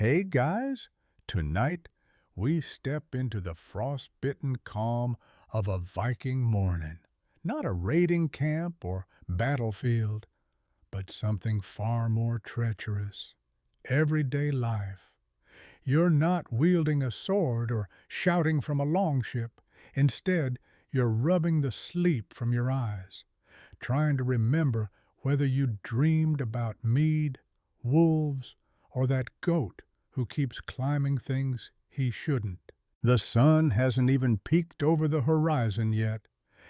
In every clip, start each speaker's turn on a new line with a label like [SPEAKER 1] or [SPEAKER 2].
[SPEAKER 1] Hey guys, tonight we step into the frost-bitten calm of a Viking morning. Not a raiding camp or battlefield, but something far more treacherous. Everyday life. You're not wielding a sword or shouting from a longship. Instead, you're rubbing the sleep from your eyes, trying to remember whether you dreamed about mead, wolves, or that goat who keeps climbing things he shouldn't. The sun hasn't even peeked over the horizon yet,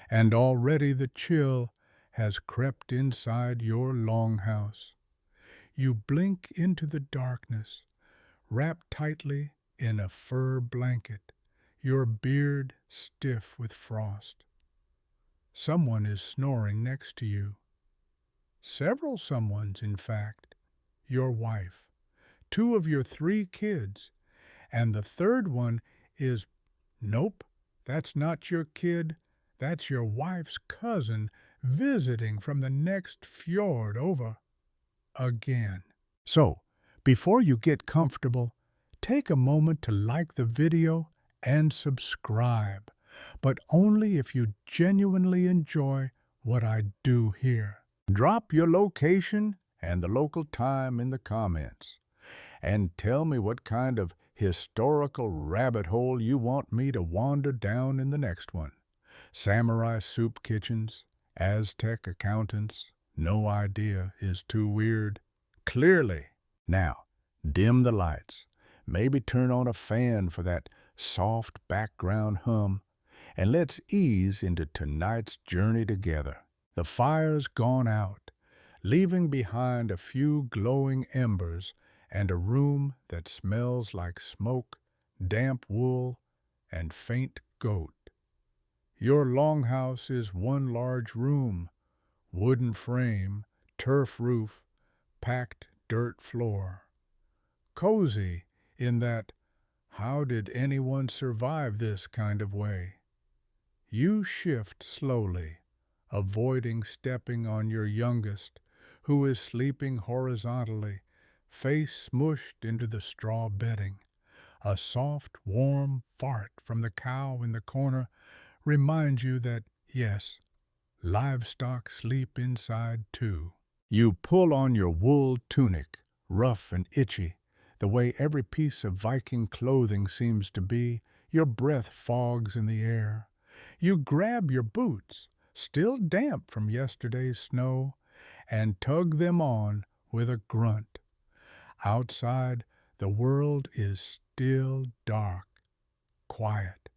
[SPEAKER 1] and already the chill has crept inside your longhouse. You blink into the darkness, wrapped tightly in a fur blanket, your beard stiff with frost. Someone is snoring next to you. Several someones, in fact. Your wife, two of your three kids, and the third one is, nope, that's not your kid, that's your wife's cousin visiting from the next fjord over again. So, before you get comfortable, take a moment to like the video and subscribe, but only if you genuinely enjoy what I do here. Drop your location and the local time in the comments, and tell me what kind of historical rabbit hole you want me to wander down in the next one. Samurai soup kitchens, Aztec accountants, no idea is too weird. Clearly. Now, dim the lights. Maybe turn on a fan for that soft background hum, and let's ease into tonight's journey together. The fire's gone out, leaving behind a few glowing embers and a room that smells like smoke, damp wool, and faint goat. Your longhouse is one large room, wooden frame, turf roof, packed dirt floor. Cozy in that, how did anyone survive this kind of way? You shift slowly, avoiding stepping on your youngest, who is sleeping horizontally, face smushed into the straw bedding. A soft, warm fart from the cow in the corner reminds you that, yes, livestock sleep inside too. You pull on your wool tunic, rough and itchy, the way every piece of Viking clothing seems to be. Your breath fogs in the air. You grab your boots, still damp from yesterday's snow, and tug them on with a grunt. Outside, the world is still dark, quiet,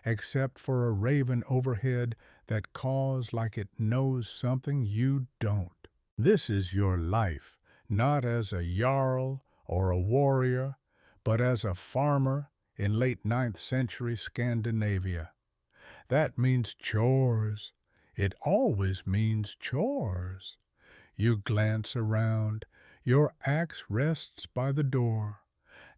[SPEAKER 1] except for a raven overhead that caws like it knows something you don't. This is your life, not as a jarl or a warrior, but as a farmer in late 9th century Scandinavia. That means chores. It always means chores. You glance around. Your axe rests by the door,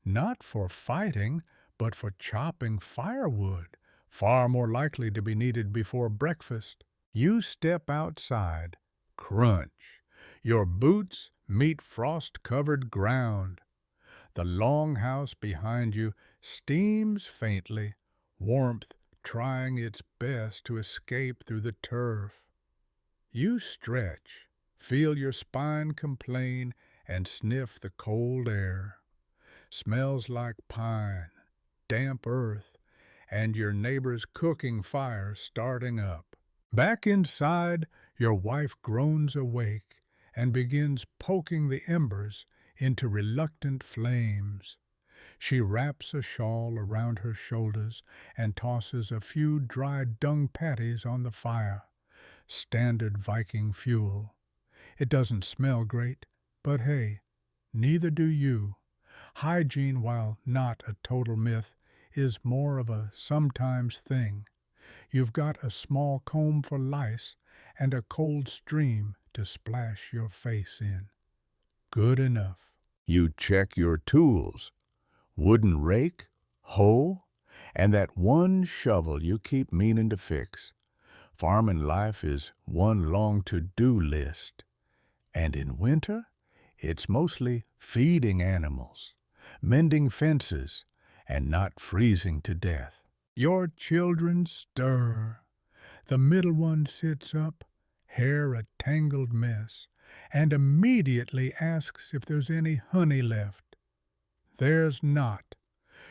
[SPEAKER 1] not for fighting, but for chopping firewood, far more likely to be needed before breakfast. You step outside. Crunch. Your boots meet frost-covered ground. The longhouse behind you steams faintly, warmth trying its best to escape through the turf. You stretch, feel your spine complain, and sniff the cold air. Smells like pine, damp earth, and your neighbor's cooking fire starting up. Back inside, your wife groans awake and begins poking the embers into reluctant flames. She wraps a shawl around her shoulders and tosses a few dried dung patties on the fire. Standard Viking fuel. It doesn't smell great, but hey, neither do you. Hygiene, while not a total myth, is more of a sometimes thing. You've got a small comb for lice and a cold stream to splash your face in. Good enough. You check your tools. Wooden rake, hoe, and that one shovel you keep meaning to fix. Farming life is one long to-do list. And in winter, it's mostly feeding animals. mending fences, and not freezing to death. Your children stir. The middle one sits up, hair a tangled mess, and immediately asks if there's any honey left. There's not.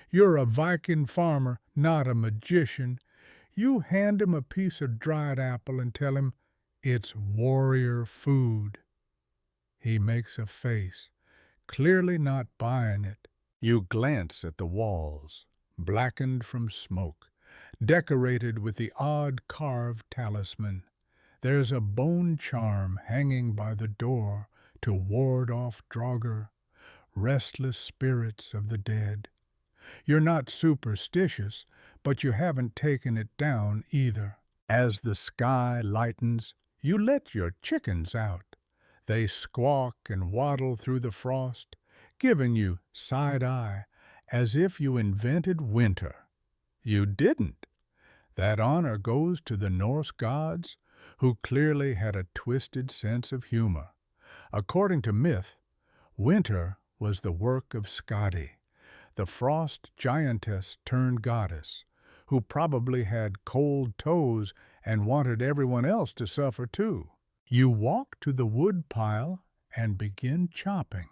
[SPEAKER 1] You're a Viking farmer, not a magician. You hand him a piece of dried apple and tell him it's warrior food. He makes a face, clearly not buying it. You glance at the walls, blackened from smoke, decorated with the odd carved talisman. There's a bone charm hanging by the door to ward off Draugr, restless spirits of the dead. You're not superstitious, but you haven't taken it down either. As the sky lightens, you let your chickens out. They squawk and waddle through the frost, giving you side-eye, as if you invented winter. You didn't. That honor goes to the Norse gods, who clearly had a twisted sense of humor. According to myth, winter was the work of Skadi, the frost giantess turned goddess, who probably had cold toes and wanted everyone else to suffer too. You walk to the wood pile and begin chopping.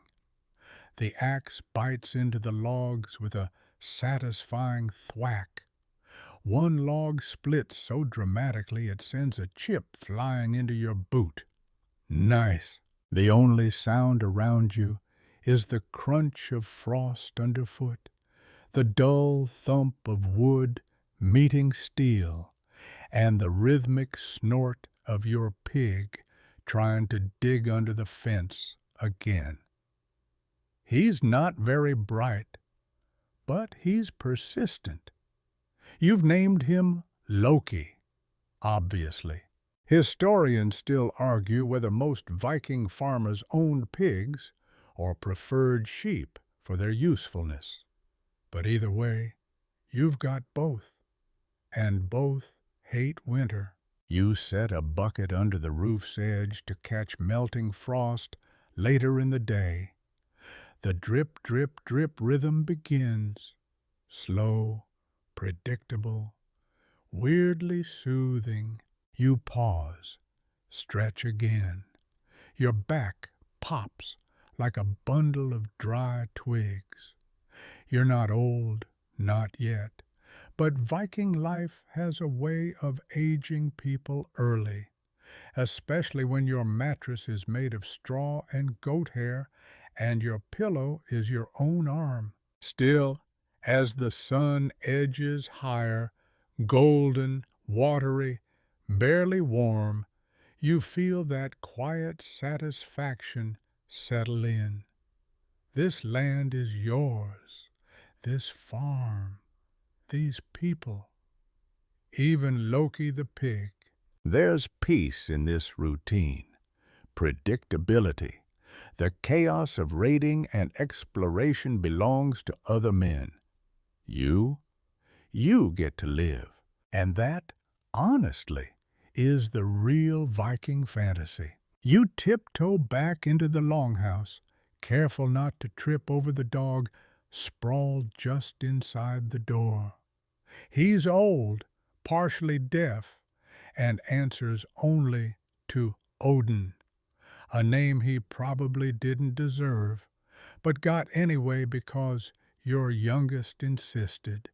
[SPEAKER 1] The axe bites into the logs with a satisfying thwack. One log splits so dramatically it sends a chip flying into your boot. Nice. The only sound around you is the crunch of frost underfoot, the dull thump of wood meeting steel, and the rhythmic snort of your pig trying to dig under the fence again. He's not very bright, but he's persistent. You've named him Loki, obviously. Historians still argue whether most Viking farmers owned pigs or preferred sheep for their usefulness. But either way, you've got both, and both hate winter. You set a bucket under the roof's edge to catch melting frost later in the day. The drip, drip, drip rhythm begins, slow, predictable, weirdly soothing. You pause, stretch again. Your back pops like a bundle of dry twigs. You're not old, not yet, but Viking life has a way of aging people early, especially when your mattress is made of straw and goat hair and your pillow is your own arm. Still, as the sun edges higher, golden, watery, barely warm, you feel that quiet satisfaction settle in. This land is yours, this farm, these people, even Loki the pig. There's peace in this routine, predictability. The chaos of raiding and exploration belongs to other men. You get to live. And that, honestly, is the real Viking fantasy. You tiptoe back into the longhouse, careful not to trip over the dog sprawled just inside the door. He's old, partially deaf, and answers only to Odin, a name he probably didn't deserve, but got anyway because your youngest insisted.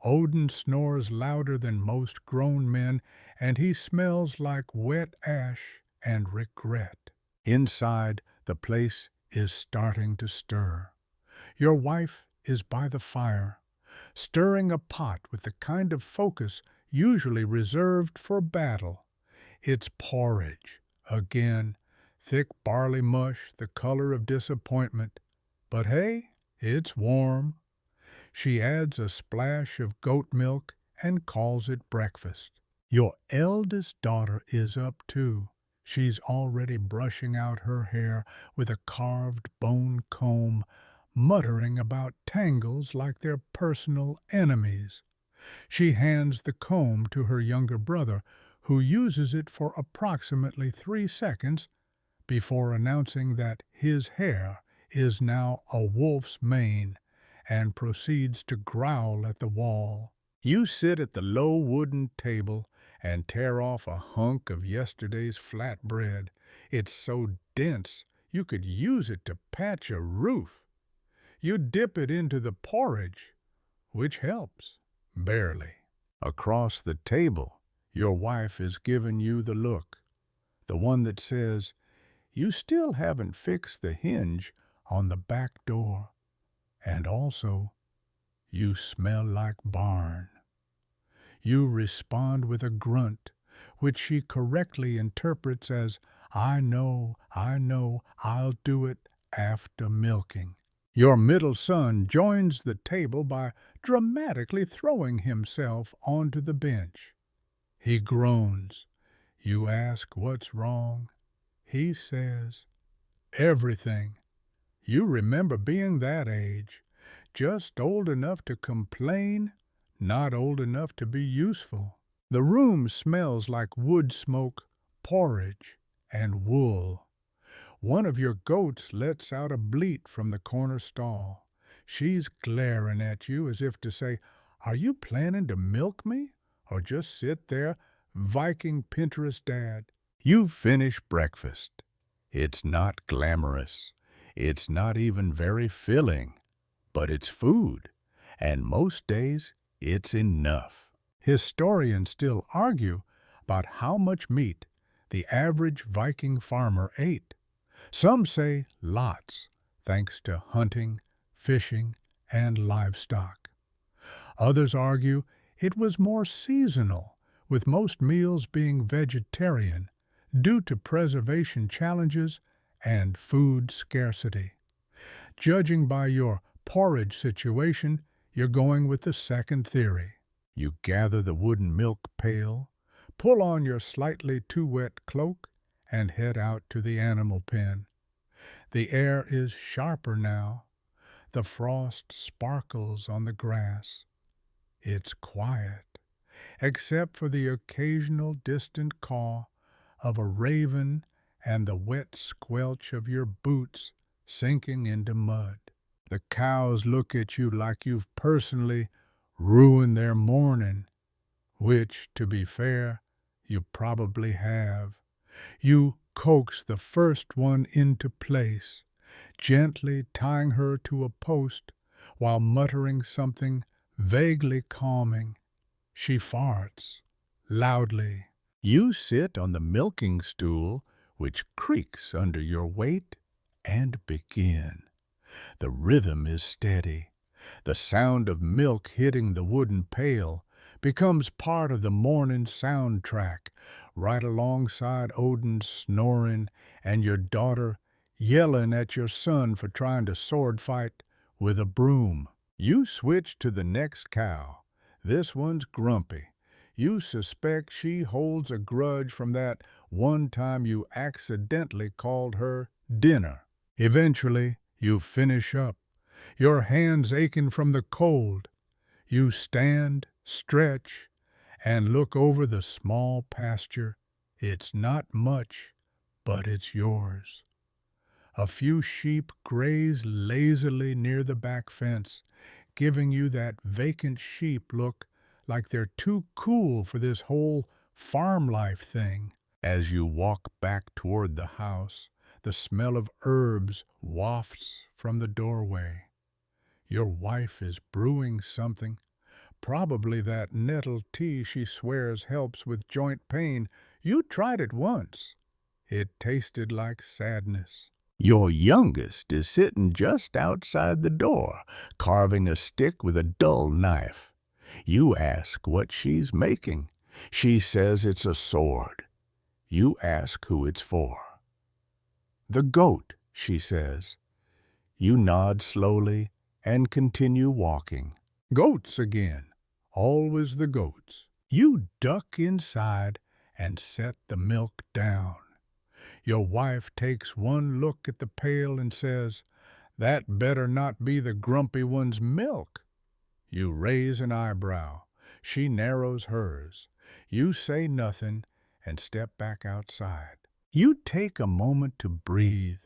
[SPEAKER 1] Odin snores louder than most grown men, and he smells like wet ash and regret. Inside, the place is starting to stir. Your wife is by the fire, stirring a pot with the kind of focus usually reserved for battle. It's porridge, again, thick barley mush the color of disappointment. But hey, it's warm. She adds a splash of goat milk and calls it breakfast. Your eldest daughter is up too. She's already brushing out her hair with a carved bone comb, muttering about tangles like they're personal enemies. She hands the comb to her younger brother, who uses it for approximately 3 seconds before announcing that his hair is now a wolf's mane and proceeds to growl at the wall. You sit at the low wooden table and tear off a hunk of yesterday's flatbread. It's so dense you could use it to patch a roof. You dip it into the porridge, which helps, barely. Across the table, your wife is giving you the look, the one that says, "You still haven't fixed the hinge on the back door," and also, "You smell like barn." You respond with a grunt, which she correctly interprets as, I know, I'll do it after milking." Your middle son joins the table by dramatically throwing himself onto the bench. He groans. You ask what's wrong. He says, everything. You remember being that age, just old enough to complain, not old enough to be useful. The room smells like wood smoke, porridge, and wool. One of your goats lets out a bleat from the corner stall. She's glaring at you as if to say, "Are you planning to milk me, or just sit there, Viking Pinterest dad?" You finish breakfast. It's not glamorous. It's not even very filling. But it's food, and most days it's enough. Historians still argue about how much meat the average Viking farmer ate. Some say lots, thanks to hunting, fishing, and livestock. Others argue it was more seasonal, with most meals being vegetarian due to preservation challenges and food scarcity. Judging by your porridge situation, you're going with the second theory. You gather the wooden milk pail, pull on your slightly too wet cloak, and head out to the animal pen. The air is sharper now. The frost sparkles on the grass. It's quiet, except for the occasional distant caw of a raven and the wet squelch of your boots sinking into mud. The cows look at you like you've personally ruined their morning, which, to be fair, you probably have. You coax the first one into place, gently tying her to a post while muttering something vaguely calming. She farts, loudly. You sit on the milking stool, which creaks under your weight, and begin. The rhythm is steady. The sound of milk hitting the wooden pail becomes part of the morning soundtrack, right alongside Odin snoring and your daughter yelling at your son for trying to sword fight with a broom. You switch to the next cow. This one's grumpy. You suspect she holds a grudge from that one time you accidentally called her dinner. Eventually, you finish up, your hands aching from the cold. You stand, stretch, and look over the small pasture. It's not much, but it's yours. A few sheep graze lazily near the back fence, giving you that vacant sheep look like they're too cool for this whole farm life thing. As you walk back toward the house, the smell of herbs wafts from the doorway. Your wife is brewing something, probably that nettle tea she swears helps with joint pain. You tried it once. It tasted like sadness. Your youngest is sitting just outside the door, carving a stick with a dull knife. You ask what she's making. She says it's a sword. You ask who it's for. "The goat," she says. You nod slowly and continue walking. Goats again. Always the goats. You duck inside and set the milk down. Your wife takes one look at the pail and says, "That better not be the grumpy one's milk." You raise an eyebrow. She narrows hers. You say nothing and step back outside. You take a moment to breathe.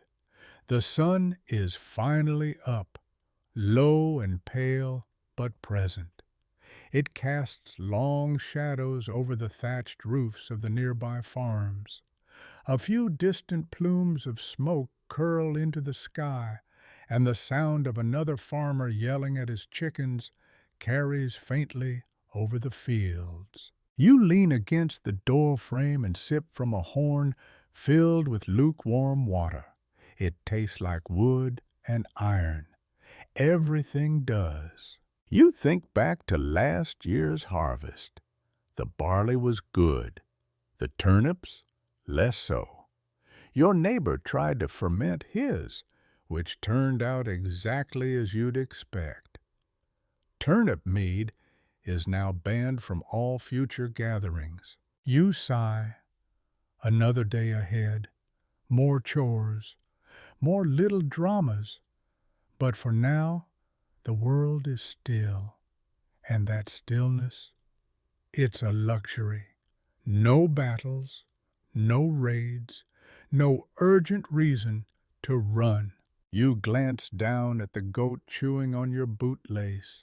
[SPEAKER 1] The sun is finally up, low and pale, but present. It casts long shadows over the thatched roofs of the nearby farms. A few distant plumes of smoke curl into the sky, and the sound of another farmer yelling at his chickens carries faintly over the fields. You lean against the door frame and sip from a horn filled with lukewarm water. It tastes like wood and iron. Everything does. You think back to last year's harvest. The barley was good. The turnips, less so. Your neighbor tried to ferment his, which turned out exactly as you'd expect. Turnip mead is now banned from all future gatherings. You sigh. Another day ahead. More chores. More little dramas. But for now, the world is still. And that stillness, it's a luxury. No battles, no raids, no urgent reason to run. You glance down at the goat chewing on your bootlace.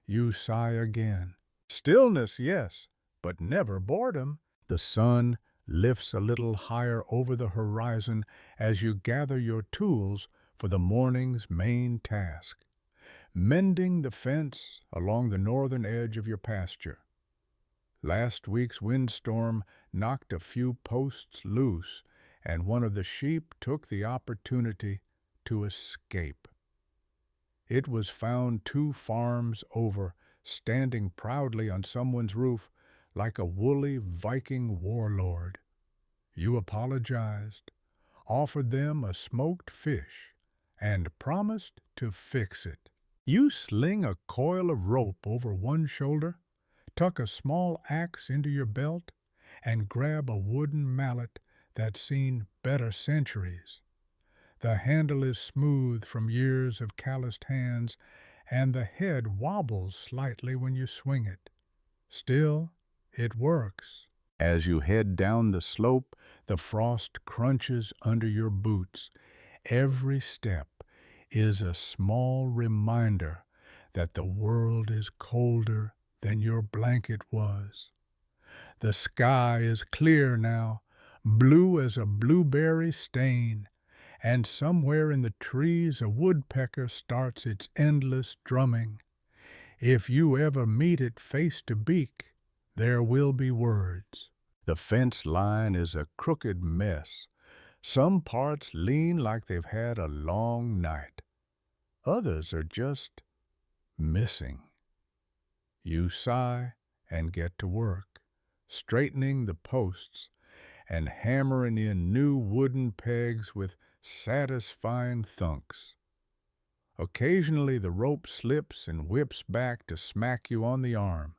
[SPEAKER 1] You sigh again. Stillness, yes, but never boredom. The sun lifts a little higher over the horizon as you gather your tools for the morning's main task, mending the fence along the northern edge of your pasture. Last week's windstorm knocked a few posts loose, and one of the sheep took the opportunity to escape. It was found 2 farms over, standing proudly on someone's roof like a woolly Viking warlord. You apologized, offered them a smoked fish, and promised to fix it. You sling a coil of rope over one shoulder, tuck a small axe into your belt, and grab a wooden mallet that's seen better centuries. The handle is smooth from years of calloused hands, and the head wobbles slightly when you swing it. Still, it works. As you head down the slope, the frost crunches under your boots. Every step is a small reminder that the world is colder than your blanket was. The sky is clear now, blue as a blueberry stain, and somewhere in the trees a woodpecker starts its endless drumming. If you ever meet it face to beak, there will be words. The fence line is a crooked mess. Some parts lean like they've had a long night. Others are just missing. You sigh and get to work, straightening the posts and hammering in new wooden pegs with satisfying thunks. Occasionally the rope slips and whips back to smack you on the arm.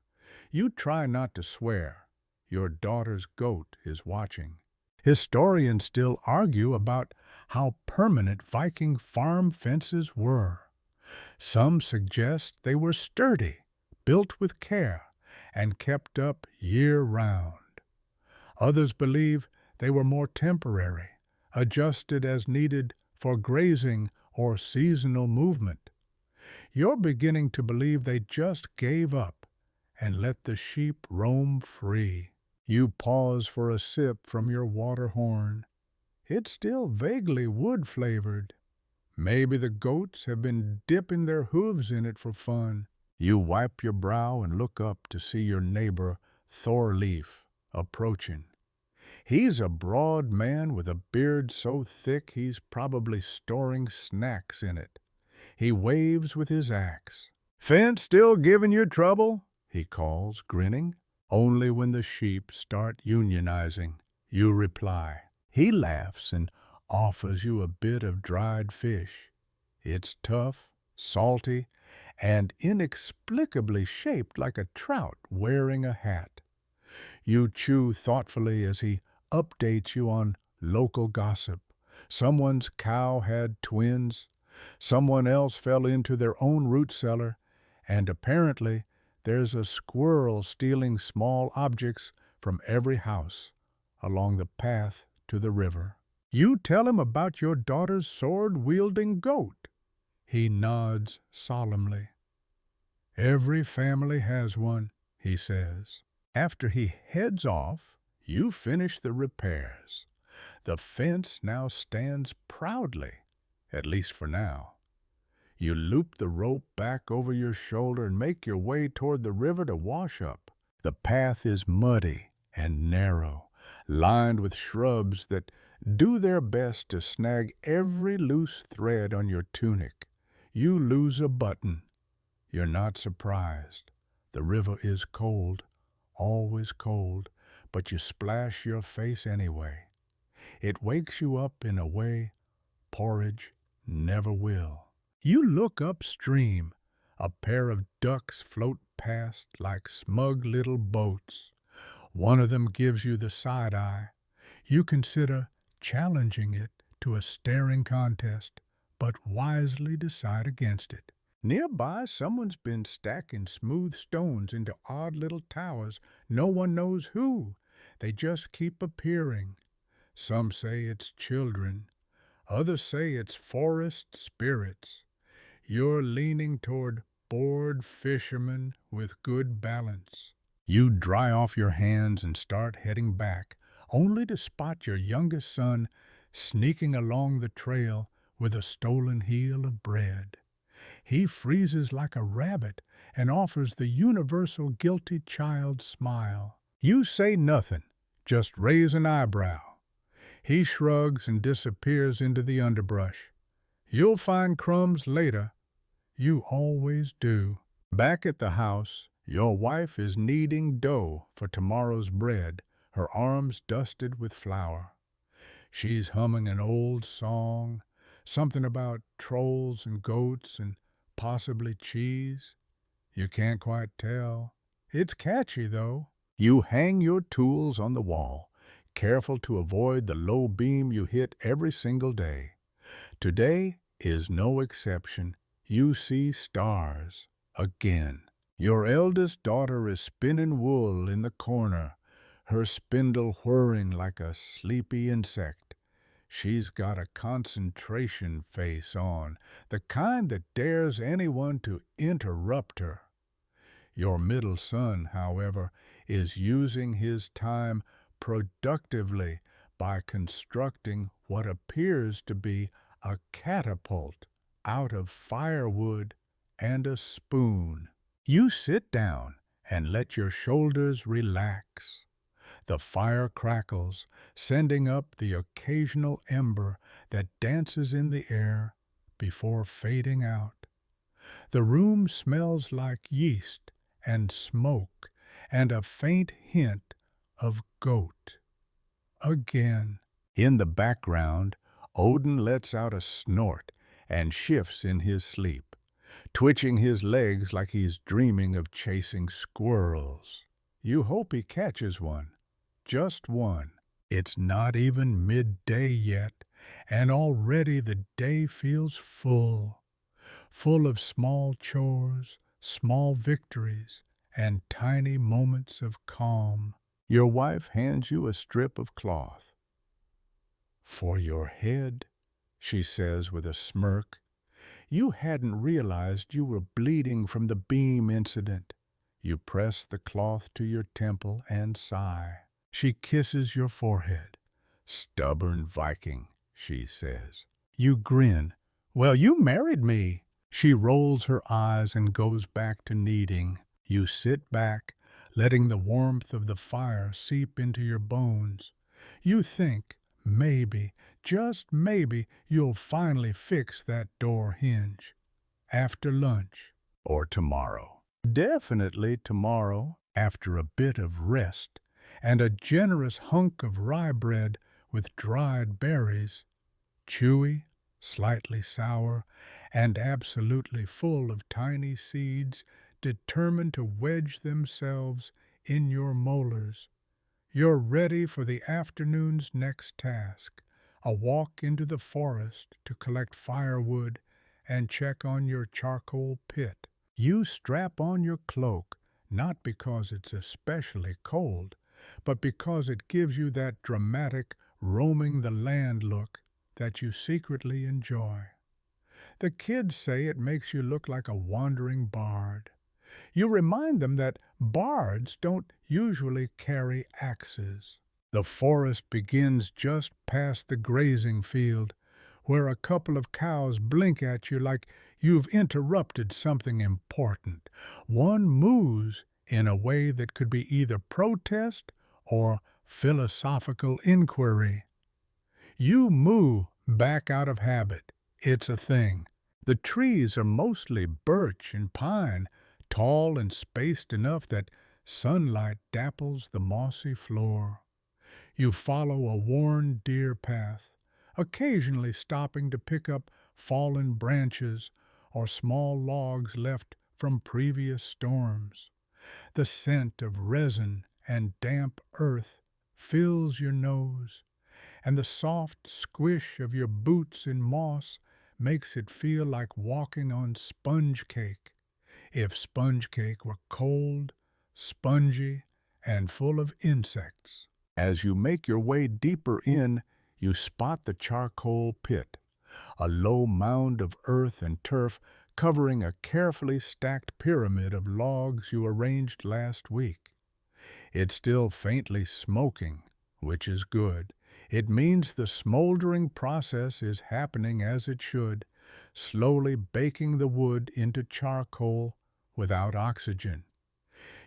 [SPEAKER 1] You try not to swear. Your daughter's goat is watching. Historians still argue about how permanent Viking farm fences were. Some suggest they were sturdy, built with care, and kept up year-round. Others believe they were more temporary, adjusted as needed for grazing or seasonal movement. You're beginning to believe they just gave up and let the sheep roam free. You pause for a sip from your water horn. It's still vaguely wood-flavored. Maybe the goats have been dipping their hooves in it for fun. You wipe your brow and look up to see your neighbor, Thorleif, approaching. He's a broad man with a beard so thick he's probably storing snacks in it. He waves with his axe. "Fence still giving you trouble?" he calls, grinning. Only when the sheep start unionizing, you reply. He laughs and offers you a bit of dried fish. It's tough, salty, and inexplicably shaped like a trout wearing a hat. You chew thoughtfully as he updates you on local gossip. Someone's cow had twins, someone else fell into their own root cellar, and apparently there's a squirrel stealing small objects from every house along the path to the river. You tell him about your daughter's sword-wielding goat. He nods solemnly. Every family has one, he says. After he heads off, you finish the repairs. The fence now stands proudly, at least for now. You loop the rope back over your shoulder and make your way toward the river to wash up. The path is muddy and narrow, lined with shrubs that do their best to snag every loose thread on your tunic. You lose a button. You're not surprised. The river is cold, always cold, but you splash your face anyway. It wakes you up in a way porridge never will. You look upstream. A pair of ducks float past like smug little boats. One of them gives you the side eye. You consider challenging it to a staring contest, but wisely decide against it. Nearby, someone's been stacking smooth stones into odd little towers. No one knows who. They just keep appearing. Some say it's children. Others say it's forest spirits. You're leaning toward bored fishermen with good balance. You dry off your hands and start heading back, only to spot your youngest son sneaking along the trail with a stolen heel of bread. He freezes like a rabbit and offers the universal guilty child smile. You say nothing, just raise an eyebrow. He shrugs and disappears into the underbrush. You'll find crumbs later. You always do. Back at the house, your wife is kneading dough for tomorrow's bread, her arms dusted with flour. She's humming an old song, something about trolls and goats and possibly cheese. You can't quite tell. It's catchy, though. You hang your tools on the wall, careful to avoid the low beam you hit every single day. Today is no exception. You see stars again. Your eldest daughter is spinning wool in the corner, her spindle whirring like a sleepy insect. She's got a concentration face on, the kind that dares anyone to interrupt her. Your middle son, however, is using his time productively by constructing what appears to be a catapult out of firewood and a spoon. You sit down and let your shoulders relax. The fire crackles, sending up the occasional ember that dances in the air before fading out. The room smells like yeast and smoke and a faint hint of goat. Again. In the background, Odin lets out a snort and shifts in his sleep, twitching his legs like he's dreaming of chasing squirrels. You hope he catches one. Just one. It's not even midday yet, and already the day feels full. Full of small chores, small victories, and tiny moments of calm. Your wife hands you a strip of cloth. "For your head," she says with a smirk. You hadn't realized you were bleeding from the beam incident. You press the cloth to your temple and sigh. She kisses your forehead. "Stubborn Viking," she says. You grin. "Well, you married me." She rolls her eyes and goes back to kneading. You sit back, letting the warmth of the fire seep into your bones. You think, maybe, just maybe, you'll finally fix that door hinge. After lunch. Or tomorrow. Definitely tomorrow, after a bit of rest and a generous hunk of rye bread with dried berries, chewy, slightly sour, and absolutely full of tiny seeds determined to wedge themselves in your molars. You're ready for the afternoon's next task, a walk into the forest to collect firewood and check on your charcoal pit. You strap on your cloak, not because it's especially cold, but because it gives you that dramatic roaming the land look that you secretly enjoy. The kids say it makes you look like a wandering bard. You remind them that bards don't usually carry axes. The forest begins just past the grazing field, where a couple of cows blink at you like you've interrupted something important. One moos in a way that could be either protest or philosophical inquiry. You moo back out of habit. It's a thing. The trees are mostly birch and pine, tall and spaced enough that sunlight dapples the mossy floor. You follow a worn deer path, occasionally stopping to pick up fallen branches or small logs left from previous storms. The scent of resin and damp earth fills your nose, and the soft squish of your boots in moss makes it feel like walking on sponge cake, if sponge cake were cold, spongy, and full of insects. As you make your way deeper in, you spot the charcoal pit, a low mound of earth and turf covering a carefully stacked pyramid of logs you arranged last week. It's still faintly smoking, which is good. It means the smoldering process is happening as it should, slowly baking the wood into charcoal without oxygen.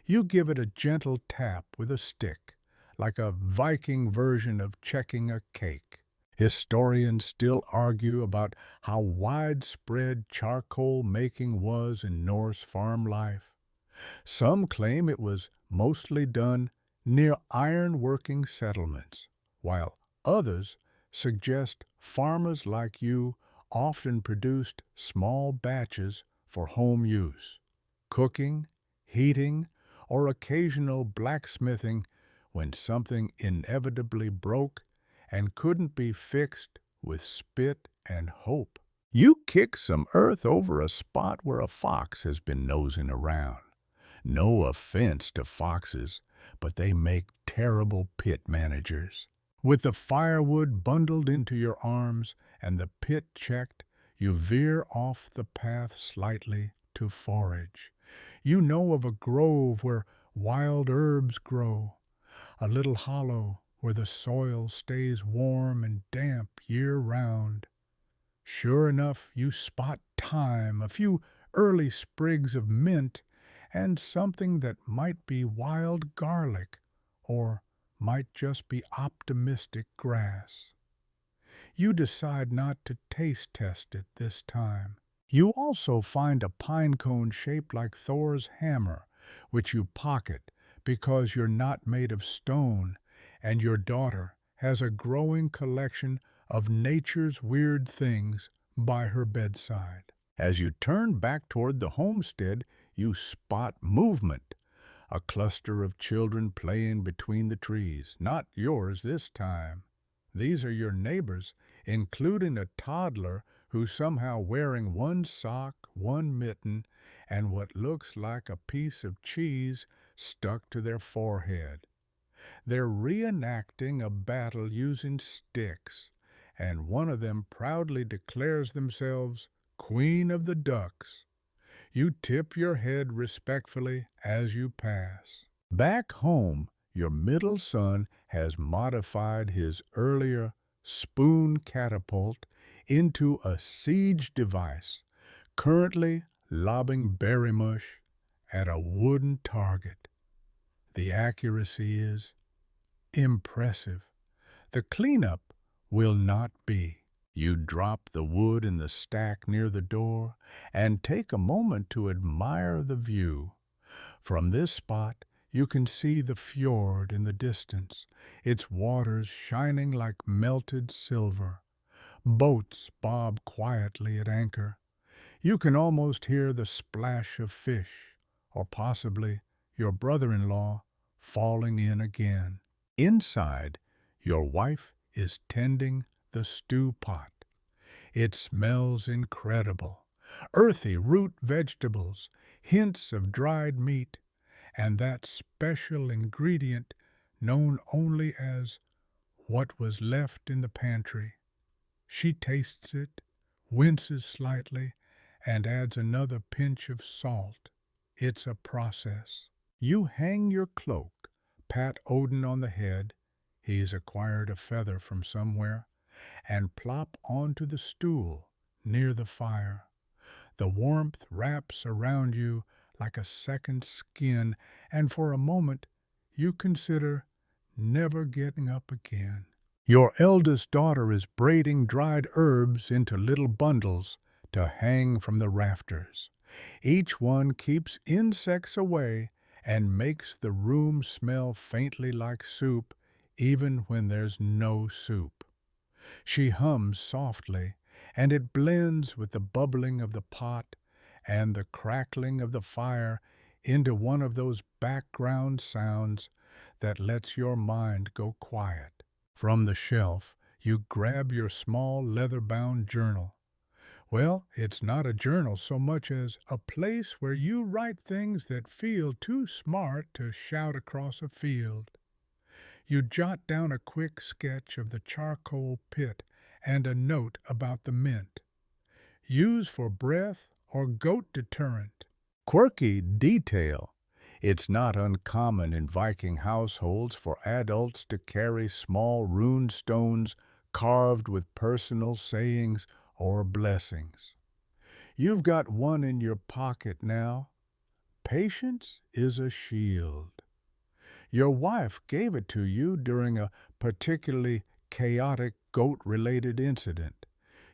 [SPEAKER 1] You give it a gentle tap with a stick, like a Viking version of checking a cake. Historians still argue about how widespread charcoal making was in Norse farm life. Some claim it was mostly done near iron-working settlements, while others suggest farmers like you often produced small batches for home use. Cooking, heating, or occasional blacksmithing when something inevitably broke and couldn't be fixed with spit and hope. You kick some earth over a spot where a fox has been nosing around. No offense to foxes, but they make terrible pit managers. With the firewood bundled into your arms and the pit checked, you veer off the path slightly to forage. You know of a grove where wild herbs grow, a little hollow where the soil stays warm and damp year-round. Sure enough, you spot thyme, a few early sprigs of mint, and something that might be wild garlic or might just be optimistic grass. You decide not to taste test it this time. You also find a pine cone shaped like Thor's hammer, which you pocket because you're not made of stone, and your daughter has a growing collection of nature's weird things by her bedside. As you turn back toward the homestead, you spot movement. A cluster of children playing between the trees. Not yours this time. These are your neighbors, including a toddler who's somehow wearing one sock, one mitten, and what looks like a piece of cheese stuck to their forehead. They're reenacting a battle using sticks, and one of them proudly declares themselves Queen of the Ducks. You tip your head respectfully as you pass. Back home, your middle son has modified his earlier spoon catapult into a siege device, currently lobbing berry mush at a wooden target. The accuracy is impressive. The cleanup will not be. You drop the wood in the stack near the door and take a moment to admire the view. From this spot, you can see the fjord in the distance, its waters shining like melted silver. Boats bob quietly at anchor. You can almost hear the splash of fish, or possibly your brother-in-law falling in again. Inside, your wife is tending the stew pot. It smells incredible. Earthy root vegetables, hints of dried meat, and that special ingredient known only as what was left in the pantry. She tastes it, winces slightly, and adds another pinch of salt. It's a process. You hang your cloak, pat Odin on the head, he's acquired a feather from somewhere, and plop onto the stool near the fire. The warmth wraps around you like a second skin, and for a moment you consider never getting up again. Your eldest daughter is braiding dried herbs into little bundles to hang from the rafters. Each one keeps insects away and makes the room smell faintly like soup, even when there's no soup. She hums softly, and it blends with the bubbling of the pot and the crackling of the fire into one of those background sounds that lets your mind go quiet. From the shelf, you grab your small leather-bound journal. Well, it's not a journal so much as a place where you write things that feel too smart to shout across a field. You jot down a quick sketch of the charcoal pit and a note about the mint. Use for breath or goat deterrent. Quirky detail. It's not uncommon in Viking households for adults to carry small rune stones carved with personal sayings or blessings. You've got one in your pocket now. Patience is a shield. Your wife gave it to you during a particularly chaotic goat-related incident.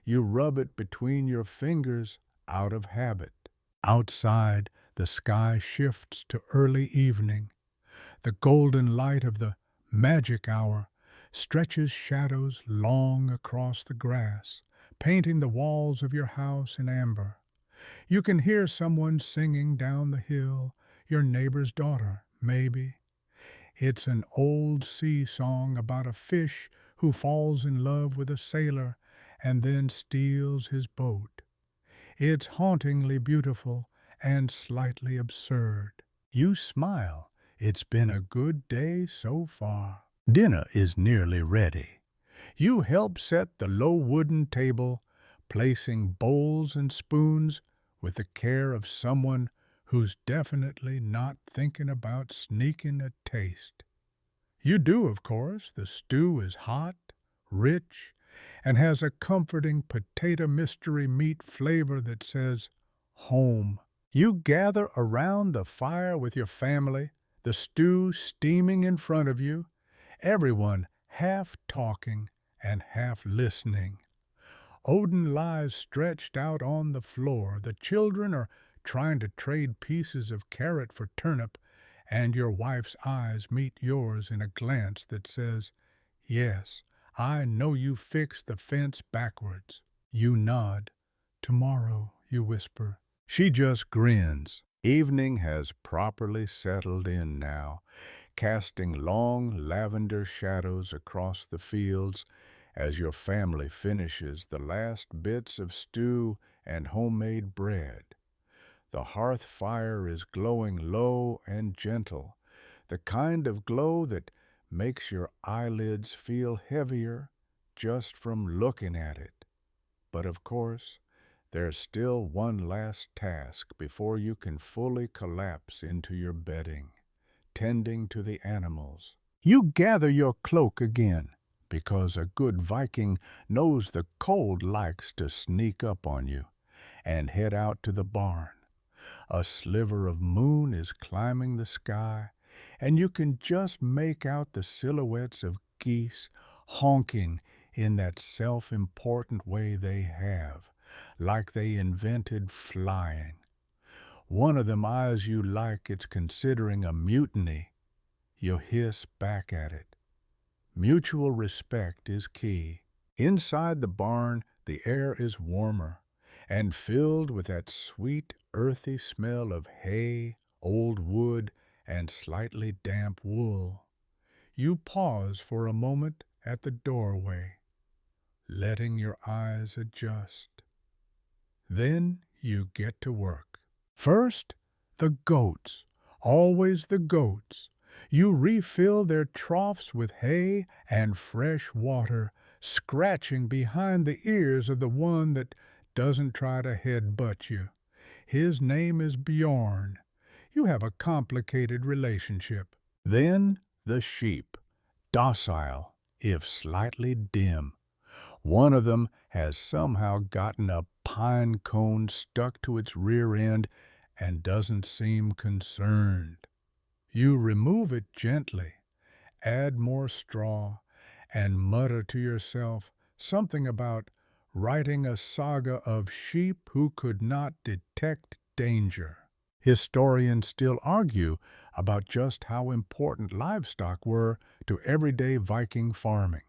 [SPEAKER 1] You rub it between your fingers out of habit. Outside, the sky shifts to early evening. The golden light of the magic hour stretches shadows long across the grass, painting the walls of your house in amber. You can hear someone singing down the hill, your neighbor's daughter, maybe. It's an old sea song about a fish who falls in love with a sailor and then steals his boat. It's hauntingly beautiful and slightly absurd. You smile. It's been a good day so far. Dinner is nearly ready. You help set the low wooden table, placing bowls and spoons with the care of someone who's definitely not thinking about sneaking a taste. You do, of course. The stew is hot, rich, and has a comforting potato mystery meat flavor that says home. You gather around the fire with your family, the stew steaming in front of you, everyone half talking and half listening. Odin lies stretched out on the floor. The children are trying to trade pieces of carrot for turnip, and your wife's eyes meet yours in a glance that says, "Yes, I know you fixed the fence backwards." You nod. "Tomorrow," you whisper. She just grins. Evening has properly settled in now, casting long lavender shadows across the fields as your family finishes the last bits of stew and homemade bread. The hearth fire is glowing low and gentle, the kind of glow that makes your eyelids feel heavier just from looking at it. But of course, there's still one last task before you can fully collapse into your bedding, tending to the animals. You gather your cloak again, because a good Viking knows the cold likes to sneak up on you, and head out to the barn. A sliver of moon is climbing the sky, and you can just make out the silhouettes of geese honking in that self-important way they have, like they invented flying. One of them eyes you like it's considering a mutiny. You hiss back at it. Mutual respect is key. Inside the barn, the air is warmer and filled with that sweet, earthy smell of hay, old wood, and slightly damp wool. You pause for a moment at the doorway, letting your eyes adjust. Then you get to work. First, the goats. Always the goats. You refill their troughs with hay and fresh water, scratching behind the ears of the one that doesn't try to headbutt you. His name is Bjorn. You have a complicated relationship. Then the sheep, docile, if slightly dim. One of them has somehow gotten a pine cone stuck to its rear end and doesn't seem concerned. You remove it gently, add more straw, and mutter to yourself something about writing a saga of sheep who could not detect danger. Historians still argue about just how important livestock were to everyday Viking farming.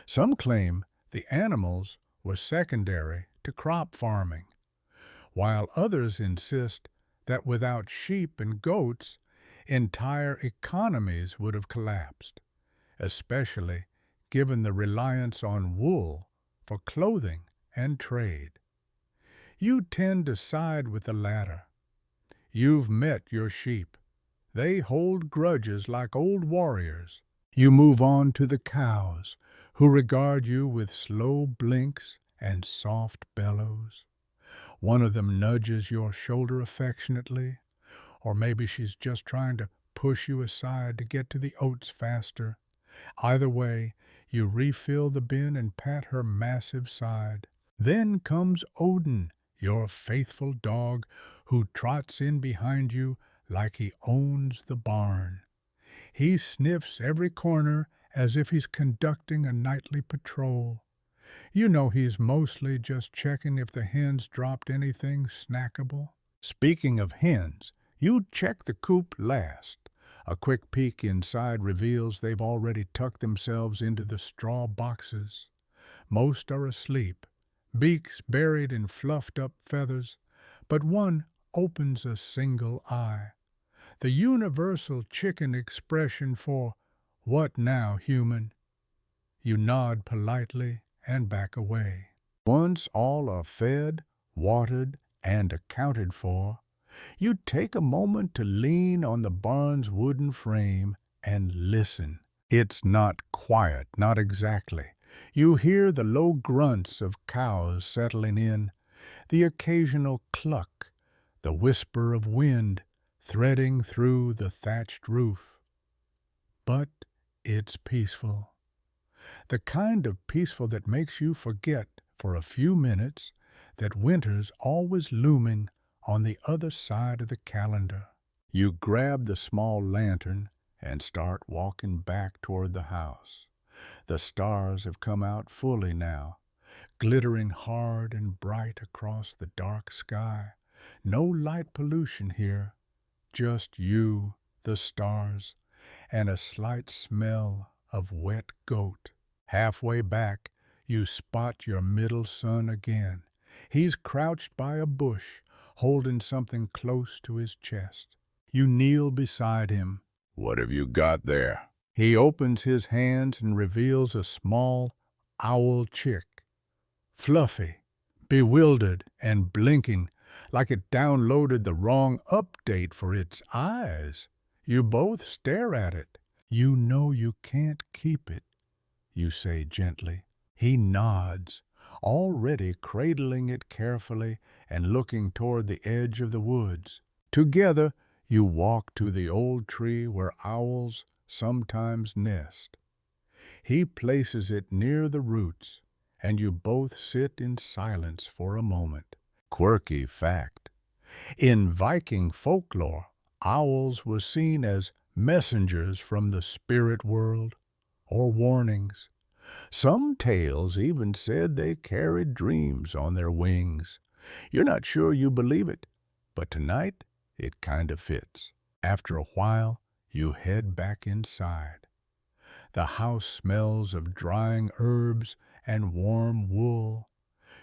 [SPEAKER 1] Some claim the animals were secondary to crop farming, while others insist that without sheep and goats, entire economies would have collapsed, especially given the reliance on wool for clothing and trade. You tend to side with the latter. You've met your sheep. They hold grudges like old warriors. You move on to the cows, who regard you with slow blinks and soft bellows. One of them nudges your shoulder affectionately, or maybe she's just trying to push you aside to get to the oats faster. Either way, you refill the bin and pat her massive side. Then comes Odin, your faithful dog, who trots in behind you like he owns the barn. He sniffs every corner as if he's conducting a nightly patrol. You know he's mostly just checking if the hens dropped anything snackable. Speaking of hens, you check the coop last. A quick peek inside reveals they've already tucked themselves into the straw boxes. Most are asleep, beaks buried in fluffed-up feathers, but one opens a single eye. The universal chicken expression for, "What now, human?" You nod politely and back away. Once all are fed, watered, and accounted for, you take a moment to lean on the barn's wooden frame and listen. It's not quiet, not exactly. You hear the low grunts of cows settling in, the occasional cluck, the whisper of wind threading through the thatched roof. But it's peaceful. The kind of peaceful that makes you forget for a few minutes that winter's always looming on the other side of the calendar. You grab the small lantern and start walking back toward the house. The stars have come out fully now, glittering hard and bright across the dark sky. No light pollution here, just you, the stars, and a slight smell of wet goat. Halfway back, you spot your middle son again. He's crouched by a bush, holding something close to his chest. You kneel beside him. "What have you got there?" He opens his hands and reveals a small owl chick, fluffy, bewildered, and blinking like it downloaded the wrong update for its eyes. You both stare at it. "You know you can't keep it," you say gently. He nods, already cradling it carefully and looking toward the edge of the woods. Together, you walk to the old tree where owls sometimes nest. He places it near the roots, and you both sit in silence for a moment. Quirky fact. In Viking folklore, owls were seen as messengers from the spirit world, or warnings. Some tales even said they carried dreams on their wings. You're not sure you believe it, but tonight it kind of fits. After a while, you head back inside. The house smells of drying herbs and warm wool.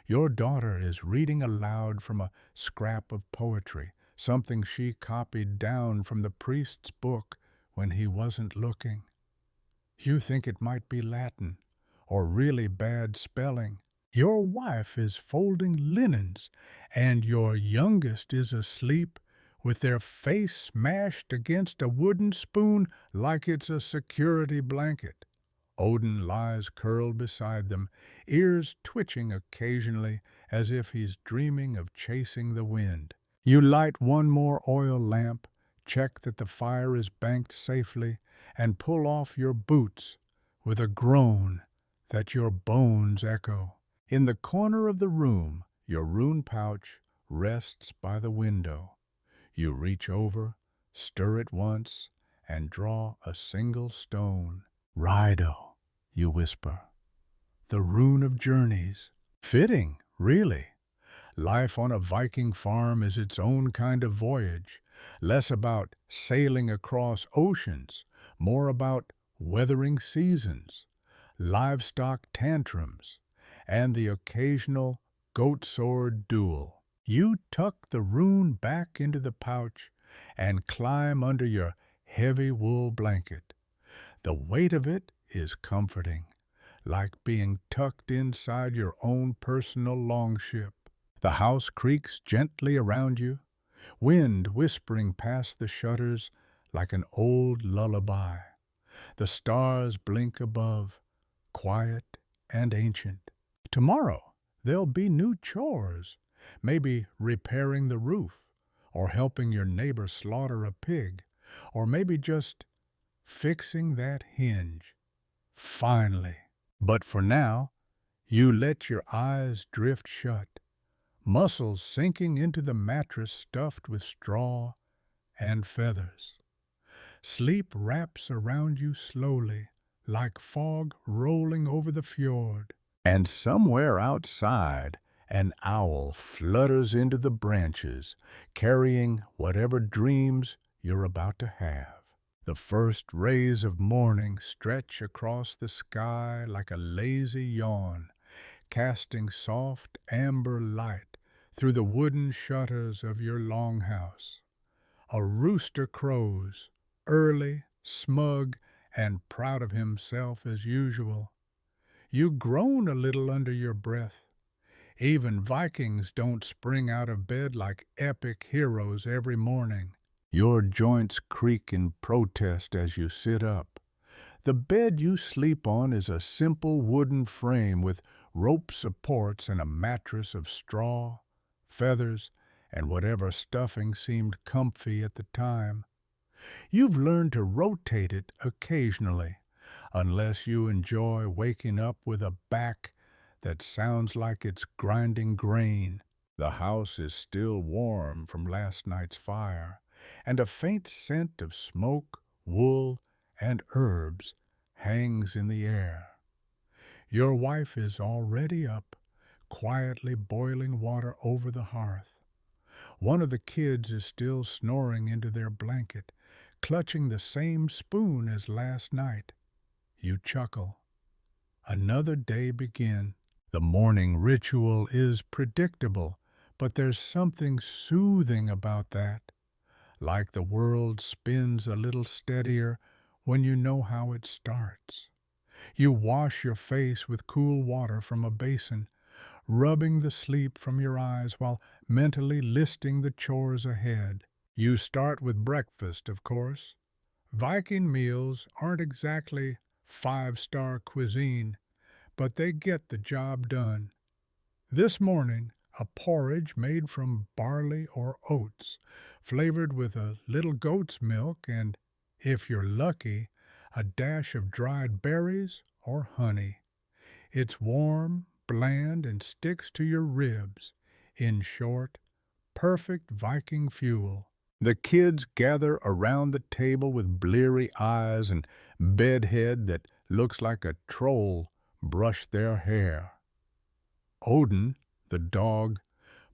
[SPEAKER 1] Your daughter is reading aloud from a scrap of poetry, something she copied down from the priest's book when he wasn't looking. You think it might be Latin, or really bad spelling. Your wife is folding linens, and your youngest is asleep with their face smashed against a wooden spoon like it's a security blanket. Odin lies curled beside them, ears twitching occasionally as if he's dreaming of chasing the wind. You light one more oil lamp, check that the fire is banked safely, and pull off your boots with a groan that your bones echo. In the corner of the room, your rune pouch rests by the window. You reach over, stir it once, and draw a single stone. Rido, you whisper, the rune of journeys. Fitting, really. Life on a Viking farm is its own kind of voyage, less about sailing across oceans, more about weathering seasons, livestock tantrums, and the occasional goat sword duel. You tuck the rune back into the pouch and climb under your heavy wool blanket. The weight of it is comforting, like being tucked inside your own personal longship. The house creaks gently around you, wind whispering past the shutters like an old lullaby. The stars blink above, quiet and ancient. Tomorrow there'll be new chores, maybe repairing the roof, or helping your neighbor slaughter a pig, or maybe just fixing that hinge. Finally. But for now, you let your eyes drift shut, muscles sinking into the mattress stuffed with straw and feathers. Sleep wraps around you slowly, like fog rolling over the fjord. And somewhere outside, an owl flutters into the branches, carrying whatever dreams you're about to have. The first rays of morning stretch across the sky like a lazy yawn, casting soft amber light through the wooden shutters of your longhouse. A rooster crows, early, smug, and proud of himself as usual. You groan a little under your breath. Even Vikings don't spring out of bed like epic heroes every morning. Your joints creak in protest as you sit up. The bed you sleep on is a simple wooden frame with rope supports and a mattress of straw, feathers, and whatever stuffing seemed comfy at the time. You've learned to rotate it occasionally, unless you enjoy waking up with a back that sounds like it's grinding grain. The house is still warm from last night's fire, and a faint scent of smoke, wool, and herbs hangs in the air. Your wife is already up, quietly boiling water over the hearth. One of the kids is still snoring into their blanket, clutching the same spoon as last night. You chuckle. Another day begins. The morning ritual is predictable, but there's something soothing about that. Like the world spins a little steadier when you know how it starts. You wash your face with cool water from a basin, rubbing the sleep from your eyes while mentally listing the chores ahead. You start with breakfast, of course. Viking meals aren't exactly five-star cuisine, but they get the job done. This morning, a porridge made from barley or oats, flavored with a little goat's milk and, if you're lucky, a dash of dried berries or honey. It's warm, bland, and sticks to your ribs. In short, perfect Viking fuel. The kids gather around the table with bleary eyes and bedhead that looks like a troll brushed their hair. Odin, the dog,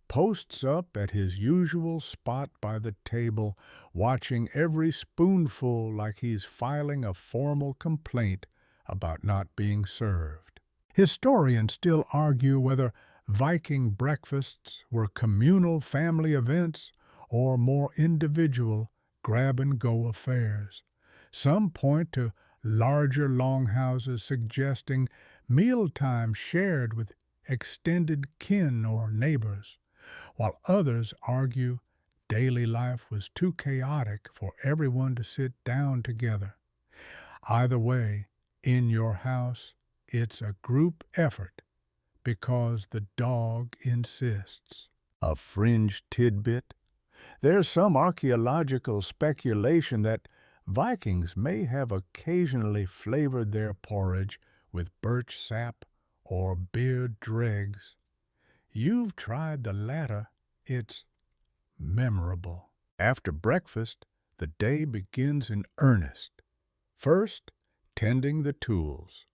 [SPEAKER 1] posts up at his usual spot by the table, watching every spoonful like he's filing a formal complaint about not being served. Historians still argue whether Viking breakfasts were communal family events or more individual grab-and-go affairs. Some point to larger longhouses suggesting mealtime shared with extended kin or neighbors, while others argue daily life was too chaotic for everyone to sit down together. Either way, in your house, it's a group effort because the dog insists. A fringe tidbit: there's some archaeological speculation that Vikings may have occasionally flavored their porridge with birch sap or beard dregs. You've tried the latter. It's memorable. After breakfast, the day begins in earnest. First, tending the tools.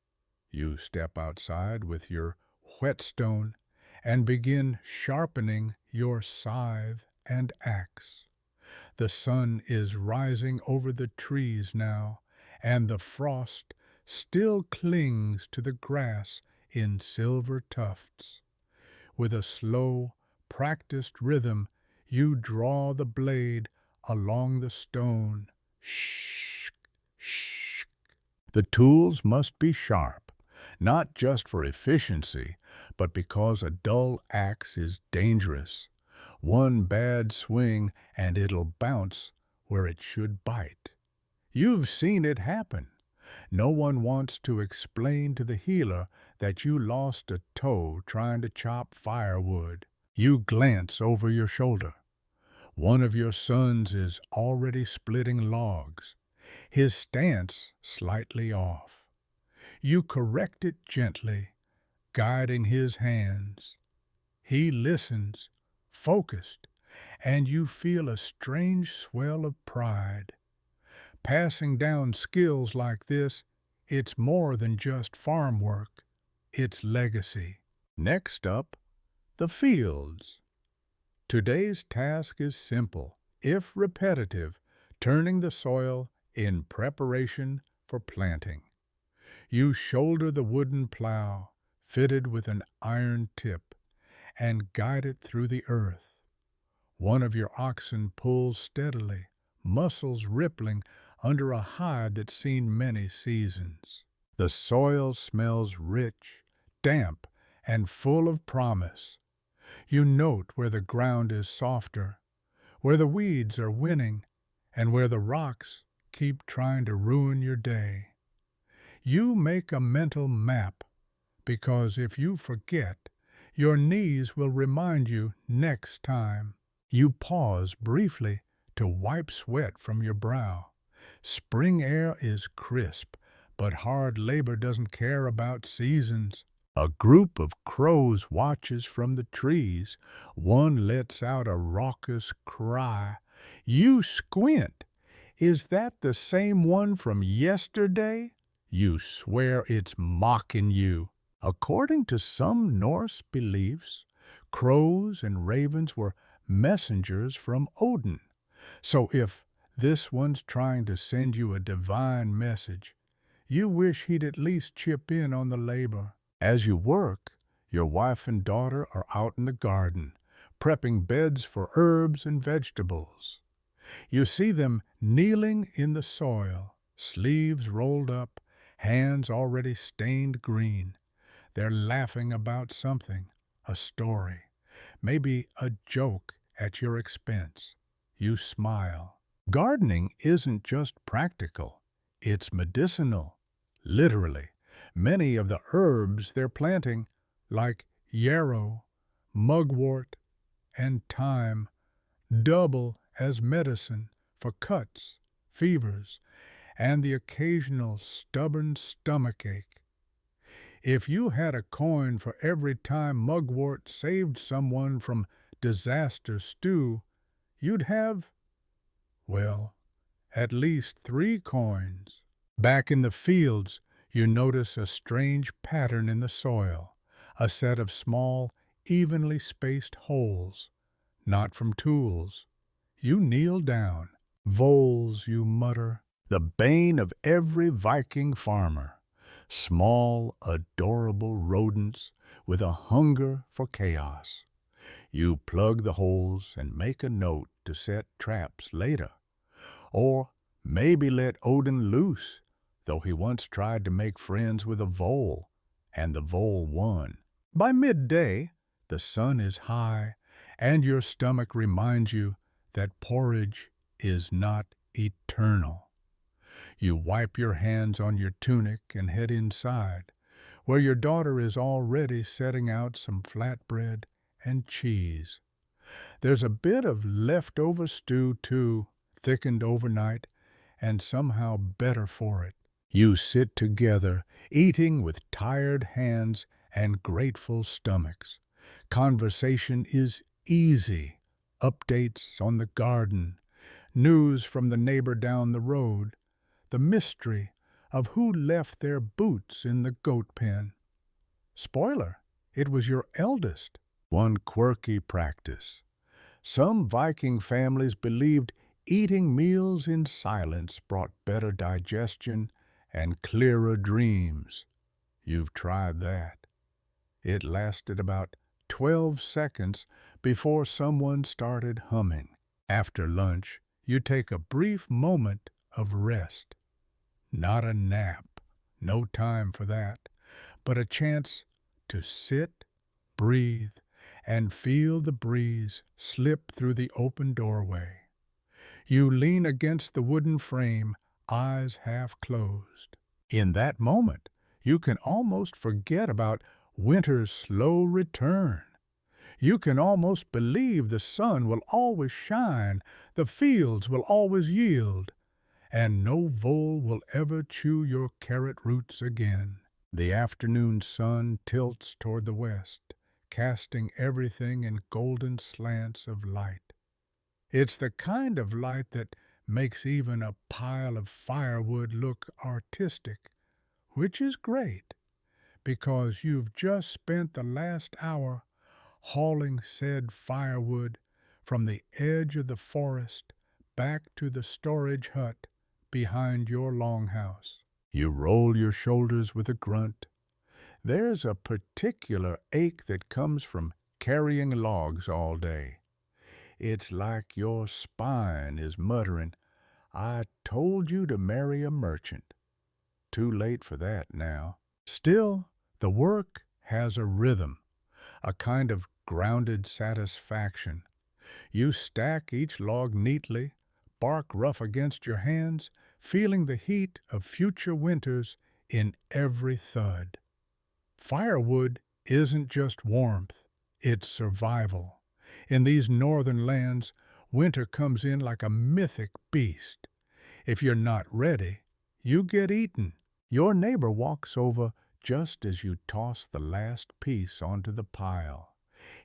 [SPEAKER 1] You step outside with your whetstone and begin sharpening your scythe and axe. The sun is rising over the trees now, and the frost still clings to the grass in silver tufts. With a slow, practiced rhythm, you draw the blade along the stone. Shh, shh. The tools must be sharp, not just for efficiency, but because a dull axe is dangerous. One bad swing and it'll bounce where it should bite. You've seen it happen. No one wants to explain to the healer that you lost a toe trying to chop firewood. You glance over your shoulder. One of your sons is already splitting logs, his stance slightly off. You correct it gently, guiding his hands. He listens, focused, and you feel a strange swell of pride. Passing down skills like this, it's more than just farm work. It's legacy. Next up, the fields. Today's task is simple, if repetitive, turning the soil in preparation for planting. You shoulder the wooden plow, fitted with an iron tip, and guide it through the earth. One of your oxen pulls steadily, muscles rippling under a hide that's seen many seasons. The soil smells rich, damp, and full of promise. You note where the ground is softer, where the weeds are winning, and where the rocks keep trying to ruin your day. You make a mental map, because if you forget, your knees will remind you next time. You pause briefly to wipe sweat from your brow. Spring air is crisp, but hard labor doesn't care about seasons. A group of crows watches from the trees. One lets out a raucous cry. You squint. Is that the same one from yesterday? You swear it's mocking you. According to some Norse beliefs, crows and ravens were messengers from Odin. So if this one's trying to send you a divine message, you wish he'd at least chip in on the labor. As you work, your wife and daughter are out in the garden, prepping beds for herbs and vegetables. You see them kneeling in the soil, sleeves rolled up, hands already stained green. They're laughing about something, a story, maybe a joke at your expense. You smile. Gardening isn't just practical, it's medicinal, literally. Many of the herbs they're planting, like yarrow, mugwort, and thyme, double as medicine for cuts, fevers, and the occasional stubborn stomachache. If you had a coin for every time mugwort saved someone from disaster stew, you'd have, well, at least 3 coins. Back in the fields, you notice a strange pattern in the soil, a set of small, evenly spaced holes, not from tools. You kneel down. Voles, you mutter, the bane of every Viking farmer. Small, adorable rodents with a hunger for chaos. You plug the holes and make a note to set traps later. Or maybe let Odin loose, though he once tried to make friends with a vole, and the vole won. By midday, the sun is high, and your stomach reminds you that porridge is not eternal. You wipe your hands on your tunic and head inside, where your daughter is already setting out some flatbread and cheese. There's a bit of leftover stew, too, thickened overnight, and somehow better for it. You sit together, eating with tired hands and grateful stomachs. Conversation is easy. Updates on the garden, news from the neighbor down the road, the mystery of who left their boots in the goat pen. Spoiler, it was your eldest. One quirky practice. Some Viking families believed eating meals in silence brought better digestion and clearer dreams. You've tried that. It lasted about 12 seconds before someone started humming. After lunch, you take a brief moment of rest. Not a nap, no time for that, but a chance to sit, breathe, and feel the breeze slip through the open doorway. You lean against the wooden frame, eyes half closed. In that moment, you can almost forget about winter's slow return. You can almost believe the sun will always shine, the fields will always yield, and no vole will ever chew your carrot roots again. The afternoon sun tilts toward the west, casting everything in golden slants of light. It's the kind of light that makes even a pile of firewood look artistic, which is great, because you've just spent the last hour hauling said firewood from the edge of the forest back to the storage hut behind your longhouse. You roll your shoulders with a grunt. There's a particular ache that comes from carrying logs all day. It's like your spine is muttering, "I told you to marry a merchant." Too late for that now. Still, the work has a rhythm, a kind of grounded satisfaction. You stack each log neatly, bark rough against your hands, feeling the heat of future winters in every thud. Firewood isn't just warmth, it's survival. In these northern lands, winter comes in like a mythic beast. If you're not ready, you get eaten. Your neighbor walks over just as you toss the last piece onto the pile.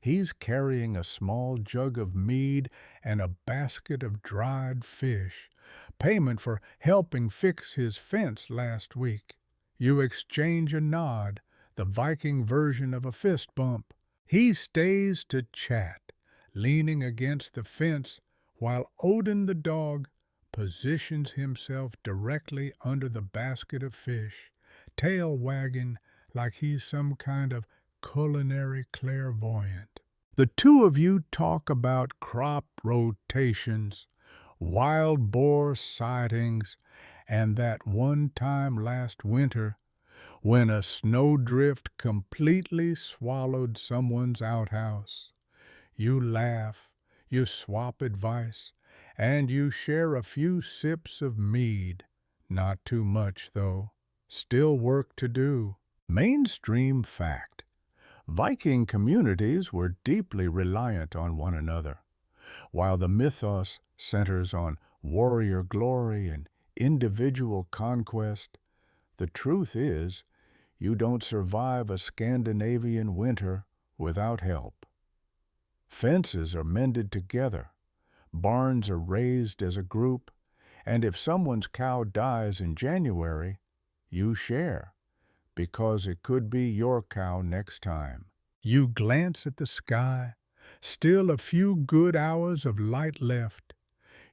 [SPEAKER 1] He's carrying a small jug of mead and a basket of dried fish, payment for helping fix his fence last week. You exchange a nod, the Viking version of a fist bump. He stays to chat, leaning against the fence while Odin the dog positions himself directly under the basket of fish, tail wagging like he's some kind of culinary clairvoyant. The two of you talk about crop rotations, wild boar sightings, and that one time last winter when a snowdrift completely swallowed someone's outhouse. You laugh, you swap advice, and you share a few sips of mead. Not too much, though. Still work to do. Mainstream fact. Viking communities were deeply reliant on one another. While the mythos centers on warrior glory and individual conquest, the truth is, you don't survive a Scandinavian winter without help. Fences are mended together, barns are raised as a group, and if someone's cow dies in January, you share, because it could be your cow next time. You glance at the sky, still a few good hours of light left.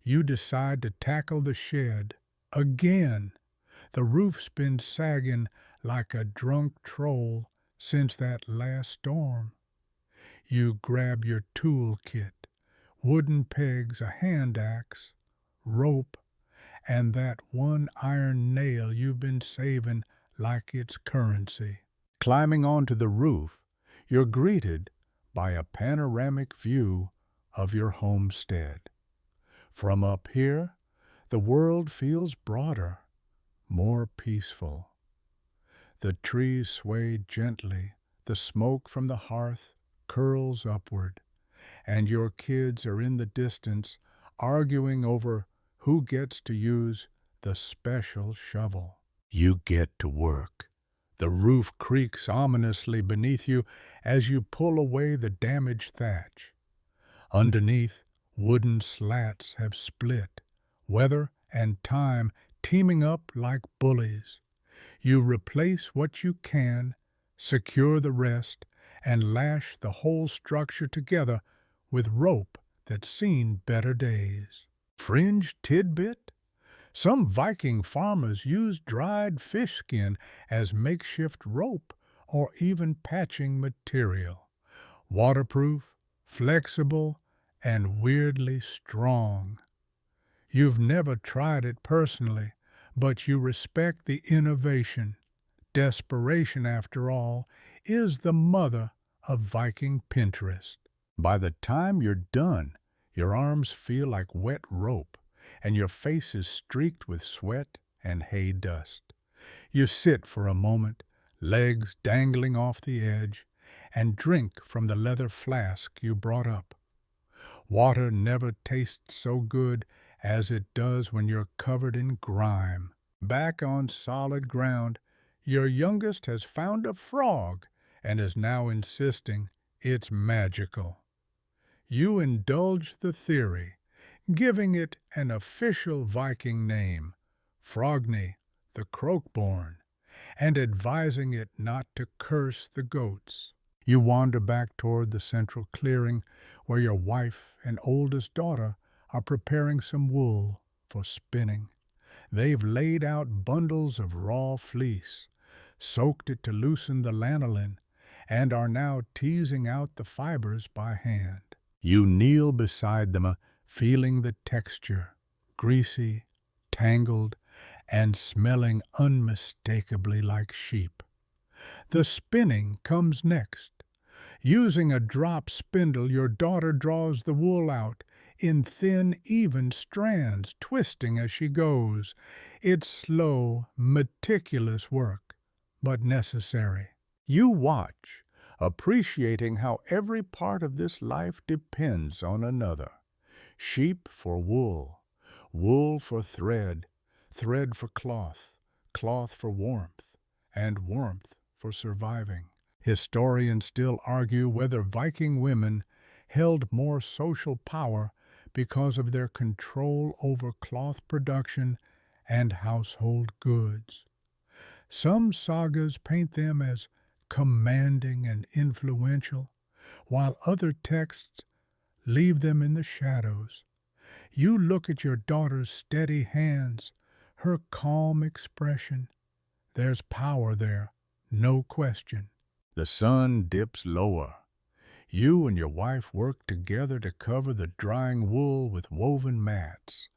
[SPEAKER 1] You decide to tackle the shed again. The roof's been sagging like a drunk troll since that last storm. You grab your tool kit, wooden pegs, a hand axe, rope, and that one iron nail you've been saving like it's currency. Climbing onto the roof, you're greeted by a panoramic view of your homestead. From up here, the world feels broader, more peaceful. The trees sway gently, the smoke from the hearth curls upward, and your kids are in the distance arguing over who gets to use the special shovel. You get to work. The roof creaks ominously beneath you as you pull away the damaged thatch. Underneath, wooden slats have split, weather and time teaming up like bullies. You replace what you can, secure the rest, and lash the whole structure together with rope that's seen better days. Fringe tidbit? Some Viking farmers use dried fish skin as makeshift rope or even patching material. Waterproof, flexible, and weirdly strong. You've never tried it personally, but you respect the innovation. Desperation, after all, is the mother of Viking Pinterest. By the time you're done, your arms feel like wet rope, and your face is streaked with sweat and hay dust. You sit for a moment, legs dangling off the edge, and drink from the leather flask you brought up. Water never tastes so good as it does when you're covered in grime. Back on solid ground, your youngest has found a frog and is now insisting it's magical. You indulge the theory, giving it an official Viking name, Frogny the Croakborn, and advising it not to curse the goats. You wander back toward the central clearing where your wife and oldest daughter are preparing some wool for spinning. They've laid out bundles of raw fleece, soaked it to loosen the lanolin, and are now teasing out the fibers by hand. You kneel beside them, feeling the texture, greasy, tangled, and smelling unmistakably like sheep. The spinning comes next. Using a drop spindle, your daughter draws the wool out in thin, even strands, twisting as she goes. It's slow, meticulous work, but necessary. You watch, appreciating how every part of this life depends on another. Sheep for wool, wool for thread, thread for cloth, cloth for warmth, and warmth for surviving. Historians still argue whether Viking women held more social power because of their control over cloth production and household goods. Some sagas paint them as commanding and influential, while other texts leave them in the shadows. You look at your daughter's steady hands, her calm expression. There's power there, no question. The sun dips lower. You and your wife work together to cover the drying wool with woven mats.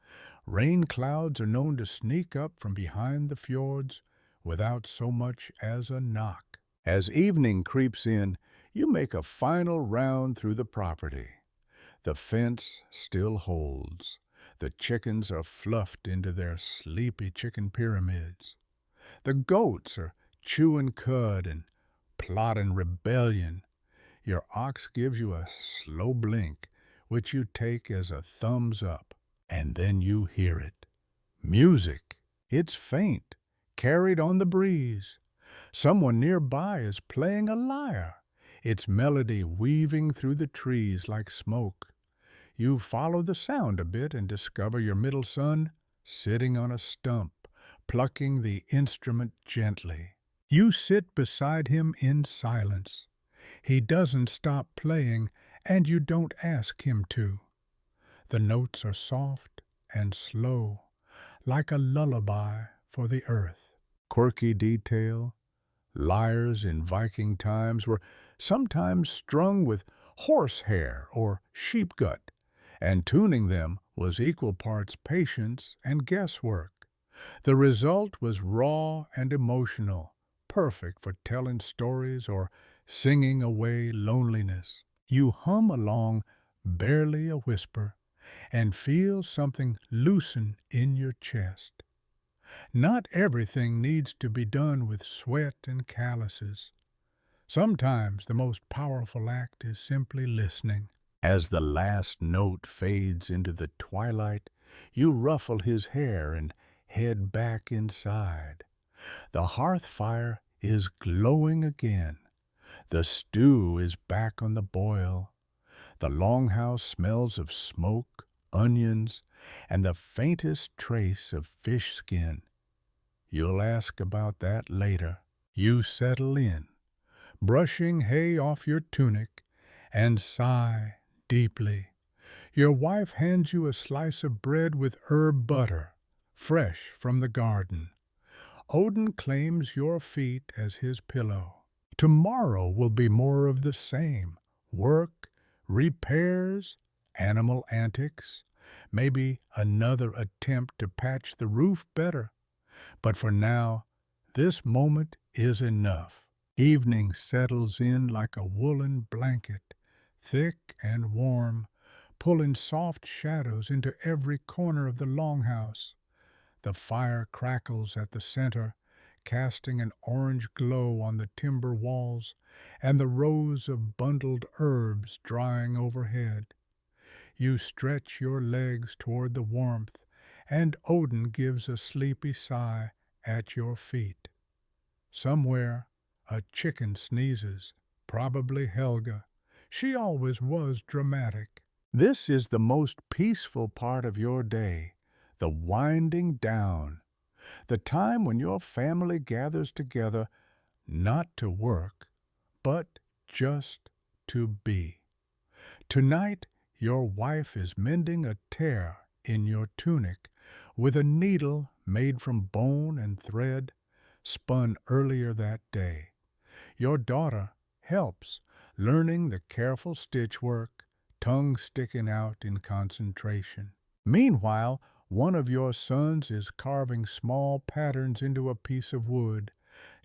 [SPEAKER 1] Rain clouds are known to sneak up from behind the fjords without so much as a knock. As evening creeps in, you make a final round through the property. The fence still holds. The chickens are fluffed into their sleepy chicken pyramids. The goats are chewing cud and plotting rebellion. Your ox gives you a slow blink, which you take as a thumbs up, and then you hear it. Music. It's faint, carried on the breeze. Someone nearby is playing a lyre, its melody weaving through the trees like smoke. You follow the sound a bit and discover your middle son sitting on a stump, plucking the instrument gently. You sit beside him in silence. He doesn't stop playing, and you don't ask him to. The notes are soft and slow, like a lullaby for the earth. Quirky detail, lyres in Viking times were sometimes strung with horsehair or sheep gut, and tuning them was equal parts patience and guesswork. The result was raw and emotional, perfect for telling stories or singing away loneliness. You hum along, barely a whisper, and feel something loosen in your chest. Not everything needs to be done with sweat and calluses. Sometimes the most powerful act is simply listening. As the last note fades into the twilight, you ruffle his hair and head back inside. The hearth fire is glowing again. The stew is back on the boil. The longhouse smells of smoke, onions, and the faintest trace of fish skin. You'll ask about that later. You settle in, brushing hay off your tunic, and sigh deeply. Your wife hands you a slice of bread with herb butter, fresh from the garden. Odin claims your feet as his pillow. Tomorrow will be more of the same. Work, repairs, animal antics, maybe another attempt to patch the roof better. But for now, this moment is enough. Evening settles in like a woolen blanket, thick and warm, pulling soft shadows into every corner of the longhouse. The fire crackles at the center, casting an orange glow on the timber walls and the rows of bundled herbs drying overhead. You stretch your legs toward the warmth, and Odin gives a sleepy sigh at your feet. Somewhere, a chicken sneezes, probably Helga. She always was dramatic. This is the most peaceful part of your day, the winding down, the time when your family gathers together not to work, but just to be. Tonight, your wife is mending a tear in your tunic with a needle made from bone and thread spun earlier that day. Your daughter helps, learning the careful stitchwork, tongue sticking out in concentration. Meanwhile, one of your sons is carving small patterns into a piece of wood,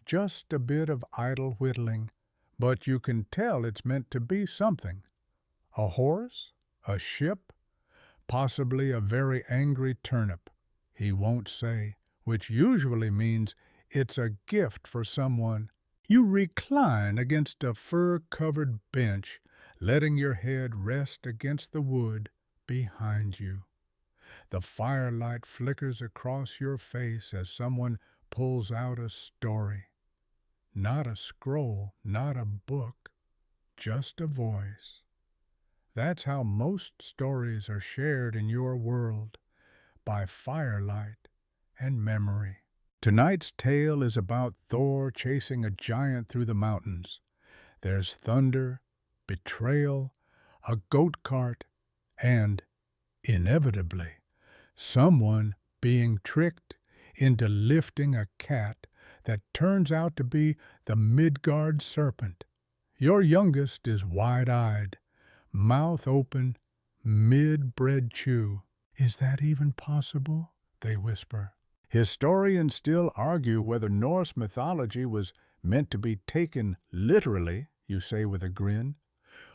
[SPEAKER 1] just a bit of idle whittling, but you can tell it's meant to be something. A horse? A ship? Possibly a very angry turnip. He won't say, which usually means it's a gift for someone. You recline against a fur-covered bench, letting your head rest against the wood behind you. The firelight flickers across your face as someone pulls out a story. Not a scroll, not a book, just a voice. That's how most stories are shared in your world, by firelight and memory. Tonight's tale is about Thor chasing a giant through the mountains. There's thunder, betrayal, a goat cart, and, inevitably, someone being tricked into lifting a cat that turns out to be the Midgard serpent. Your youngest is wide-eyed, mouth open, mid-bread chew. "Is that even possible?" they whisper. Historians still argue whether Norse mythology was meant to be taken literally, you say with a grin,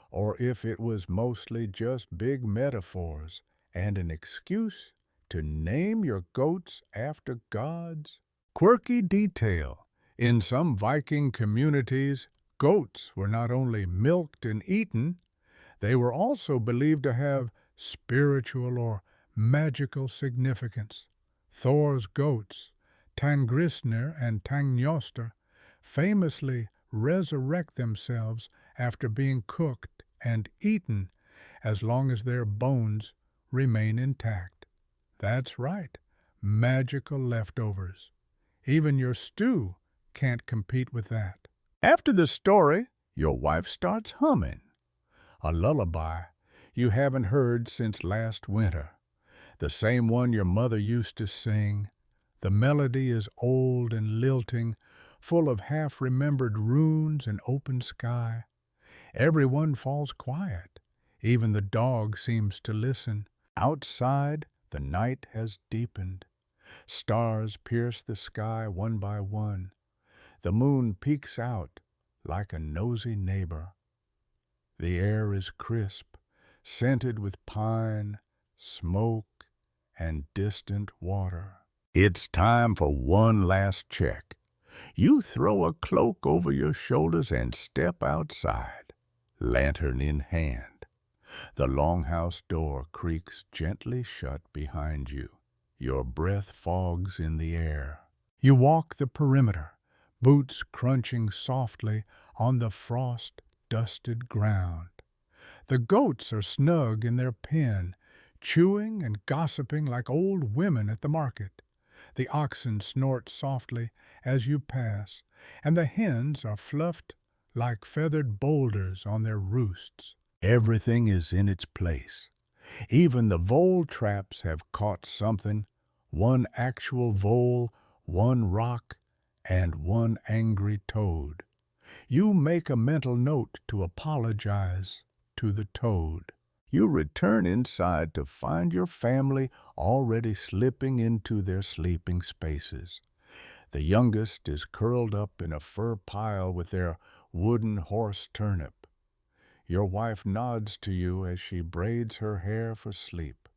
[SPEAKER 1] or if it was mostly just big metaphors and an excuse to name your goats after gods. Quirky detail. In some Viking communities, goats were not only milked and eaten, they were also believed to have spiritual or magical significance. Thor's goats, Tangrisnir and Tangnjoster, famously resurrect themselves after being cooked and eaten as long as their bones remain intact. That's right, magical leftovers. Even your stew can't compete with that. After the story, your wife starts humming. A lullaby you haven't heard since last winter. The same one your mother used to sing. The melody is old and lilting, full of half-remembered runes and open sky. Everyone falls quiet. Even the dog seems to listen. Outside, the night has deepened. Stars pierce the sky one by one. The moon peeks out like a nosy neighbor. The air is crisp, scented with pine, smoke, and distant water. It's time for one last check. You throw a cloak over your shoulders and step outside, lantern in hand. The longhouse door creaks gently shut behind you. Your breath fogs in the air. You walk the perimeter, boots crunching softly on the frost-dusted ground. The goats are snug in their pen, chewing and gossiping like old women at the market. The oxen snort softly as you pass, and the hens are fluffed like feathered boulders on their roosts. Everything is in its place. Even the vole traps have caught something, one actual vole, one rock, and one angry toad. You make a mental note to apologize to the toad. You return inside to find your family already slipping into their sleeping spaces. The youngest is curled up in a fur pile with their wooden horse turnip. Your wife nods to you as she braids her hair for sleep.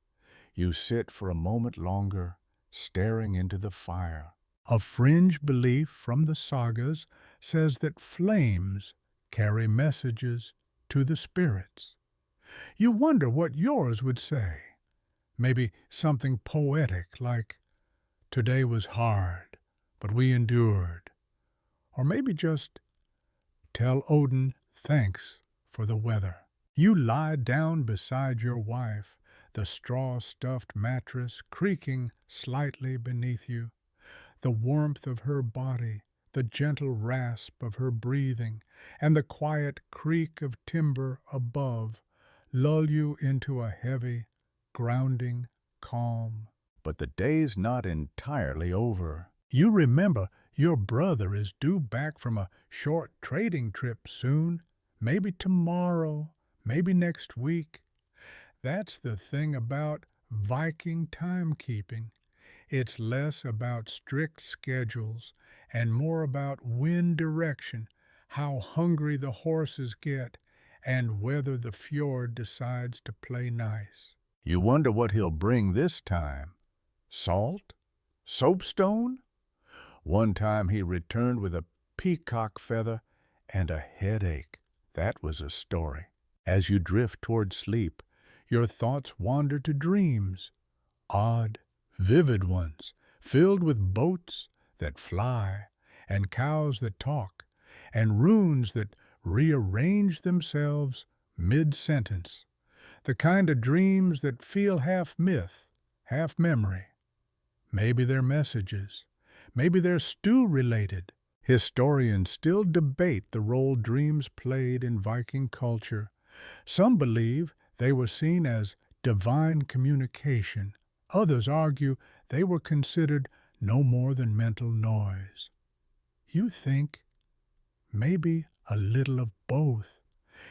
[SPEAKER 1] You sit for a moment longer, staring into the fire. A fringe belief from the sagas says that flames carry messages to the spirits. You wonder what yours would say. Maybe something poetic like, "Today was hard, but we endured." Or maybe just, "Tell Odin thanks for the weather." You lie down beside your wife, the straw-stuffed mattress creaking slightly beneath you. The warmth of her body, the gentle rasp of her breathing, and the quiet creak of timber above lull you into a heavy, grounding calm. But the day's not entirely over. You remember your brother is due back from a short trading trip soon, maybe tomorrow, maybe next week. That's the thing about Viking timekeeping. It's less about strict schedules and more about wind direction, how hungry the horses get, and whether the fjord decides to play nice. You wonder what he'll bring this time. Salt? Soapstone? One time he returned with a peacock feather and a headache. That was a story. As you drift toward sleep, your thoughts wander to dreams, odd, vivid ones, filled with boats that fly, and cows that talk, and runes that rearrange themselves mid-sentence. The kind of dreams that feel half myth, half memory. Maybe they're messages. Maybe they're stew-related. Historians still debate the role dreams played in Viking culture. Some believe they were seen as divine communication. Others argue they were considered no more than mental noise. You think maybe a little of both.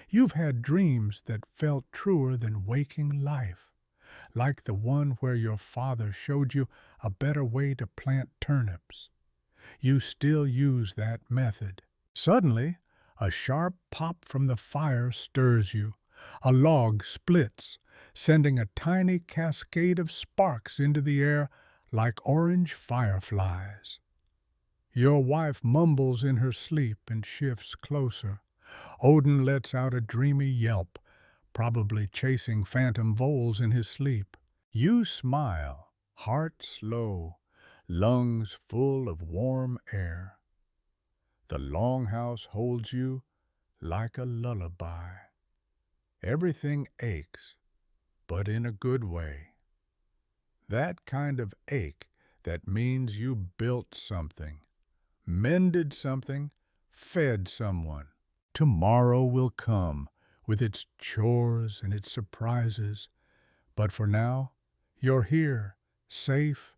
[SPEAKER 1] You've had dreams that felt truer than waking life, like the one where your father showed you a better way to plant turnips. You still use that method. Suddenly, a sharp pop from the fire stirs you. A log splits, sending a tiny cascade of sparks into the air like orange fireflies. Your wife mumbles in her sleep and shifts closer. Odin lets out a dreamy yelp, probably chasing phantom voles in his sleep. You smile, heart slow, lungs full of warm air. The longhouse holds you like a lullaby. Everything aches, but in a good way. That kind of ache that means you built something, mended something, fed someone. Tomorrow will come with its chores and its surprises, but for now, you're here, safe,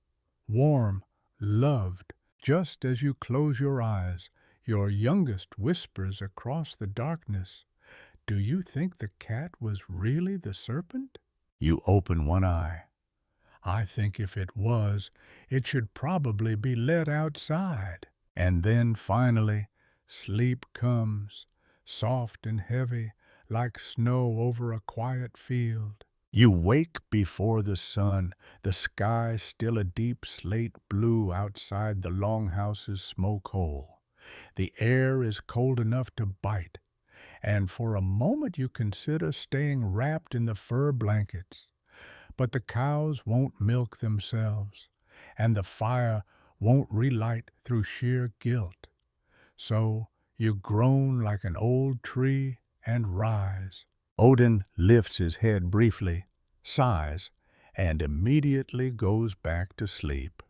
[SPEAKER 1] warm, loved. Just as you close your eyes, your youngest whispers across the darkness, "Do you think the cat was really the serpent?" You open one eye. "I think if it was, it should probably be let outside." And then finally, sleep comes, soft and heavy, like snow over a quiet field. You wake before the sun, the sky still a deep slate blue outside the longhouse's smoke hole. The air is cold enough to bite, and for a moment you consider staying wrapped in the fur blankets. But the cows won't milk themselves, and the fire won't relight through sheer guilt. So you groan like an old tree and rise. Odin lifts his head briefly, sighs, and immediately goes back to sleep.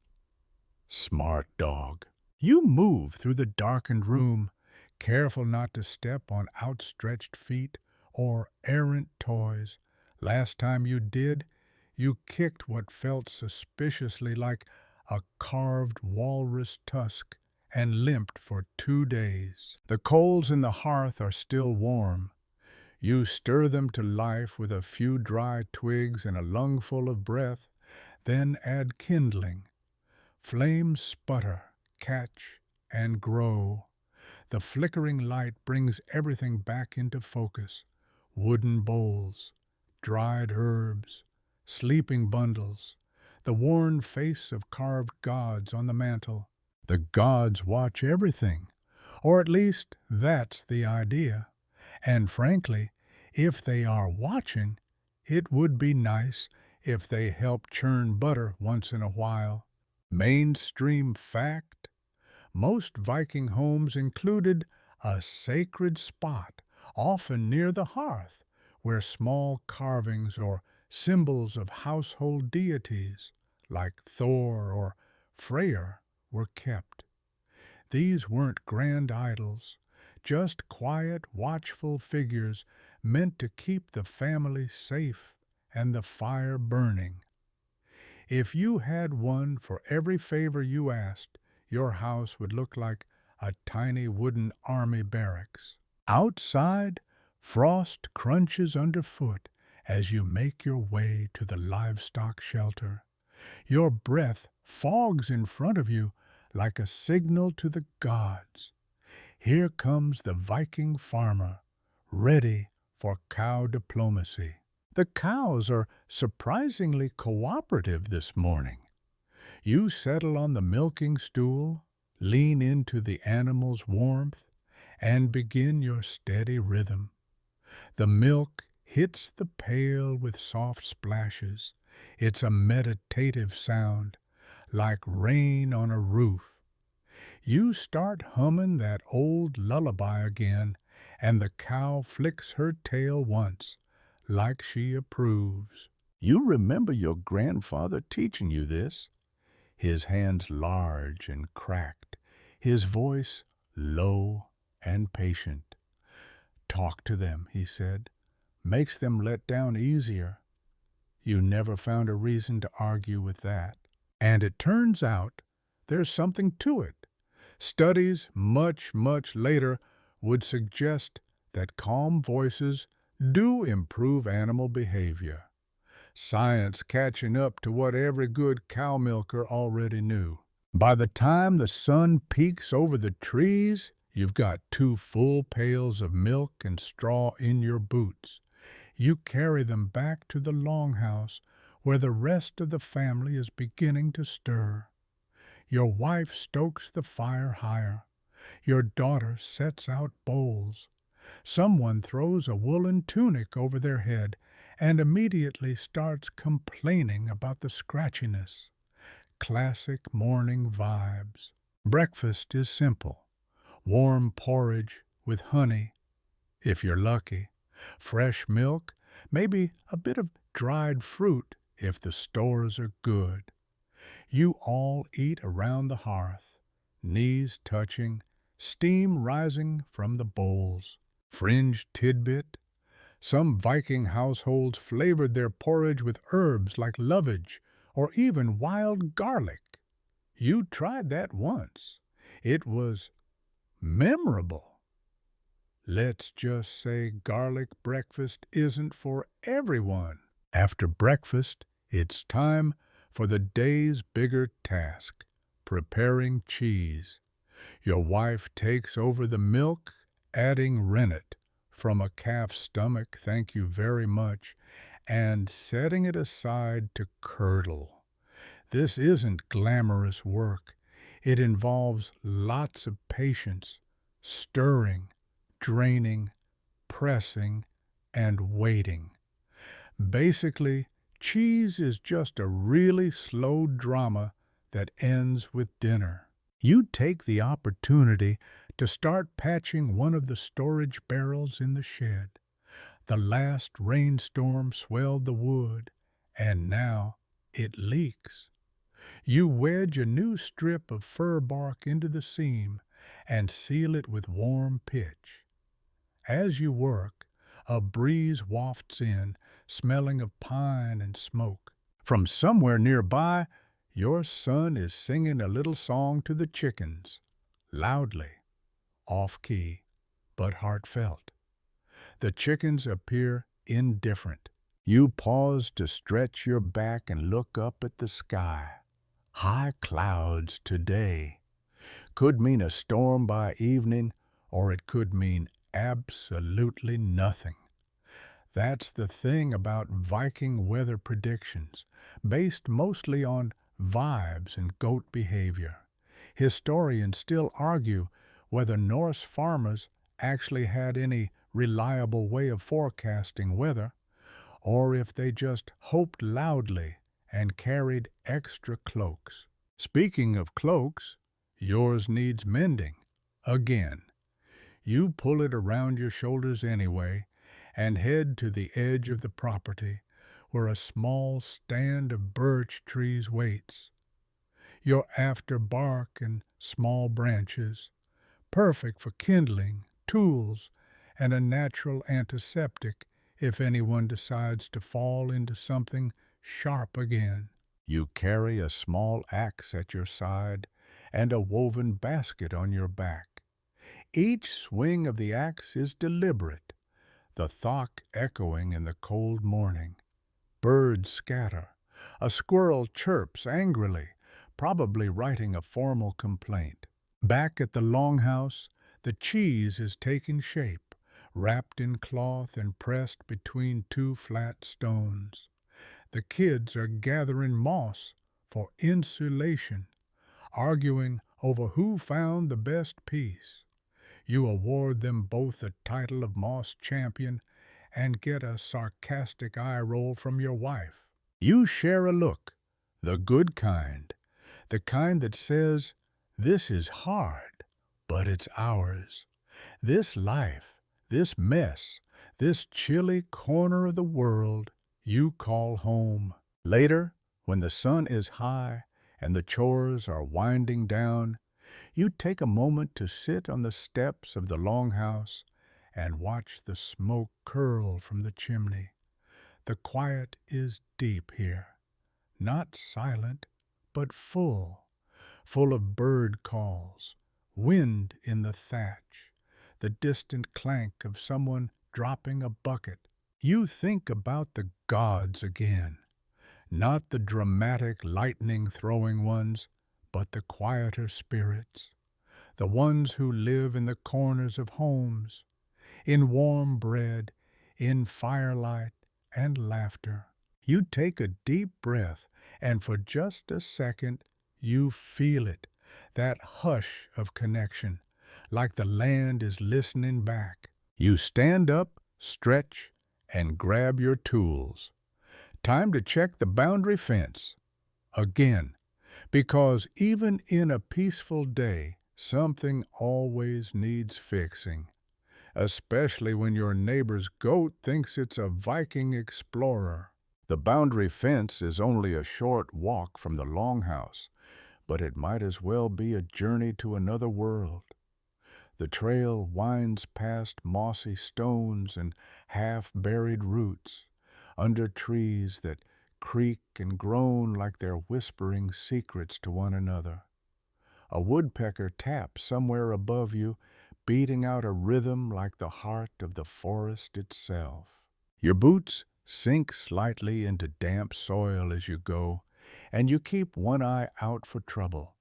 [SPEAKER 1] Smart dog. You move through the darkened room, careful not to step on outstretched feet or errant toys. Last time you did, you kicked what felt suspiciously like a carved walrus tusk and limped for 2 days. The coals in the hearth are still warm. You stir them to life with a few dry twigs and a lungful of breath, then add kindling. Flames sputter, catch, and grow. The flickering light brings everything back into focus. Wooden bowls, dried herbs, sleeping bundles, the worn face of carved gods on the mantel. The gods watch everything, or at least that's the idea. And frankly, if they are watching, it would be nice if they help churn butter once in a while. Mainstream fact: most Viking homes included a sacred spot, often near the hearth, where small carvings or symbols of household deities, like Thor or Freyr, were kept. These weren't grand idols, just quiet, watchful figures meant to keep the family safe and the fire burning. If you had one for every favor you asked, your house would look like a tiny wooden army barracks. Outside, frost crunches underfoot as you make your way to the livestock shelter. Your breath fogs in front of you like a signal to the gods. Here comes the Viking farmer, ready for cow diplomacy. The cows are surprisingly cooperative this morning. You settle on the milking stool, lean into the animal's warmth, and begin your steady rhythm. The milk hits the pail with soft splashes. It's a meditative sound, like rain on a roof. You start humming that old lullaby again, and the cow flicks her tail once, like she approves. You remember your grandfather teaching you this, his hands large and cracked, his voice low and patient. Talk to them, he said. Makes them let down easier. You never found a reason to argue with that. And it turns out there's something to it. Studies much, much later would suggest that calm voices do improve animal behavior. Science catching up to what every good cow milker already knew. By the time the sun peeks over the trees, you've got 2 full pails of milk and straw in your boots. You carry them back to the longhouse where the rest of the family is beginning to stir. Your wife stokes the fire higher. Your daughter sets out bowls. Someone throws a woolen tunic over their head and immediately starts complaining about the scratchiness. Classic morning vibes. Breakfast is simple. Warm porridge with honey, if you're lucky. Fresh milk, maybe a bit of dried fruit if the stores are good. You all eat around the hearth, knees touching, steam rising from the bowls. Fringe tidbit: some Viking households flavored their porridge with herbs like lovage or even wild garlic. You tried that once. It was memorable. Let's just say garlic breakfast isn't for everyone. After breakfast, it's time for the day's bigger task, preparing cheese. Your wife takes over the milk, adding rennet from a calf's stomach, thank you very much, and setting it aside to curdle. This isn't glamorous work. It involves lots of patience, stirring, draining, pressing, and waiting. Basically, cheese is just a really slow drama that ends with dinner. You take the opportunity to start patching one of the storage barrels in the shed. The last rainstorm swelled the wood, and now it leaks. You wedge a new strip of fir bark into the seam and seal it with warm pitch. As you work, a breeze wafts in, smelling of pine and smoke. From somewhere nearby, your son is singing a little song to the chickens, loudly, off-key, but heartfelt. The chickens appear indifferent. You pause to stretch your back and look up at the sky. High clouds today. Could mean a storm by evening, or it could mean absolutely nothing. That's the thing about Viking weather predictions, based mostly on vibes and goat behavior. Historians still argue whether Norse farmers actually had any reliable way of forecasting weather, or if they just hoped loudly and carried extra cloaks. Speaking of cloaks, yours needs mending. Again, you pull it around your shoulders anyway and head to the edge of the property where a small stand of birch trees waits. You're after bark and small branches, perfect for kindling, tools, and a natural antiseptic if anyone decides to fall into something sharp again. You carry a small axe at your side and a woven basket on your back. Each swing of the axe is deliberate, the thock echoing in the cold morning. Birds scatter. A squirrel chirps angrily, probably writing a formal complaint. Back at the longhouse, the cheese is taking shape, wrapped in cloth and pressed between two flat stones. The kids are gathering moss for insulation, arguing over who found the best piece. You award them both the title of Moss Champion and get a sarcastic eye roll from your wife. You share a look, the good kind, the kind that says, "This is hard, but it's ours. This life, this mess, this chilly corner of the world you call home." Later, when the sun is high and the chores are winding down, you take a moment to sit on the steps of the longhouse and watch the smoke curl from the chimney. The quiet is deep here, not silent, but full of bird calls, wind in the thatch, the distant clank of someone dropping a bucket. You think about the gods again, not the dramatic lightning-throwing ones, but the quieter spirits, the ones who live in the corners of homes, in warm bread, in firelight and laughter. You take a deep breath, and for just a second, you feel it, that hush of connection, like the land is listening back. You stand up, stretch, and grab your tools. Time to check the boundary fence. Again, because even in a peaceful day, something always needs fixing, especially when your neighbor's goat thinks it's a Viking explorer. The boundary fence is only a short walk from the longhouse, but it might as well be a journey to another world. The trail winds past mossy stones and half-buried roots, under trees that creak and groan like they're whispering secrets to one another. A woodpecker taps somewhere above you, beating out a rhythm like the heart of the forest itself. Your boots sink slightly into damp soil as you go, and you keep one eye out for trouble.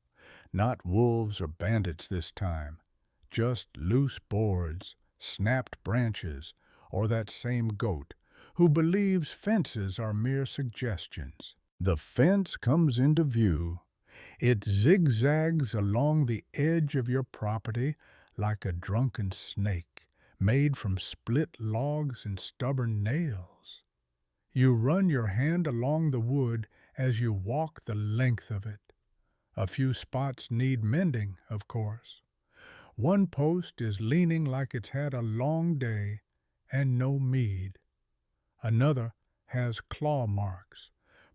[SPEAKER 1] Not wolves or bandits this time, just loose boards, snapped branches, or that same goat who believes fences are mere suggestions. The fence comes into view. It zigzags along the edge of your property like a drunken snake, made from split logs and stubborn nails. You run your hand along the wood as you walk the length of it. A few spots need mending, of course. One post is leaning like it's had a long day and no mead. Another has claw marks,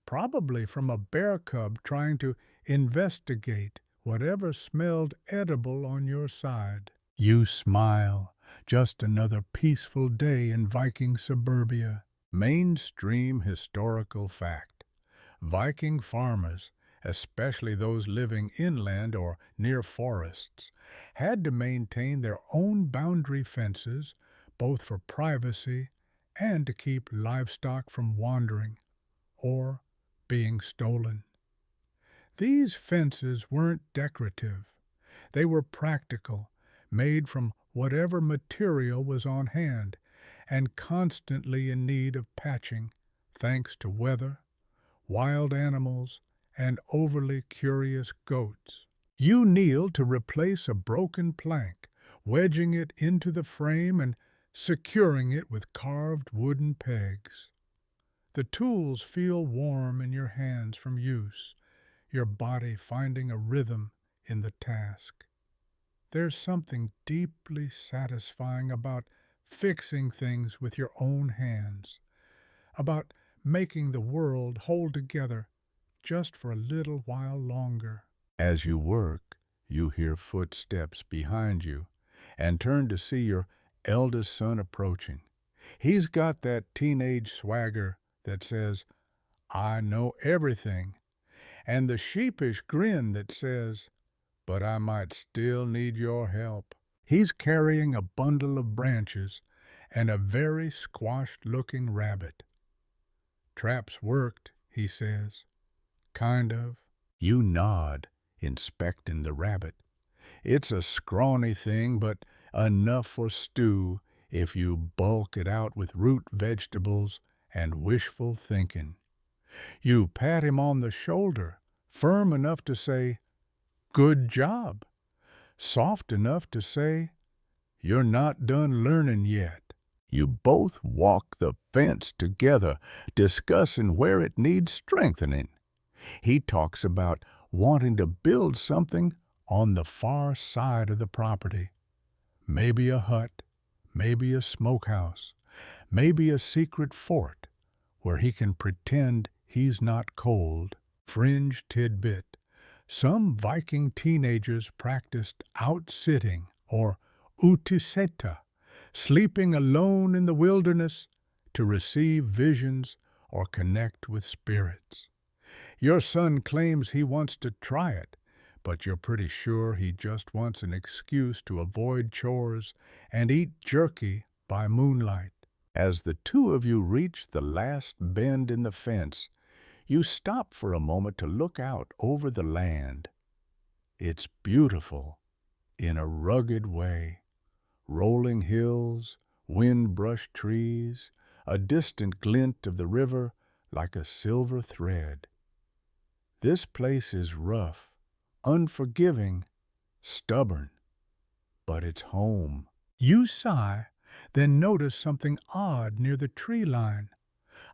[SPEAKER 1] probably from a bear cub trying to investigate whatever smelled edible on your side. You smile. Just another peaceful day in Viking suburbia. Mainstream historical fact. Viking farmers, especially those living inland or near forests, had to maintain their own boundary fences, both for privacy and to keep livestock from wandering or being stolen. These fences weren't decorative. They were practical, made from whatever material was on hand, and constantly in need of patching, thanks to weather, wild animals, and overly curious goats. You kneel to replace a broken plank, wedging it into the frame and securing it with carved wooden pegs. The tools feel warm in your hands from use, your body finding a rhythm in the task. There's something deeply satisfying about fixing things with your own hands, about making the world hold together just for a little while longer. As you work, you hear footsteps behind you and turn to see your eldest son approaching. He's got that teenage swagger that says, "I know everything," and the sheepish grin that says, "But I might still need your help." He's carrying a bundle of branches and a very squashed-looking rabbit. "Traps worked," he says. "Kind of." You nod, inspecting the rabbit. It's a scrawny thing, but enough for stew if you bulk it out with root vegetables and wishful thinking. You pat him on the shoulder, firm enough to say, "Good job," soft enough to say, "You're not done learning yet." You both walk the fence together, discussing where it needs strengthening. He talks about wanting to build something on the far side of the property. Maybe a hut, maybe a smokehouse, maybe a secret fort where he can pretend he's not cold. Fringe tidbit. Some Viking teenagers practiced out-sitting, or utiseta, sleeping alone in the wilderness to receive visions or connect with spirits. Your son claims he wants to try it, but you're pretty sure he just wants an excuse to avoid chores and eat jerky by moonlight. As the two of you reach the last bend in the fence, you stop for a moment to look out over the land. It's beautiful in a rugged way. Rolling hills, wind-brushed trees, a distant glint of the river like a silver thread. This place is rough, unforgiving, stubborn, but it's home. You sigh, then notice something odd near the tree line,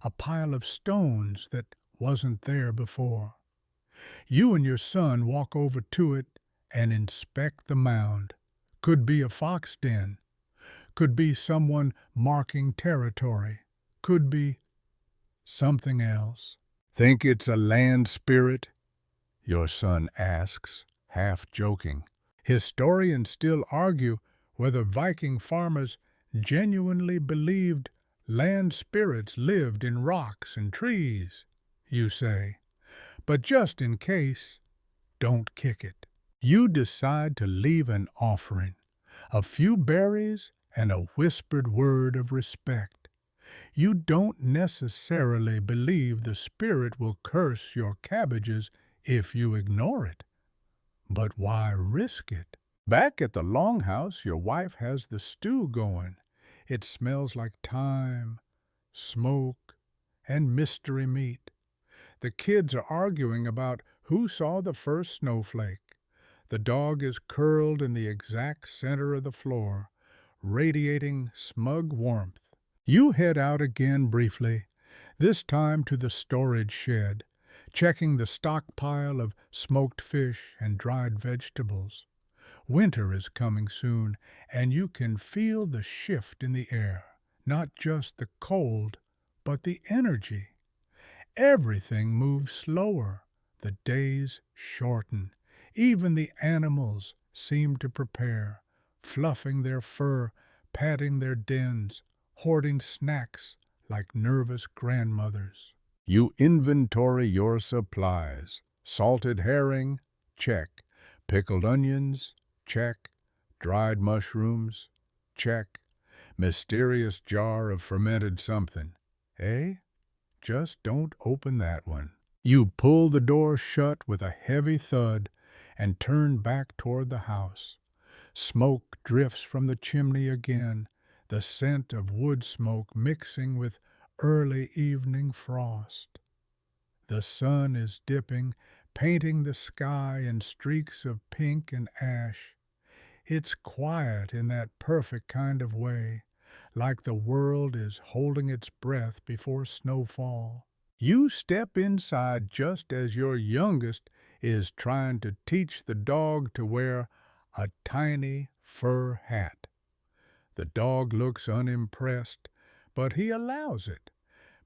[SPEAKER 1] a pile of stones that wasn't there before. You and your son walk over to it and inspect the mound. Could be a fox den, could be someone marking territory, could be something else. "Think it's a land spirit?" your son asks, half joking. Historians still argue whether Viking farmers genuinely believed land spirits lived in rocks and trees, you say. But just in case, don't kick it. You decide to leave an offering, a few berries and a whispered word of respect. You don't necessarily believe the spirit will curse your cabbages if you ignore it. But why risk it? Back at the longhouse, your wife has the stew going. It smells like thyme, smoke, and mystery meat. The kids are arguing about who saw the first snowflake. The dog is curled in the exact center of the floor, radiating smug warmth. You head out again briefly, this time to the storage shed, checking the stockpile of smoked fish and dried vegetables. Winter is coming soon, and you can feel the shift in the air. Not just the cold, but the energy. Everything moves slower. The days shorten. Even the animals seem to prepare, fluffing their fur, padding their dens, hoarding snacks like nervous grandmothers. You inventory your supplies. Salted herring? Check. Pickled onions? Check. Dried mushrooms? Check. Mysterious jar of fermented something? Eh? Just don't open that one. You pull the door shut with a heavy thud and turn back toward the house. Smoke drifts from the chimney again, the scent of wood smoke mixing with early evening frost. The sun is dipping, painting the sky in streaks of pink and ash. It's quiet in that perfect kind of way, like the world is holding its breath before snowfall. You step inside just as your youngest is trying to teach the dog to wear a tiny fur hat. The dog looks unimpressed, but he allows it,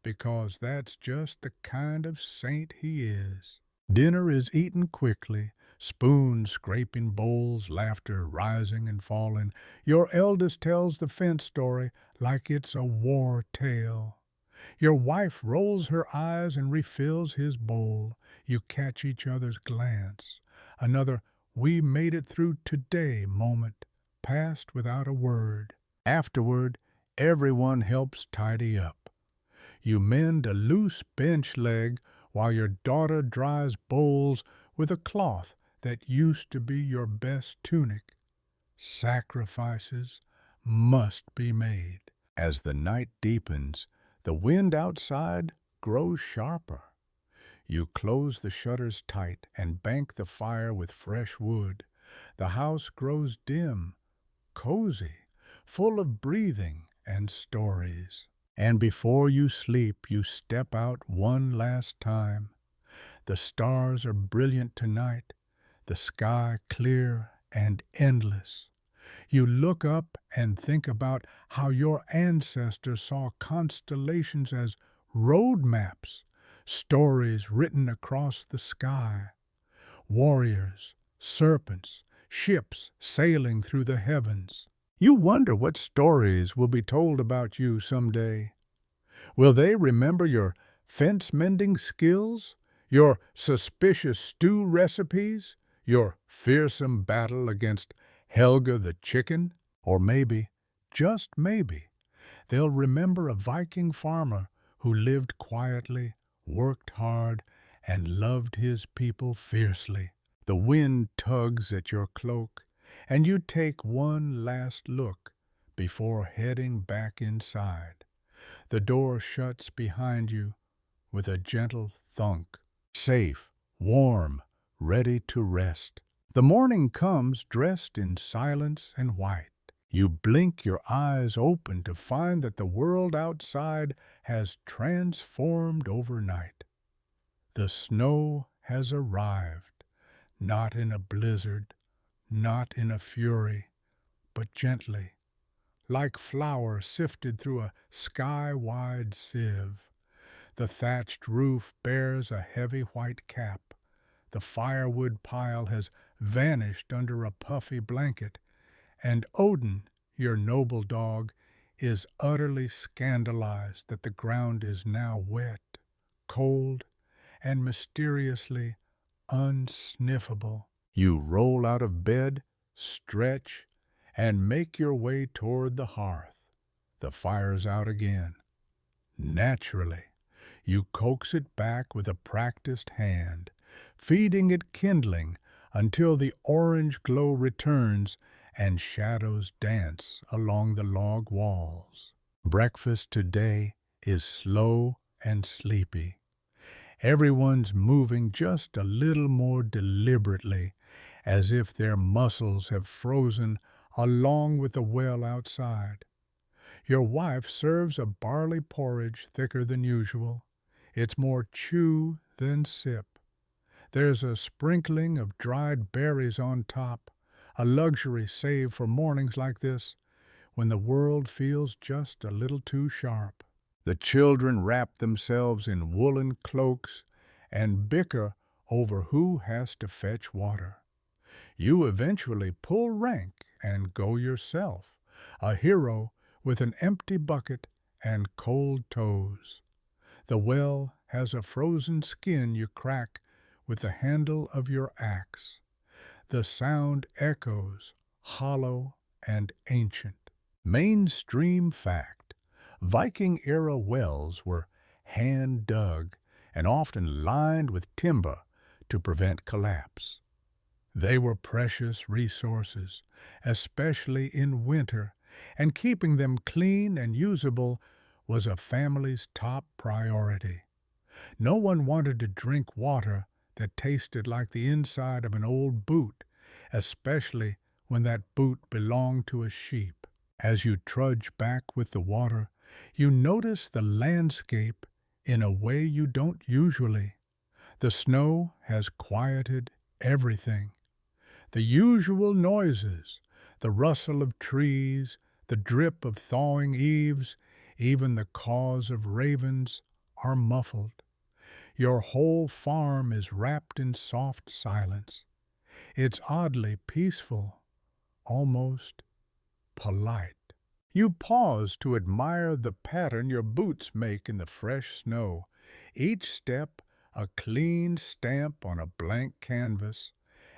[SPEAKER 1] because that's just the kind of saint he is. Dinner is eaten quickly, spoons scraping bowls, laughter rising and falling. Your eldest tells the fence story like it's a war tale. Your wife rolls her eyes and refills his bowl. You catch each other's glance. Another "we made it through today" moment, passed without a word. Afterward, everyone helps tidy up. You mend a loose bench leg while your daughter dries bowls with a cloth that used to be your best tunic. Sacrifices must be made. As the night deepens, the wind outside grows sharper. You close the shutters tight and bank the fire with fresh wood. The house grows dim, cozy, full of breathing and stories. And before you sleep, you step out one last time. The stars are brilliant tonight, the sky clear and endless. You look up and think about how your ancestors saw constellations as road maps, stories written across the sky. Warriors, serpents, ships sailing through the heavens. You wonder what stories will be told about you someday. Will they remember your fence-mending skills, your suspicious stew recipes, your fearsome battle against Helga the chicken? Or maybe, just maybe, they'll remember a Viking farmer who lived quietly, worked hard, and loved his people fiercely. The wind tugs at your cloak, and you take one last look before heading back inside. The door shuts behind you with a gentle thunk. Safe, warm, ready to rest. The morning comes dressed in silence and white. You blink your eyes open to find that the world outside has transformed overnight. The snow has arrived, not in a blizzard, not in a fury, but gently, like flour sifted through a sky-wide sieve. The thatched roof bears a heavy white cap. The firewood pile has vanished under a puffy blanket, and Odin, your noble dog, is utterly scandalized that the ground is now wet, cold, and mysteriously unsniffable. You roll out of bed, stretch, and make your way toward the hearth. The fire's out again. Naturally, you coax it back with a practiced hand, feeding it kindling until the orange glow returns and shadows dance along the log walls. Breakfast today is slow and sleepy. Everyone's moving just a little more deliberately, as if their muscles have frozen along with the well outside. Your wife serves a barley porridge thicker than usual. It's more chew than sip. There's a sprinkling of dried berries on top, a luxury saved for mornings like this, when the world feels just a little too sharp. The children wrap themselves in woolen cloaks and bicker over who has to fetch water. You eventually pull rank and go yourself, a hero with an empty bucket and cold toes. The well has a frozen skin you crack with the handle of your axe. The sound echoes, hollow and ancient. Mainstream fact: Viking-era wells were hand-dug and often lined with timber to prevent collapse. They were precious resources, especially in winter, and keeping them clean and usable was a family's top priority. No one wanted to drink water that tasted like the inside of an old boot, especially when that boot belonged to a sheep. As you trudge back with the water, you notice the landscape in a way you don't usually. The snow has quieted everything. The usual noises, the rustle of trees, the drip of thawing eaves, even the caws of ravens, are muffled. Your whole farm is wrapped in soft silence. It's oddly peaceful, almost polite. You pause to admire the pattern your boots make in the fresh snow, each step a clean stamp on a blank canvas,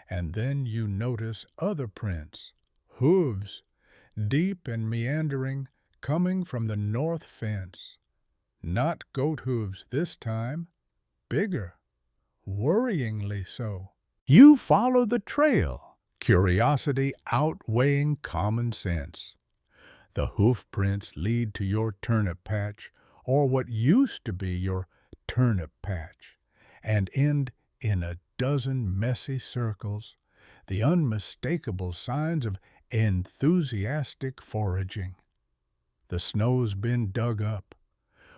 [SPEAKER 1] and then you notice other prints, hooves, deep and meandering, coming from the north fence. Not goat hooves this time, bigger, worryingly so. You follow the trail, curiosity outweighing common sense. The hoof prints lead to your turnip patch, or what used to be your turnip patch, and end in a dozen messy circles, the unmistakable signs of enthusiastic foraging. The snow's been dug up.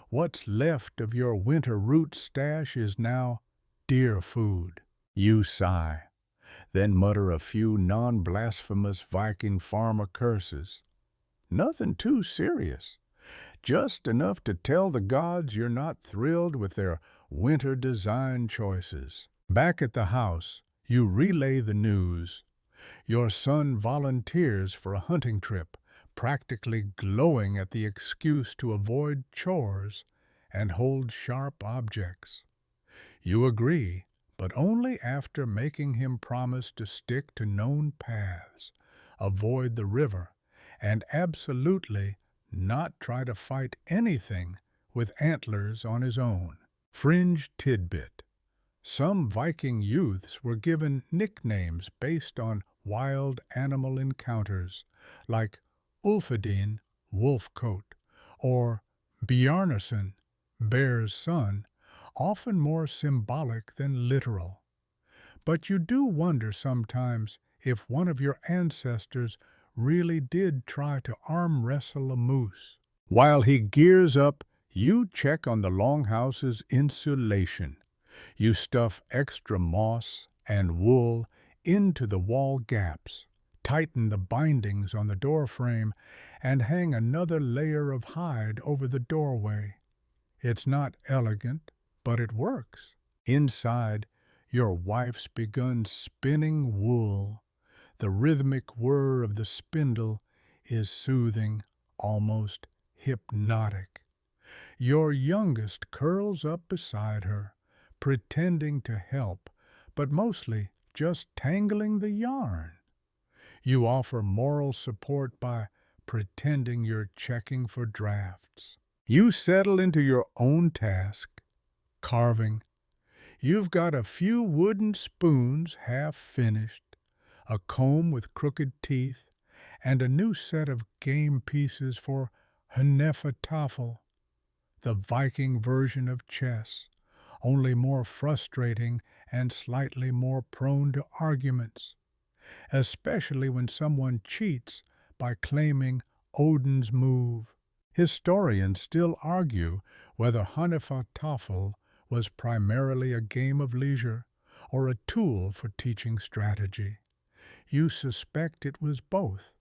[SPEAKER 1] What's left of your winter root stash is now deer food. You sigh, then mutter a few non-blasphemous Viking farmer curses. Nothing too serious, just enough to tell the gods you're not thrilled with their winter design choices. Back at the house, you relay the news. Your son volunteers for a hunting trip, practically glowing at the excuse to avoid chores and hold sharp objects. You agree, but only after making him promise to stick to known paths, avoid the river, and absolutely not try to fight anything with antlers on his own. Fringe tidbit: some Viking youths were given nicknames based on wild animal encounters, like Ulfedin, wolf coat, or Bjarnason, bear's son, often more symbolic than literal. But you do wonder sometimes if one of your ancestors really did try to arm wrestle a moose. While he gears up, you check on the longhouse's insulation. You stuff extra moss and wool into the wall gaps, tighten the bindings on the doorframe, and hang another layer of hide over the doorway. It's not elegant, but it works. Inside, your wife's begun spinning wool. The rhythmic whir of the spindle is soothing, almost hypnotic. Your youngest curls up beside her, pretending to help, but mostly just tangling the yarn. You offer moral support by pretending you're checking for drafts. You settle into your own task, carving. You've got a few wooden spoons half finished, a comb with crooked teeth, and a new set of game pieces for Hnefatafel. the Viking version of chess, only more frustrating and slightly more prone to arguments, especially when someone cheats by claiming Odin's move. Historians still argue whether Hnefatafl was primarily a game of leisure or a tool for teaching strategy. You suspect it was both,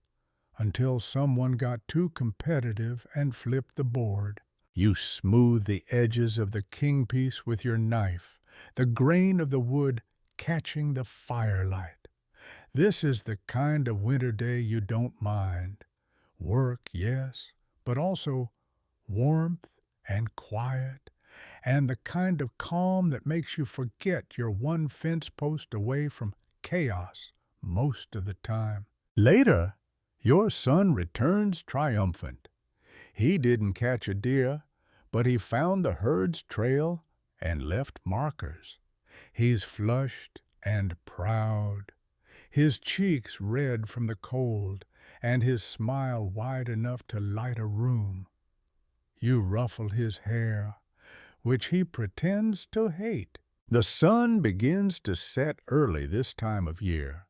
[SPEAKER 1] until someone got too competitive and flipped the board. You smooth the edges of the king piece with your knife, the grain of the wood catching the firelight. This is the kind of winter day you don't mind. Work, yes, but also warmth and quiet, and the kind of calm that makes you forget you're one fence post away from chaos most of the time. Later, your son returns triumphant. He didn't catch a deer, but he found the herd's trail and left markers. He's flushed and proud, his cheeks red from the cold, and his smile wide enough to light a room. You ruffle his hair, which he pretends to hate. The sun begins to set early this time of year.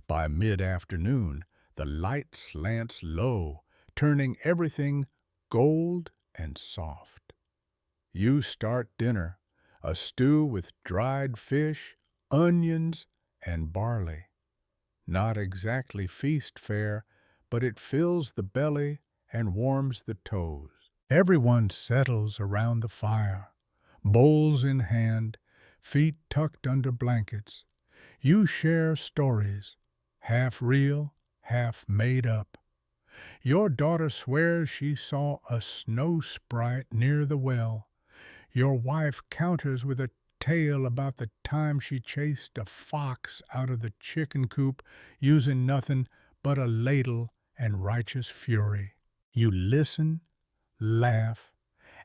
[SPEAKER 1] By mid-afternoon, the light slants low, turning everything gold and soft. You start dinner, a stew with dried fish, onions, and barley. Not exactly feast fare, but it fills the belly and warms the toes. Everyone settles around the fire, bowls in hand, feet tucked under blankets. You share stories, half real, half made up. Your daughter swears she saw a snow sprite near the well. Your wife counters with a tale about the time she chased a fox out of the chicken coop using nothing but a ladle and righteous fury. You listen, laugh,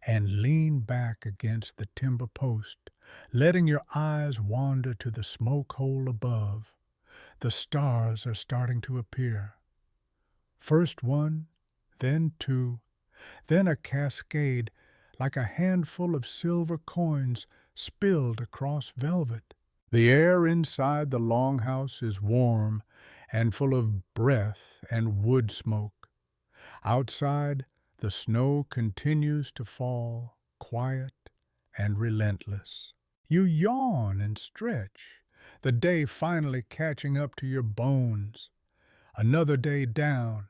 [SPEAKER 1] and lean back against the timber post, letting your eyes wander to the smoke hole above. The stars are starting to appear. First one, then two, then a cascade like a handful of silver coins spilled across velvet. The air inside the longhouse is warm and full of breath and wood smoke. Outside, the snow continues to fall, quiet and relentless. You yawn and stretch, the day finally catching up to your bones. Another day down,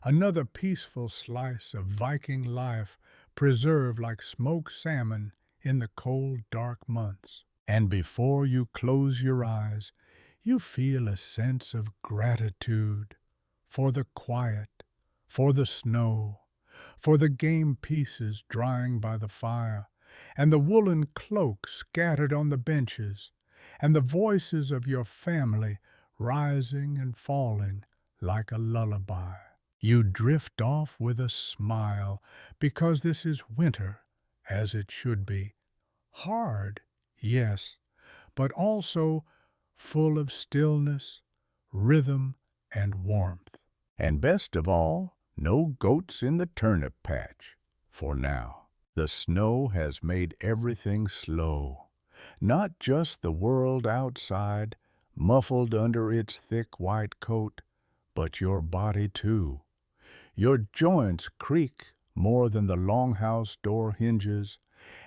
[SPEAKER 1] another peaceful slice of Viking life preserved like smoked salmon in the cold, dark months. And before you close your eyes, you feel a sense of gratitude for the quiet, for the snow, for the game pieces drying by the fire, and the woolen cloaks scattered on the benches, and the voices of your family rising and falling like a lullaby. You drift off with a smile, because this is winter, as it should be. Hard, yes, but also full of stillness, rhythm, and warmth. And best of all, no goats in the turnip patch, for now. The snow has made everything slow, not just the world outside, muffled under its thick white coat, but your body too. Your joints creak more than the longhouse door hinges,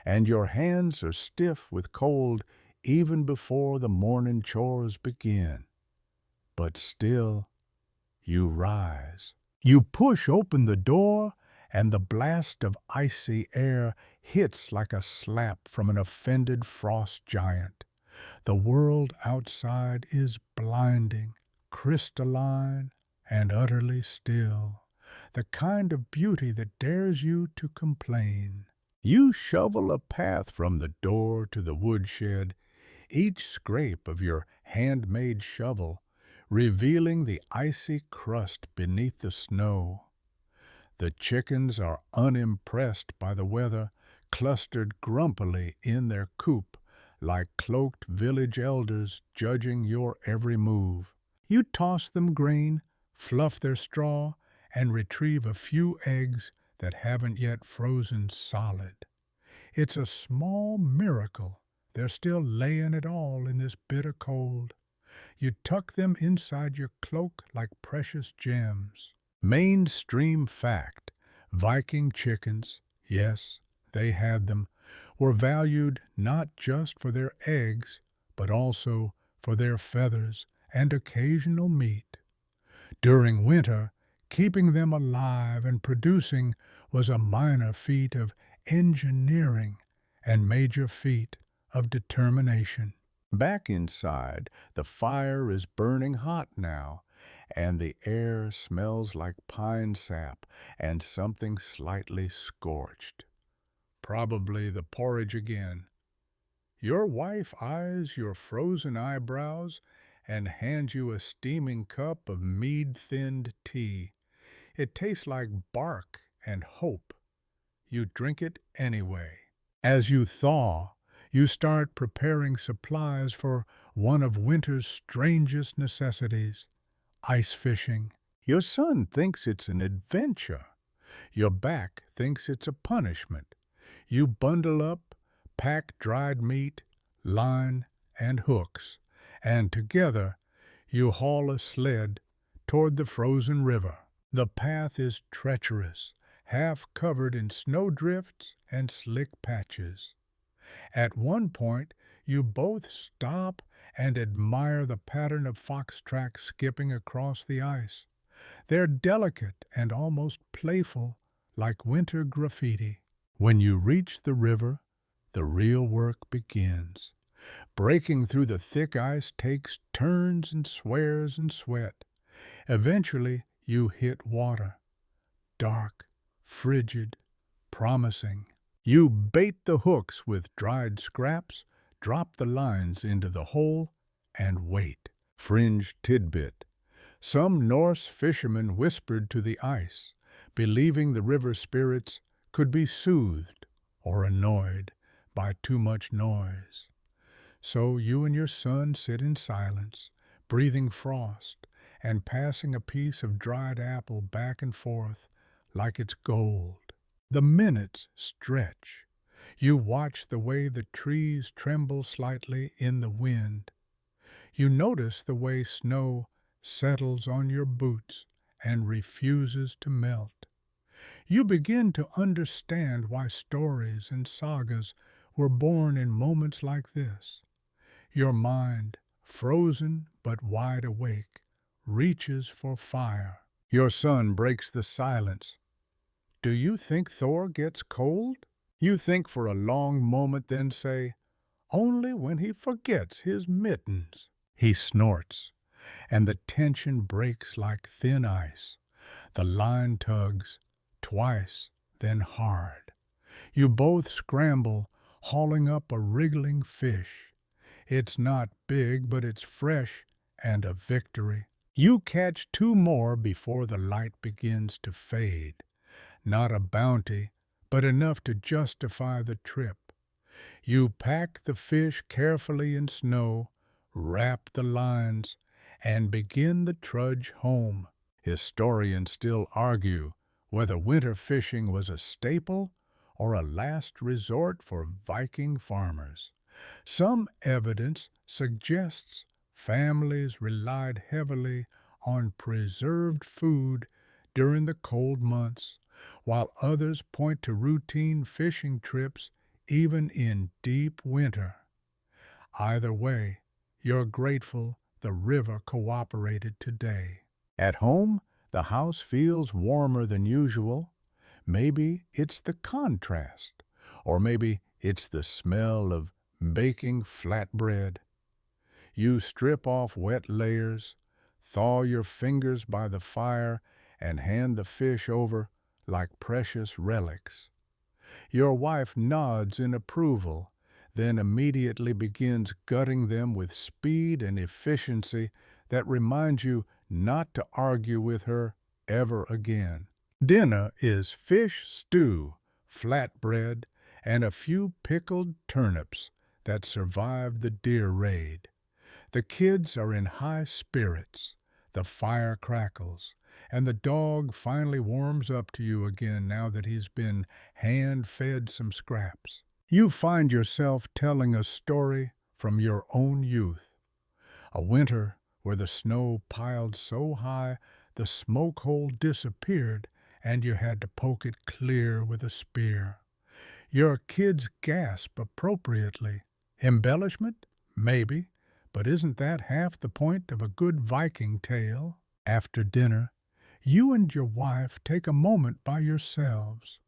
[SPEAKER 1] and your hands are stiff with cold even before the morning chores begin. But still, you rise. You push open the door, and the blast of icy air hits like a slap from an offended frost giant. The world outside is blinding, crystalline, and utterly still, the kind of beauty that dares you to complain. You shovel a path from the door to the woodshed, each scrape of your handmade shovel revealing the icy crust beneath the snow. The chickens are unimpressed by the weather, clustered grumpily in their coop, like cloaked village elders judging your every move. You toss them grain, fluff their straw, and retrieve a few eggs that haven't yet frozen solid. It's a small miracle they're still laying it all in this bitter cold. You tuck them inside your cloak like precious gems. Mainstream fact: Viking chickens, yes, they had them, were valued not just for their eggs, but also for their feathers and occasional meat. During winter, keeping them alive and producing was a minor feat of engineering and major feat of determination. Back inside, the fire is burning hot now, and the air smells like pine sap and something slightly scorched. Probably the porridge again. Your wife eyes your frozen eyebrows and hands you a steaming cup of mead-thinned tea. It tastes like bark and hope. You drink it anyway. As you thaw, you start preparing supplies for one of winter's strangest necessities: ice fishing. Your son thinks it's an adventure. Your back thinks it's a punishment. You bundle up, pack dried meat, line, and hooks, and together you haul a sled toward the frozen river. The path is treacherous, half covered in snowdrifts and slick patches. At one point, you both stop and admire the pattern of fox tracks skipping across the ice. They're delicate and almost playful, like winter graffiti. When you reach the river, the real work begins. Breaking through the thick ice takes turns and swears and sweat. Eventually, you hit water. Dark, frigid, promising. You bait the hooks with dried scraps, drop the lines into the hole, and wait. Fringe tidbit: some Norse fishermen whispered to the ice, believing the river spirits could be soothed or annoyed by too much noise. So you and your son sit in silence, breathing frost and passing a piece of dried apple back and forth like it's gold. The minutes stretch. You watch the way the trees tremble slightly in the wind. You notice the way snow settles on your boots and refuses to melt. You begin to understand why stories and sagas were born in moments like this. Your mind, frozen but wide awake, reaches for fire. Your son breaks the silence. Do you think Thor gets cold? You think for a long moment, then say, only when he forgets his mittens. He snorts, and the tension breaks like thin ice. The line tugs, twice, then hard. You both scramble, hauling up a wriggling fish. It's not big, but it's fresh and a victory. You catch two more before the light begins to fade. Not a bounty, but enough to justify the trip. You pack the fish carefully in snow, wrap the lines, and begin the trudge home. Historians still argue whether winter fishing was a staple or a last resort for Viking farmers. Some evidence suggests families relied heavily on preserved food during the cold months, while others point to routine fishing trips even in deep winter. Either way, you're grateful the river cooperated today. At home, the house feels warmer than usual. Maybe it's the contrast, or maybe it's the smell of baking flatbread. You strip off wet layers, thaw your fingers by the fire, and hand the fish over like precious relics. Your wife nods in approval, then immediately begins gutting them with speed and efficiency that reminds you not to argue with her ever again. Dinner is fish stew, flatbread, and a few pickled turnips that survived the deer raid. The kids are in high spirits. The fire crackles, and the dog finally warms up to you again now that he's been hand-fed some scraps. You find yourself telling a story from your own youth, a winter where the snow piled so high the smoke hole disappeared and you had to poke it clear with a spear. Your kids gasp appropriately. Embellishment? Maybe, but isn't that half the point of a good Viking tale? After dinner, you and your wife take a moment by yourselves.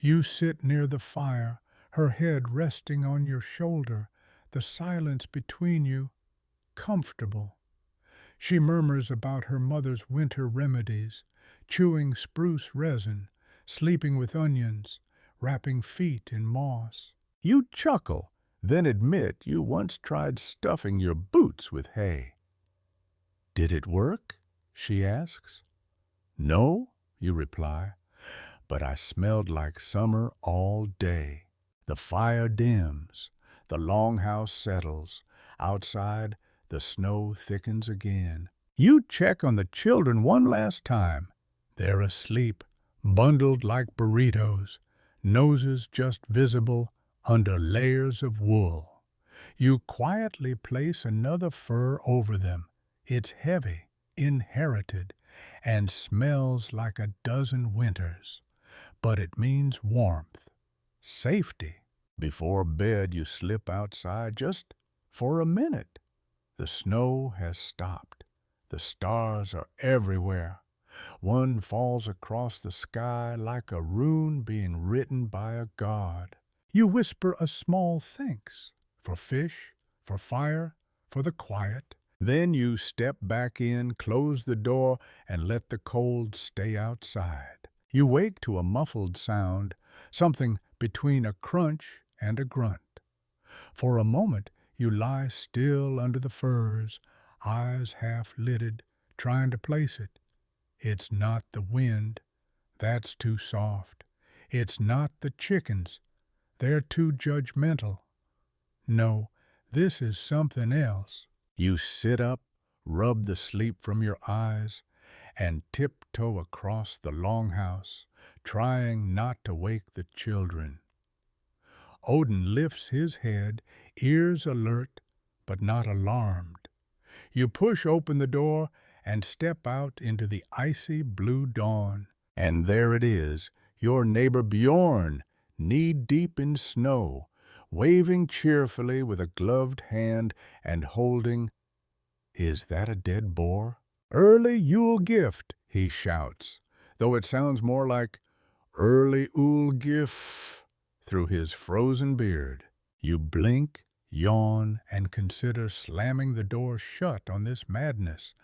[SPEAKER 1] You sit near the fire, her head resting on your shoulder, the silence between you comfortable. She murmurs about her mother's winter remedies, chewing spruce resin, sleeping with onions, wrapping feet in moss. You chuckle, then admit you once tried stuffing your boots with hay. Did it work? She asks. No, you reply, but I smelled like summer all day. The fire dims, the longhouse settles. Outside, the snow thickens again. You check on the children one last time. They're asleep, bundled like burritos, noses just visible under layers of wool. You quietly place another fur over them. It's heavy, inherited, and smells like a dozen winters. But it means warmth, safety. Before bed, you slip outside just for a minute. The snow has stopped. The stars are everywhere. One falls across the sky like a rune being written by a god. You whisper a small thanks for fish, for fire, for the quiet. Then you step back in, close the door, and let the cold stay outside. You wake to a muffled sound, something between a crunch and a grunt. For a moment, you lie still under the furs, eyes half-lidded, trying to place it. It's not the wind. That's too soft. It's not the chickens. They're too judgmental. No, this is something else. You sit up, rub the sleep from your eyes, and tiptoe across the longhouse, trying not to wake the children. Odin lifts his head, ears alert, but not alarmed. You push open the door and step out into the icy blue dawn. And there it is, your neighbor Bjorn, knee-deep in snow, waving cheerfully with a gloved hand and holding— is that a dead boar? Early Yule gift, he shouts, though it sounds more like early Yule gift through his frozen beard. You blink, yawn, and consider slamming the door shut on this madness,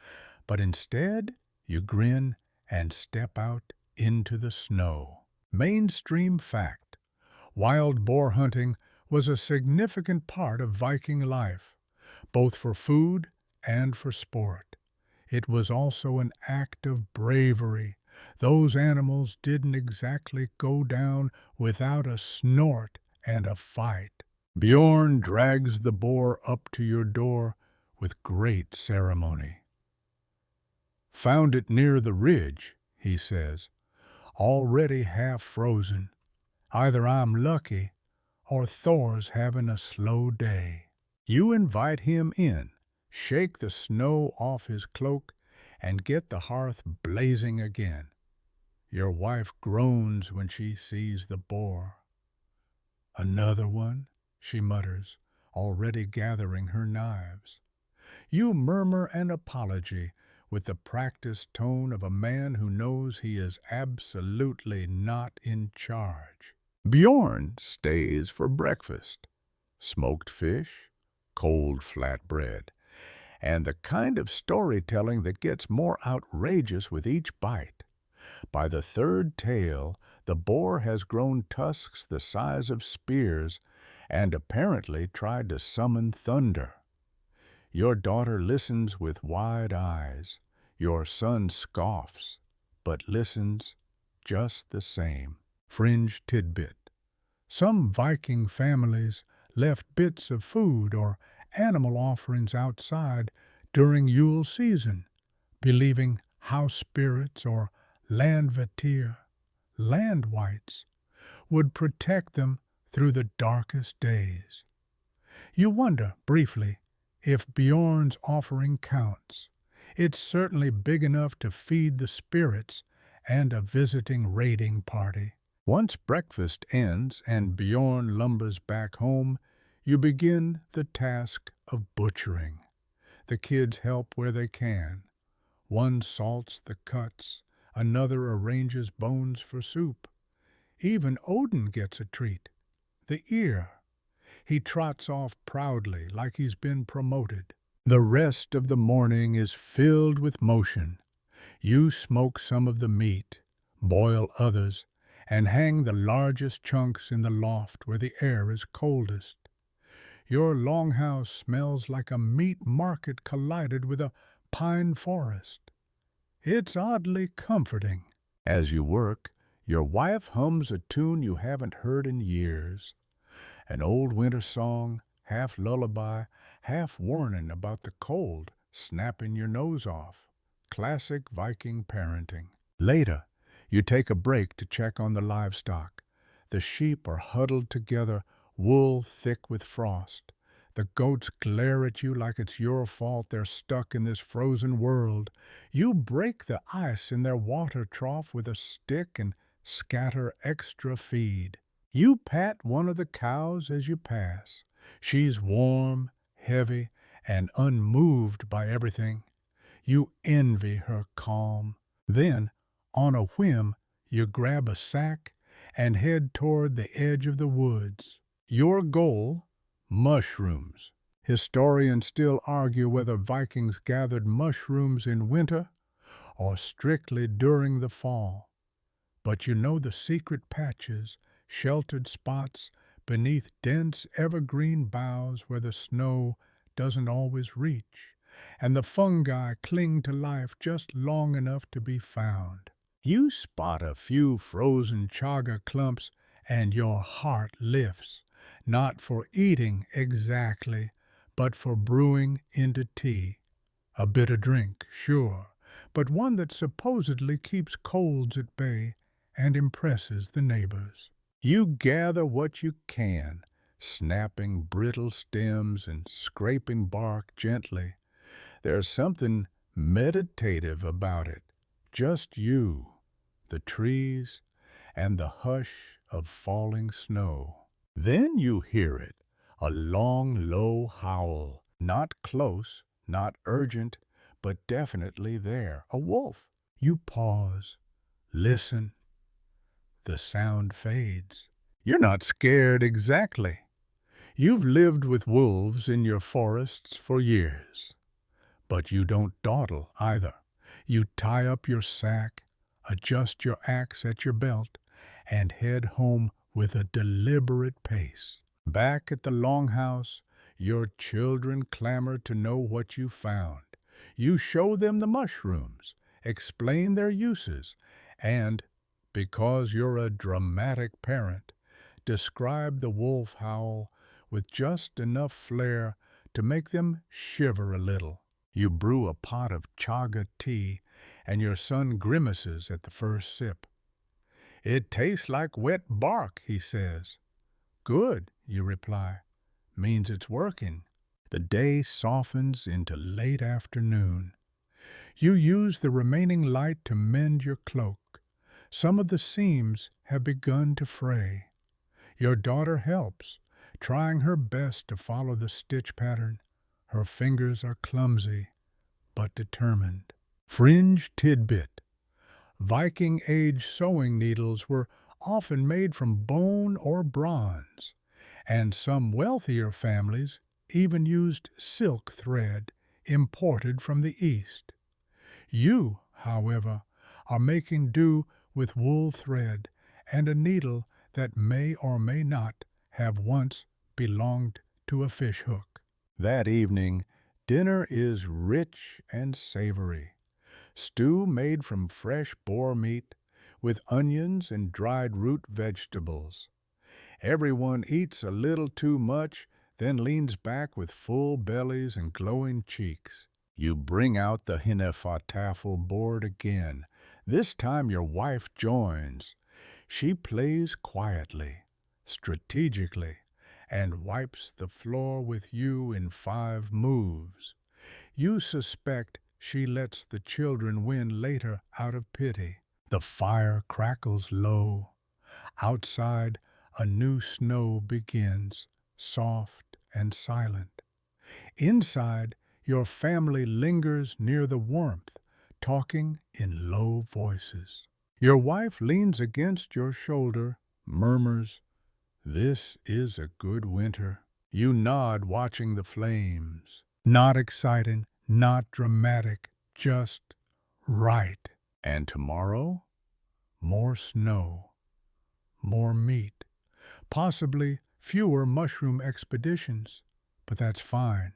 [SPEAKER 1] but instead you grin and step out into the snow. Mainstream fact: wild boar hunting was a significant part of Viking life, both for food and for sport. It was also an act of bravery. Those animals didn't exactly go down without a snort and a fight. Bjorn drags the boar up to your door with great ceremony. Found it near the ridge, he says, already half frozen. Either I'm lucky or Thor's having a slow day. You invite him in, shake the snow off his cloak, and get the hearth blazing again. Your wife groans when she sees the boar. Another one, she mutters, already gathering her knives. You murmur an apology with the practiced tone of a man who knows he is absolutely not in charge. Bjorn stays for breakfast. Smoked fish, cold flat bread, and the kind of storytelling that gets more outrageous with each bite. By the third tale, the boar has grown tusks the size of spears and apparently tried to summon thunder. Your daughter listens with wide eyes. Your son scoffs, but listens just the same. Fringe tidbit: some Viking families left bits of food or animal offerings outside during Yule season, believing house spirits or landvatir, land wights, would protect them through the darkest days. You wonder, briefly, if Bjorn's offering counts. It's certainly big enough to feed the spirits and a visiting raiding party. Once breakfast ends and Bjorn lumbers back home, you begin the task of butchering. The kids help where they can. One salts the cuts, another arranges bones for soup. Even Odin gets a treat, the ear. He trots off proudly like he's been promoted. The rest of the morning is filled with motion. You smoke some of the meat, boil others, and hang the largest chunks in the loft where the air is coldest. Your longhouse smells like a meat market collided with a pine forest. It's oddly comforting. As you work, your wife hums a tune you haven't heard in years. An old winter song, half lullaby, half warning about the cold snapping your nose off. Classic Viking parenting. Later, you take a break to check on the livestock. The sheep are huddled together, wool thick with frost. The goats glare at you like it's your fault they're stuck in this frozen world. You break the ice in their water trough with a stick and scatter extra feed. You pat one of the cows as you pass. She's warm, heavy, and unmoved by everything. You envy her calm. Then, on a whim, you grab a sack and head toward the edge of the woods. Your goal? Mushrooms. Historians still argue whether Vikings gathered mushrooms in winter or strictly during the fall. But you know the secret patches, sheltered spots beneath dense evergreen boughs where the snow doesn't always reach, and the fungi cling to life just long enough to be found. You spot a few frozen chaga clumps and your heart lifts, not for eating exactly, but for brewing into tea. A bitter drink, sure, but one that supposedly keeps colds at bay and impresses the neighbors. You gather what you can, snapping brittle stems and scraping bark gently. There's something meditative about it. Just you, the trees, and the hush of falling snow. Then you hear it, a long, low howl, not close, not urgent, but definitely there, a wolf. You pause, listen. The sound fades. You're not scared exactly. You've lived with wolves in your forests for years. But you don't dawdle either. You tie up your sack, adjust your axe at your belt, and head home with a deliberate pace. Back at the longhouse, your children clamor to know what you found. You show them the mushrooms, explain their uses, and, because you're a dramatic parent, describe the wolf howl with just enough flair to make them shiver a little. You brew a pot of chaga tea, and your son grimaces at the first sip. "It tastes like wet bark," he says. "Good," you reply. "Means it's working." The day softens into late afternoon. You use the remaining light to mend your cloak. Some of the seams have begun to fray. Your daughter helps, trying her best to follow the stitch pattern. Her fingers are clumsy, but determined. Fringe tidbit. Viking-age sewing needles were often made from bone or bronze, and some wealthier families even used silk thread imported from the East. You, however, are making do with wool thread and a needle that may or may not have once belonged to a fishhook. That evening, dinner is rich and savory. Stew made from fresh boar meat, with onions and dried root vegetables. Everyone eats a little too much, then leans back with full bellies and glowing cheeks. You bring out the Hinnefatafel board again. This time your wife joins. She plays quietly, strategically and wipes the floor with you in 5 moves. You suspect she lets the children win later out of pity. The fire crackles low. Outside, a new snow begins, soft and silent. Inside, your family lingers near the warmth, talking in low voices. Your wife leans against your shoulder, murmurs, "This is a good winter." You nod, watching the flames. Not exciting, not dramatic, just right. And tomorrow, more snow, more meat, possibly fewer mushroom expeditions. But that's fine,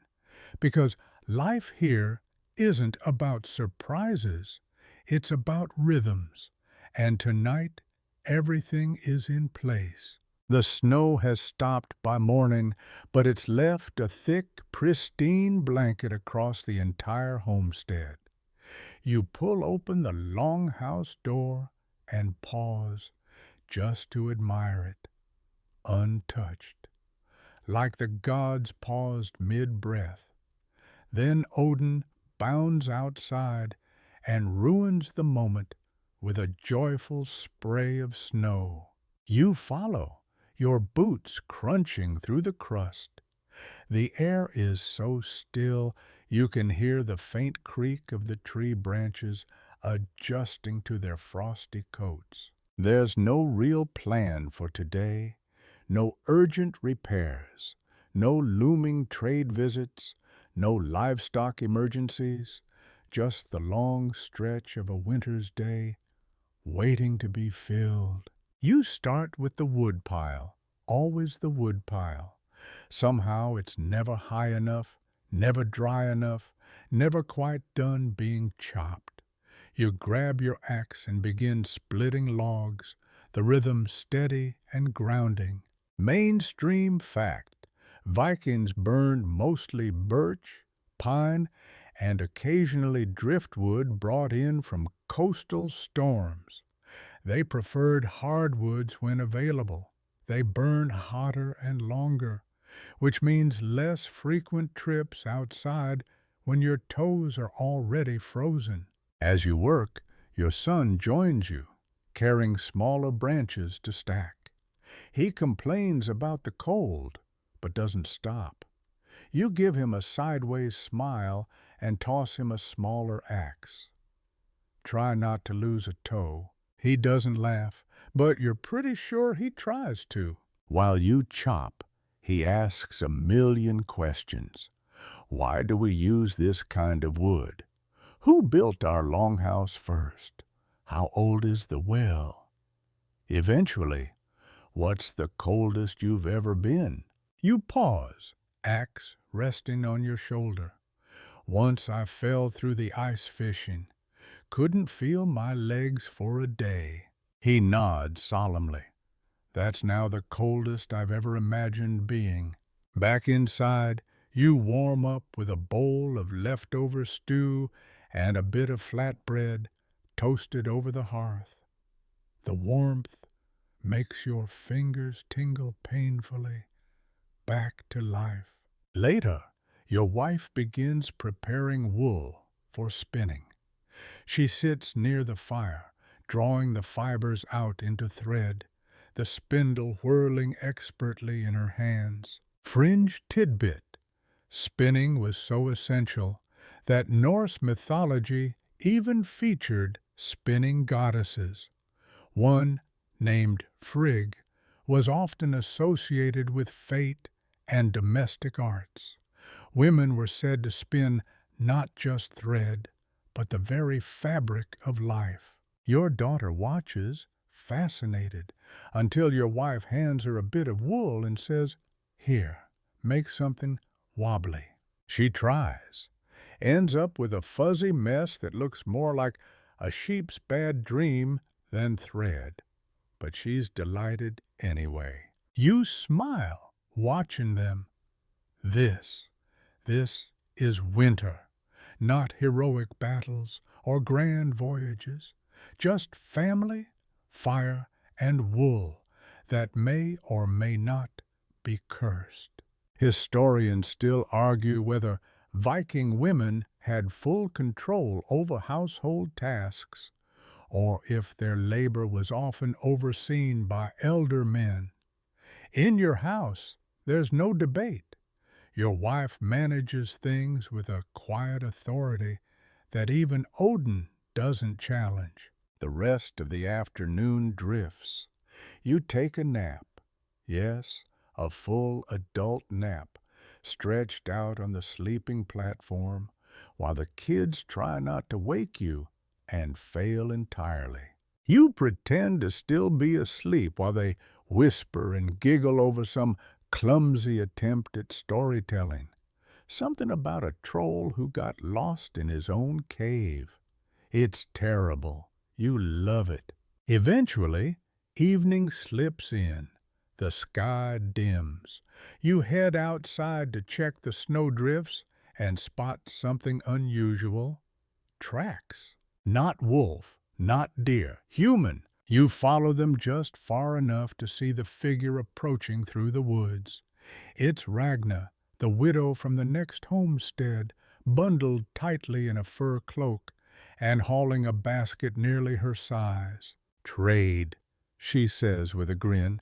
[SPEAKER 1] because life here isn't about surprises. It's about rhythms. And tonight, everything is in place. The snow has stopped by morning, but it's left a thick, pristine blanket across the entire homestead. You pull open the longhouse door and pause just to admire it, untouched, like the gods paused mid-breath. Then Odin bounds outside and ruins the moment with a joyful spray of snow. You follow, your boots crunching through the crust. The air is so still you can hear the faint creak of the tree branches adjusting to their frosty coats. There's no real plan for today, no urgent repairs, no looming trade visits, no livestock emergencies, just the long stretch of a winter's day waiting to be filled. You start with the woodpile, always the woodpile. Somehow it's never high enough, never dry enough, never quite done being chopped. You grab your axe and begin splitting logs, the rhythm steady and grounding. Mainstream fact: Vikings burned mostly birch, pine, and occasionally driftwood brought in from coastal storms. They preferred hardwoods when available. They burn hotter and longer, which means less frequent trips outside when your toes are already frozen. As you work, your son joins you, carrying smaller branches to stack. He complains about the cold, but doesn't stop. You give him a sideways smile and toss him a smaller axe. Try not to lose a toe. He doesn't laugh, but you're pretty sure he tries to. While you chop, he asks a million questions. Why do we use this kind of wood? Who built our longhouse first? How old is the well? Eventually, what's the coldest you've ever been? You pause, axe resting on your shoulder. Once I fell through the ice fishing. Couldn't feel my legs for a day. He nods solemnly. That's now the coldest I've ever imagined being. Back inside, you warm up with a bowl of leftover stew and a bit of flatbread toasted over the hearth. The warmth makes your fingers tingle painfully, back to life. Later, your wife begins preparing wool for spinning. She sits near the fire, drawing the fibers out into thread, the spindle whirling expertly in her hands. Fringe tidbit: spinning was so essential that Norse mythology even featured spinning goddesses. One, named Frigg, was often associated with fate and domestic arts. Women were said to spin not just thread, but the very fabric of life. Your daughter watches, fascinated, until your wife hands her a bit of wool and says, "Here, make something wobbly." She tries, ends up with a fuzzy mess that looks more like a sheep's bad dream than thread. But she's delighted anyway. You smile, watching them. This is winter. Not heroic battles or grand voyages, just family, fire, and wool. that may or may not be cursed. Historians still argue whether Viking women had full control over household tasks, or if their labor was often overseen by elder men. In your house, there's no debate. Your wife manages things with a quiet authority that even Odin doesn't challenge. The rest of the afternoon drifts. You take a nap. Yes, a full adult nap, stretched out on the sleeping platform, while the kids try not to wake you and fail entirely. You pretend to still be asleep while they whisper and giggle over some clumsy attempt at storytelling. Something about a troll who got lost in his own cave. It's terrible. You love it. Eventually, evening slips in. The sky dims. You head outside to check the snowdrifts and spot something unusual. Tracks. Not wolf, not deer, human. You follow them just far enough to see the figure approaching through the woods. It's Ragna, the widow from the next homestead, bundled tightly in a fur cloak and hauling a basket nearly her size. Trade, she says with a grin,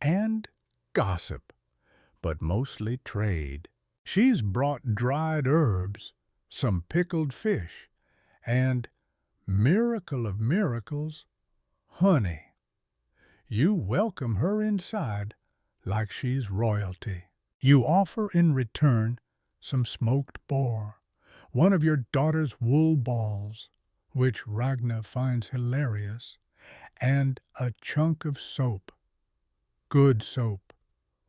[SPEAKER 1] and gossip, but mostly trade. She's brought dried herbs, some pickled fish, and, miracle of miracles, honey. You welcome her inside like she's royalty. You offer in return some smoked boar, one of your daughter's wool balls, which Ragna finds hilarious, and a chunk of soap. Good soap.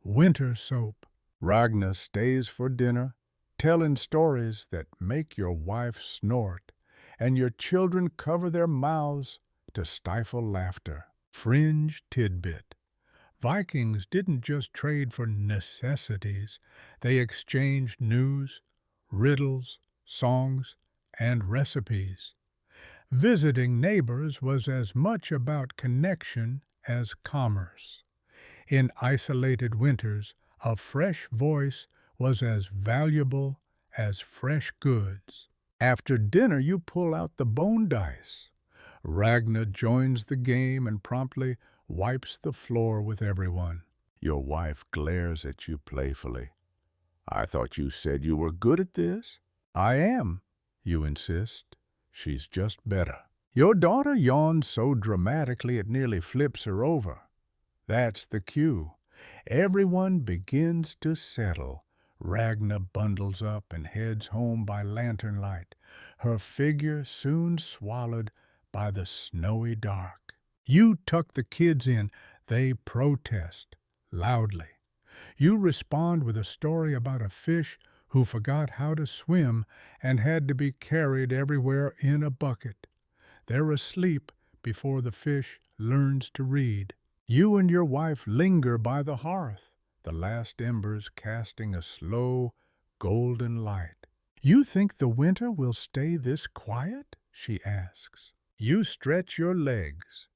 [SPEAKER 1] Winter soap. Ragna stays for dinner, telling stories that make your wife snort, and your children cover their mouths to stifle laughter. Fringe tidbit. Vikings didn't just trade for necessities. They exchanged news, riddles, songs, and recipes. Visiting neighbors was as much about connection as commerce. In isolated winters, a fresh voice was as valuable as fresh goods. After dinner, you pull out the bone dice. Ragna joins the game and promptly wipes the floor with everyone. Your wife glares at you playfully. I thought you said you were good at this. I am, you insist. She's just better. Your daughter yawns so dramatically it nearly flips her over. That's the cue. Everyone begins to settle. Ragna bundles up and heads home by lantern light, her figure soon swallowed by the snowy dark. You tuck the kids in. They protest loudly. You respond with a story about a fish who forgot how to swim and had to be carried everywhere in a bucket. They're asleep before the fish learns to read. You and your wife linger by the hearth, the last embers casting a slow, golden light. You think the winter will stay this quiet? She asks. You stretch your legs.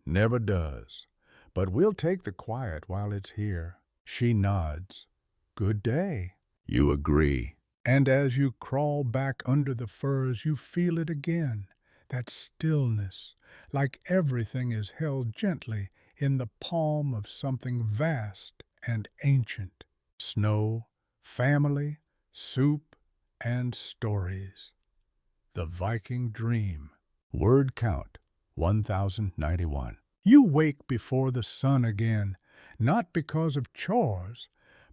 [SPEAKER 1] Never does. But we'll take the quiet while it's here. She nods. Good day. You agree. And as you crawl back under the furs, you feel it again. That stillness, like everything is held gently in the palm of something vast and ancient. Snow, family, soup, and stories. The Viking dream. Word count, 1091. You wake before the sun again, not because of chores,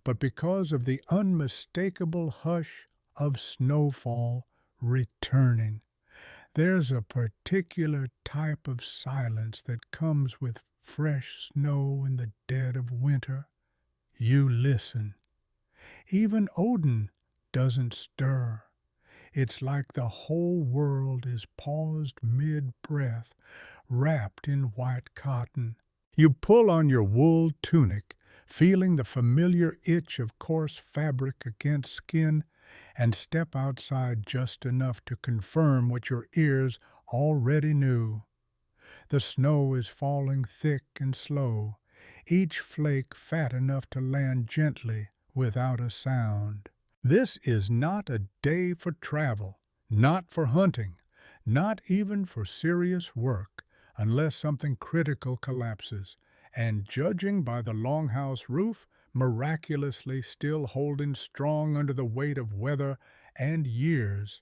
[SPEAKER 1] but because of the unmistakable hush of snowfall returning. There's a particular type of silence that comes with fresh snow in the dead of winter. You listen. Even Odin doesn't stir. It's like the whole world is paused mid-breath, wrapped in white cotton. You pull on your wool tunic, feeling the familiar itch of coarse fabric against skin, and step outside just enough to confirm what your ears already knew. The snow is falling thick and slow. each flake fat enough to land gently without a sound. This is not a day for travel, not for hunting, not even for serious work, unless something critical collapses, and judging by the longhouse roof miraculously still holding strong under the weight of weather and years,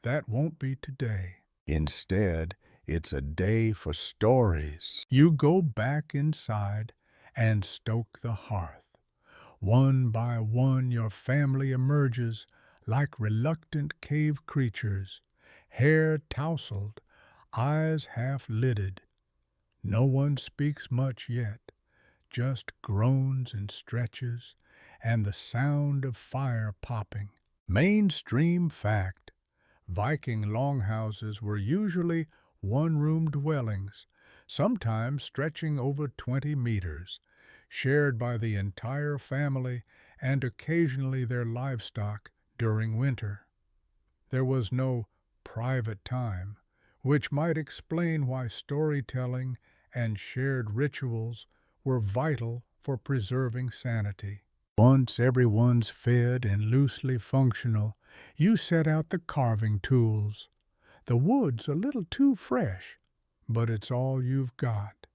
[SPEAKER 1] that won't be today. Instead, it's a day for stories. You go back inside and stoke the hearth. One by one your family emerges like reluctant cave creatures, hair tousled, eyes half-lidded. No one speaks much yet, just groans and stretches, and the sound of fire popping. Mainstream fact: Viking longhouses were usually one-room dwellings, sometimes stretching over 20 meters, shared by the entire family and occasionally their livestock during winter. There was no private time, which might explain why storytelling and shared rituals were vital for preserving sanity. Once everyone's fed and loosely functional, you set out the carving tools. The wood's a little too fresh, but it's all you've got.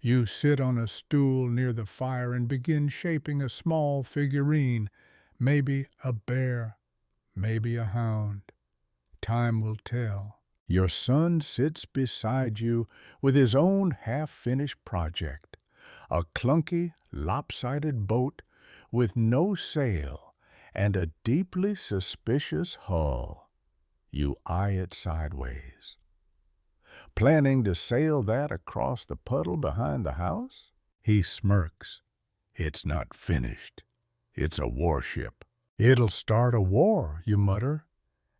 [SPEAKER 1] You sit on a stool near the fire and begin shaping a small figurine, maybe a bear, maybe a hound. Time will tell. Your son sits beside you with his own half-finished project, a clunky, lopsided boat with no sail and a deeply suspicious hull. You eye it sideways. Planning to sail that across the puddle behind the house? He smirks. It's not finished. It's a warship. It'll start a war, you mutter,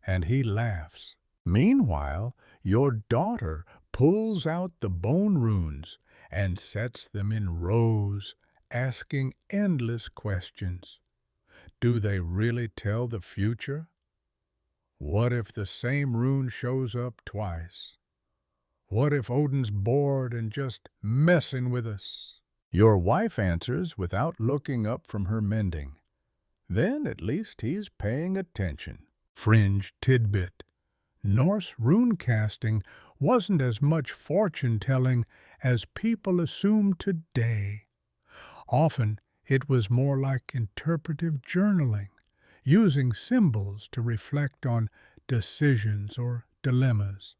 [SPEAKER 1] and he laughs. Meanwhile, your daughter pulls out the bone runes and sets them in rows, asking endless questions. Do they really tell the future? What if the same rune shows up twice? What if Odin's bored and just messing with us? Your wife answers without looking up from her mending. Then at least he's paying attention. Fringe tidbit: Norse rune casting wasn't as much fortune-telling as people assume today. Often it was more like interpretive journaling, using symbols to reflect on decisions or dilemmas.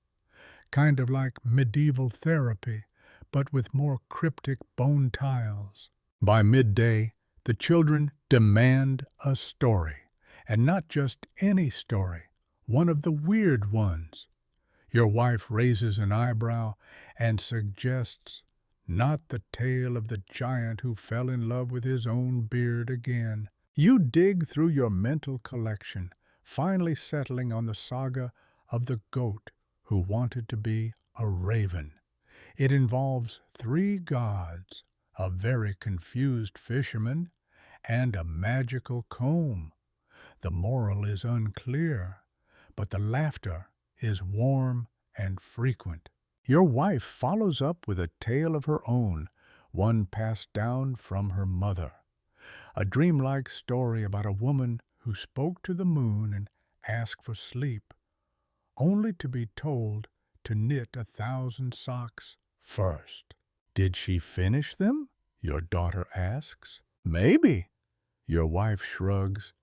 [SPEAKER 1] Kind of like medieval therapy, but with more cryptic bone tiles. By midday, the children demand a story, and not just any story, one of the weird ones. Your wife raises an eyebrow and suggests not the tale of the giant who fell in love with his own beard again. You dig through your mental collection, finally settling on the saga of the goat who wanted to be a raven. It involves 3 gods, a very confused fisherman, and a magical comb. The moral is unclear, but the laughter is warm and frequent. Your wife follows up with a tale of her own, one passed down from her mother. A dreamlike story about a woman who spoke to the moon and asked for sleep, only to be told to knit 1,000 socks first. Did she finish them? Your daughter asks. Maybe. Your wife shrugs,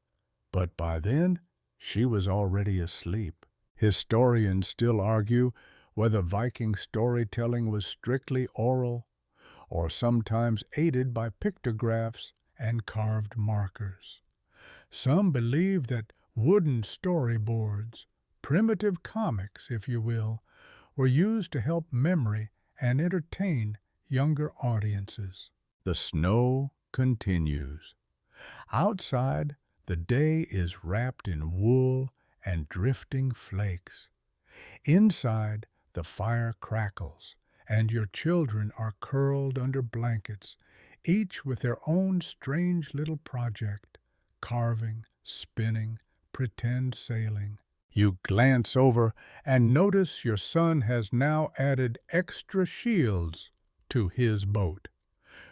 [SPEAKER 1] but by then she was already asleep. Historians still argue whether Viking storytelling was strictly oral or sometimes aided by pictographs and carved markers. Some believe that wooden storyboards, primitive comics, if you will, were used to help memory and entertain younger audiences. The snow continues. Outside, the day is wrapped in wool and drifting flakes. Inside, the fire crackles, and your children are curled under blankets, each with their own strange little project: carving, spinning, pretend sailing. You glance over and notice your son has now added extra shields to his boat.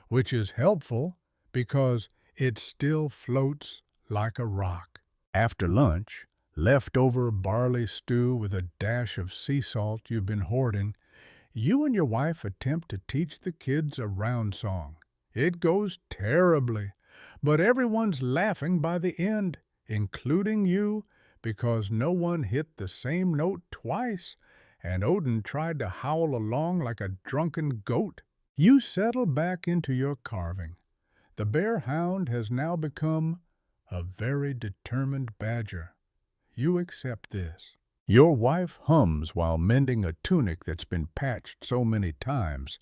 [SPEAKER 1] which is helpful because it still floats like a rock. After lunch, leftover barley stew with a dash of sea salt you've been hoarding, you and your wife attempt to teach the kids a round song. It goes terribly, but everyone's laughing by the end, including you, because no one hit the same note twice, and Odin tried to howl along like a drunken goat. You settle back into your carving. The bear hound has now become a very determined badger. You accept this. Your wife hums while mending a tunic that's been patched so many times,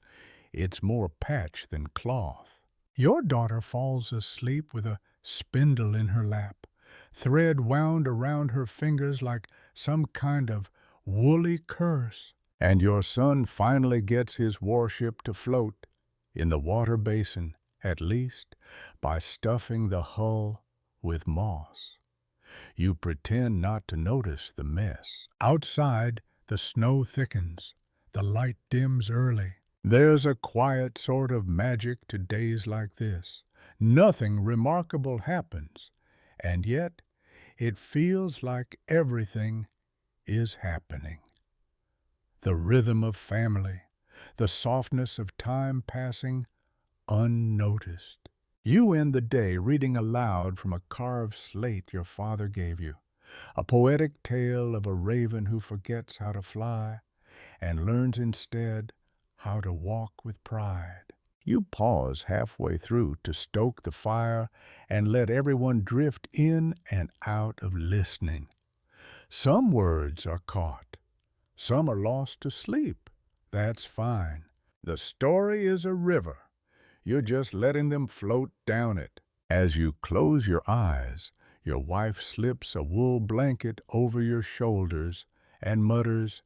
[SPEAKER 1] it's more patch than cloth. Your daughter falls asleep with a spindle in her lap, thread wound around her fingers like some kind of woolly curse. And your son finally gets his warship to float, in the water basin, at least, by stuffing the hull with moss. You pretend not to notice the mess. Outside, the snow thickens. The light dims early. There's a quiet sort of magic to days like this. Nothing remarkable happens, and yet it feels like everything is happening. The rhythm of family, the softness of time passing unnoticed. You end the day reading aloud from a carved slate your father gave you, a poetic tale of a raven who forgets how to fly and learns instead how to walk with pride. You pause halfway through to stoke the fire and let everyone drift in and out of listening. Some words are caught. Some are lost to sleep. That's fine. The story is a river. You're just letting them float down it. As you close your eyes, your wife slips a wool blanket over your shoulders and mutters,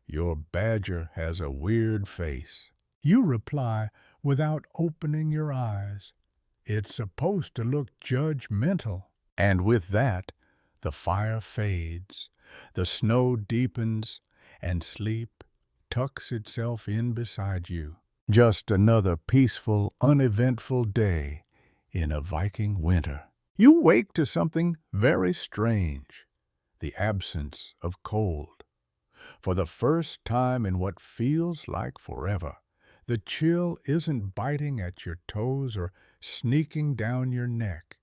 [SPEAKER 1] "Your badger has a weird face." You reply without opening your eyes. It's supposed to look judgmental. And with that, the fire fades, the snow deepens, and sleep tucks itself in beside you. Just another peaceful, uneventful day in a Viking winter. You wake to something very strange, the absence of cold. For the first time in what feels like forever, the chill isn't biting at your toes or sneaking down your neck.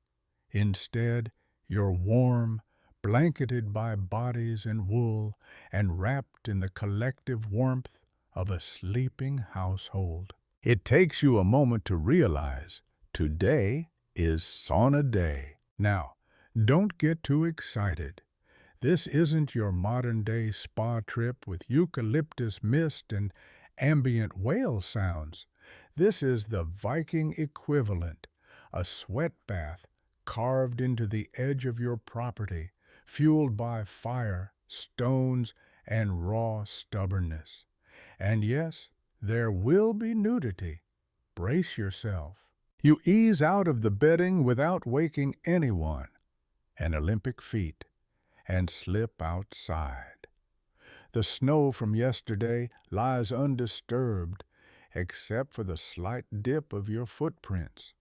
[SPEAKER 1] Instead, you're warm, blanketed by bodies and wool, and wrapped in the collective warmth of a sleeping household. It takes you a moment to realize today is sauna day. Now, don't get too excited. This isn't your modern-day spa trip with eucalyptus mist and ambient whale sounds. This is the Viking equivalent, a sweat bath carved into the edge of your property, fueled by fire, stones, and raw stubbornness. And yes, there will be nudity. Brace yourself. You ease out of the bedding without waking anyone, an Olympic feat, and slip outside. The snow from yesterday lies undisturbed, except for the slight dip of your footprints.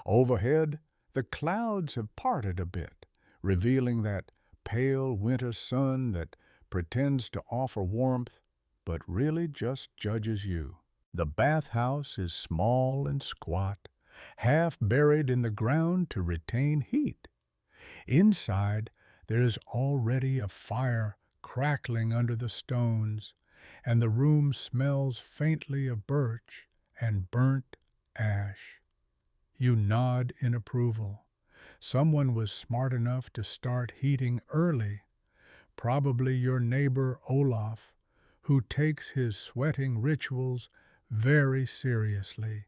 [SPEAKER 1] Overhead, the clouds have parted a bit, revealing that pale winter sun that pretends to offer warmth but really just judges you. The bathhouse is small and squat, half buried in the ground to retain heat. Inside, there is already a fire crackling under the stones, and the room smells faintly of birch and burnt ash. You nod in approval. Someone was smart enough to start heating early, probably your neighbor Olaf, who takes his sweating rituals very seriously.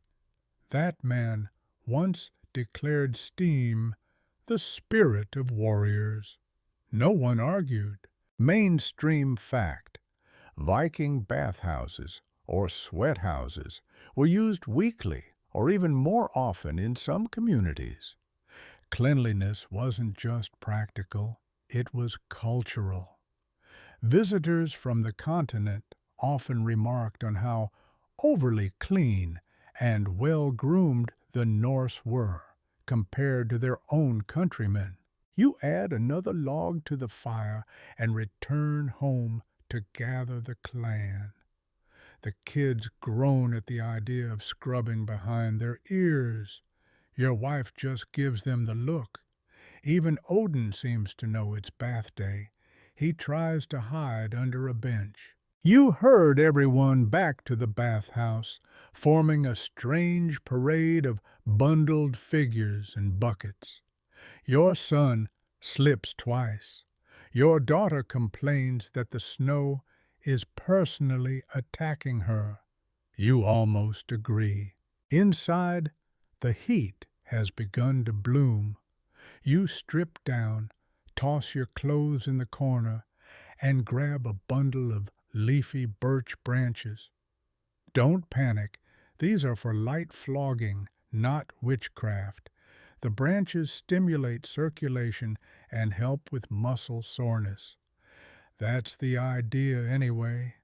[SPEAKER 1] That man once declared steam the spirit of warriors. No one argued. Mainstream fact. Viking bathhouses or sweat houses were used weekly or even more often in some communities. Cleanliness wasn't just practical, it was cultural. Visitors from the continent often remarked on how overly clean and well-groomed the Norse were, compared to their own countrymen. You add another log to the fire and return home to gather the clan. The kids groan at the idea of scrubbing behind their ears. Your wife just gives them the look. Even Odin seems to know it's bath day. He tries to hide under a bench. You herd everyone back to the bathhouse, forming a strange parade of bundled figures and buckets. Your son slips twice. Your daughter complains that the snow is personally attacking her. You almost agree. Inside, the heat has begun to bloom. You strip down, toss your clothes in the corner, and grab a bundle of leafy birch branches. Don't panic. These are for light flogging, not witchcraft. The branches stimulate circulation and help with muscle soreness. That's the idea anyway.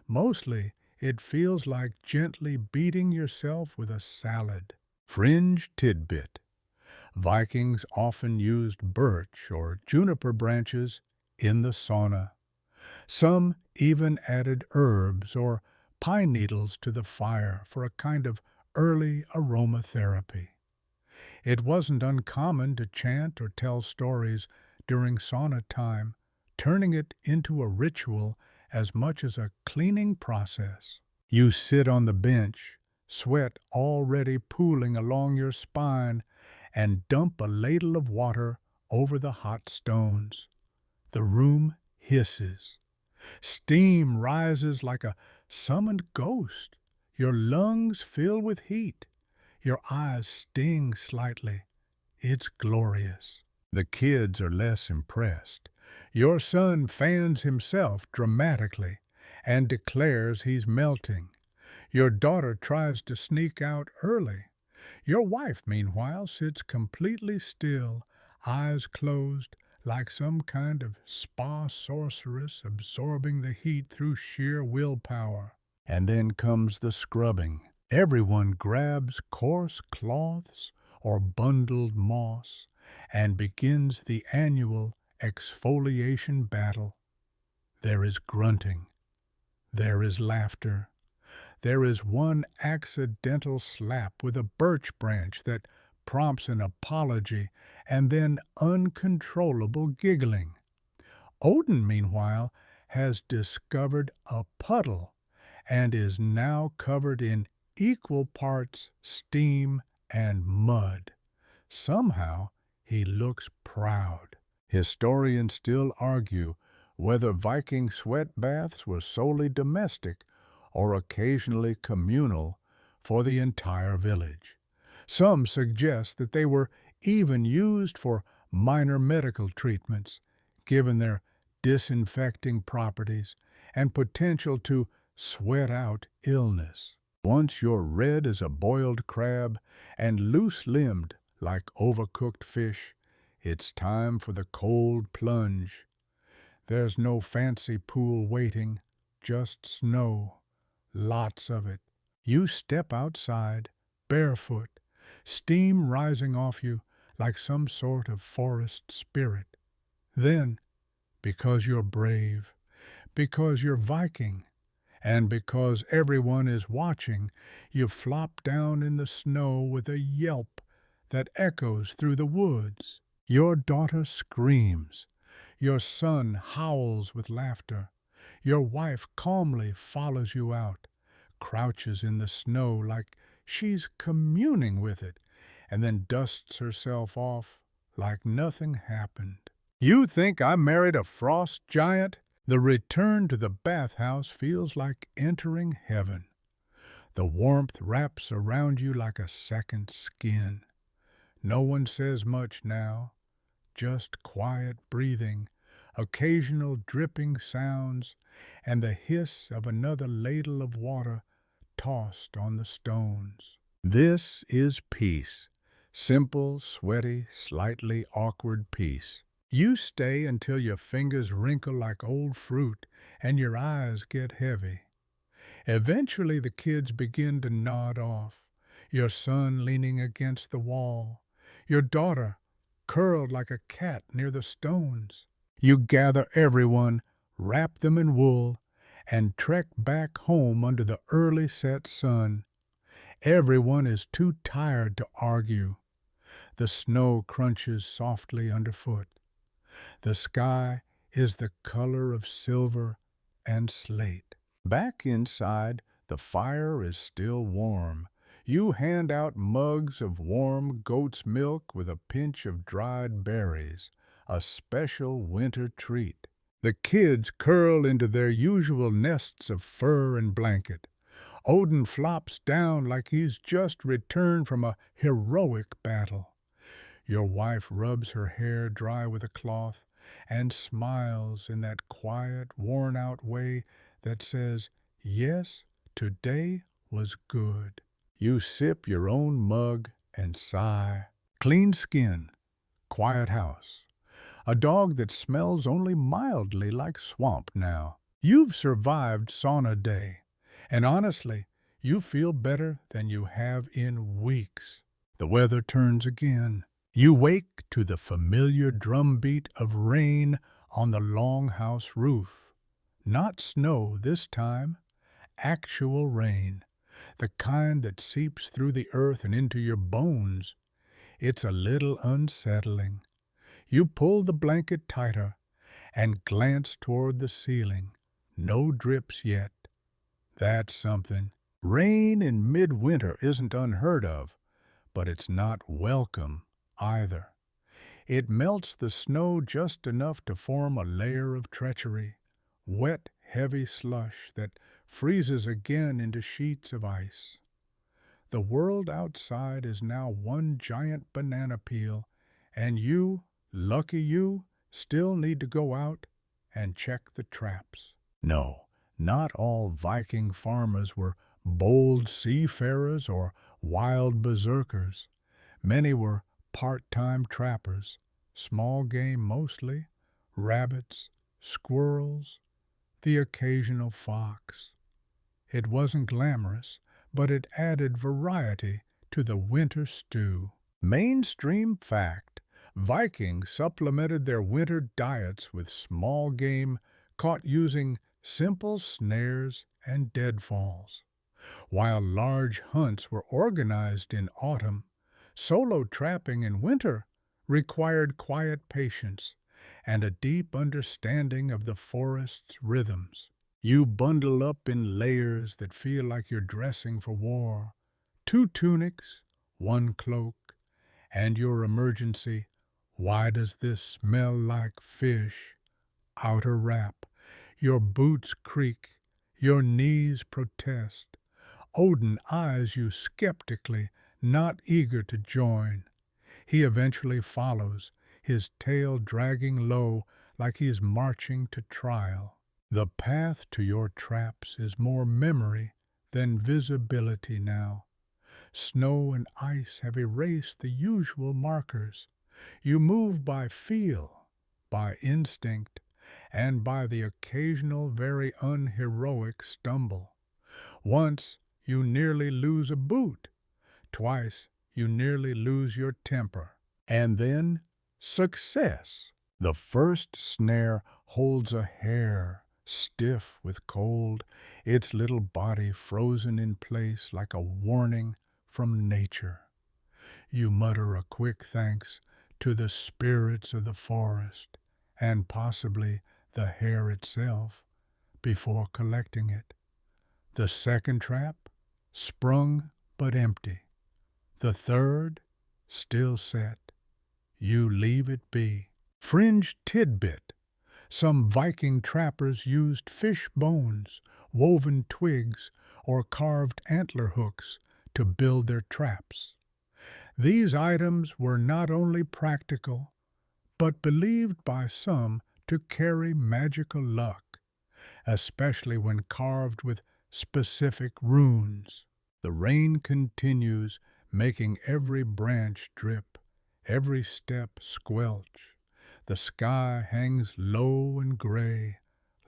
[SPEAKER 1] Mostly, it feels like gently beating yourself with a salad. Fringe tidbit. Vikings often used birch or juniper branches in the sauna. Some even added herbs or pine needles to the fire for a kind of early aromatherapy. It wasn't uncommon to chant or tell stories during sauna time, turning it into a ritual as much as a cleaning process. You sit on the bench, sweat already pooling along your spine, and dump a ladle of water over the hot stones. The room hisses. Steam rises like a summoned ghost. Your lungs fill with heat. Your eyes sting slightly. It's glorious. The kids are less impressed. Your son fans himself dramatically and declares he's melting. Your daughter tries to sneak out early. Your wife, meanwhile, sits completely still, eyes closed, like some kind of spa sorceress absorbing the heat through sheer willpower. And then comes the scrubbing. Everyone grabs coarse cloths or bundled moss and begins the annual exfoliation battle. There is grunting. There is laughter. There is one accidental slap with a birch branch that prompts an apology and then uncontrollable giggling. Odin, meanwhile, has discovered a puddle and is now covered in equal parts steam and mud. Somehow he looks proud. Historians still argue whether Viking sweat baths were solely domestic or occasionally communal for the entire village. Some suggest that they were even used for minor medical treatments, given their disinfecting properties and potential to sweat out illness. Once you're red as a boiled crab and loose-limbed like overcooked fish, it's time for the cold plunge. There's no fancy pool waiting, just snow. Lots of it. You step outside, barefoot, steam rising off you like some sort of forest spirit. Then, because you're brave, because you're Viking, and because everyone is watching, you flop down in the snow with a yelp that echoes through the woods. Your daughter screams. Your son howls with laughter. Your wife calmly follows you out, crouches in the snow like she's communing with it, and then dusts herself off like nothing happened. You think I married a frost giant? The return to the bathhouse feels like entering heaven. The warmth wraps around you like a second skin. No one says much now, just quiet breathing, occasional dripping sounds, and the hiss of another ladle of water tossed on the stones. This is peace. Simple, sweaty, slightly awkward peace. You stay until your fingers wrinkle like old fruit and your eyes get heavy. Eventually the kids begin to nod off, your son leaning against the wall, your daughter curled like a cat near the stones. You gather everyone, wrap them in wool, and trek back home under the early set sun. Everyone is too tired to argue. The snow crunches softly underfoot. The sky is the color of silver and slate. Back inside, the fire is still warm. You hand out mugs of warm goat's milk with a pinch of dried berries, a special winter treat. The kids curl into their usual nests of fur and blanket. Odin flops down like he's just returned from a heroic battle. Your wife rubs her hair dry with a cloth and smiles in that quiet, worn-out way that says, "Yes, today was good." You sip your own mug and sigh. Clean skin, quiet house. A dog that smells only mildly like swamp now. You've survived sauna day, and honestly, you feel better than you have in weeks. The weather turns again. You wake to the familiar drumbeat of rain on the longhouse roof. Not snow this time, actual rain, the kind that seeps through the earth and into your bones. It's a little unsettling. You pull the blanket tighter and glance toward the ceiling. No drips yet. That's something. Rain in midwinter isn't unheard of, but it's not welcome either. It melts the snow just enough to form a layer of treachery, wet, heavy slush that freezes again into sheets of ice. The world outside is now one giant banana peel, and you, lucky you, still need to go out and check the traps. No, not all Viking farmers were bold seafarers or wild berserkers. Many were part-time trappers, small game mostly, rabbits, squirrels, the occasional fox. It wasn't glamorous, but it added variety to the winter stew. Mainstream fact, Vikings supplemented their winter diets with small game caught using simple snares and deadfalls. While large hunts were organized in autumn, solo trapping in winter required quiet patience and a deep understanding of the forest's rhythms. You bundle up in layers that feel like you're dressing for war. 2 tunics, 1 cloak, and your emergency, "Why does this smell like fish?" outer wrap. Your boots creak, your knees protest. Odin eyes you skeptically, not eager to join. He eventually follows, his tail dragging low like he's marching to trial. The path to your traps is more memory than visibility now. Snow and ice have erased the usual markers. You move by feel, by instinct, and by the occasional very unheroic stumble. Once you nearly lose a boot. Twice you nearly lose your temper. And then success. The first snare holds a hare, stiff with cold, its little body frozen in place like a warning from nature. You mutter a quick thanks to the spirits of the forest, and possibly the hare itself, before collecting it. The second trap, sprung but empty. The third, still set. You leave it be. Fringe tidbit. Some Viking trappers used fish bones, woven twigs, or carved antler hooks to build their traps. These items were not only practical, but believed by some to carry magical luck, especially when carved with specific runes. The rain continues, making every branch drip, every step squelch. The sky hangs low and gray,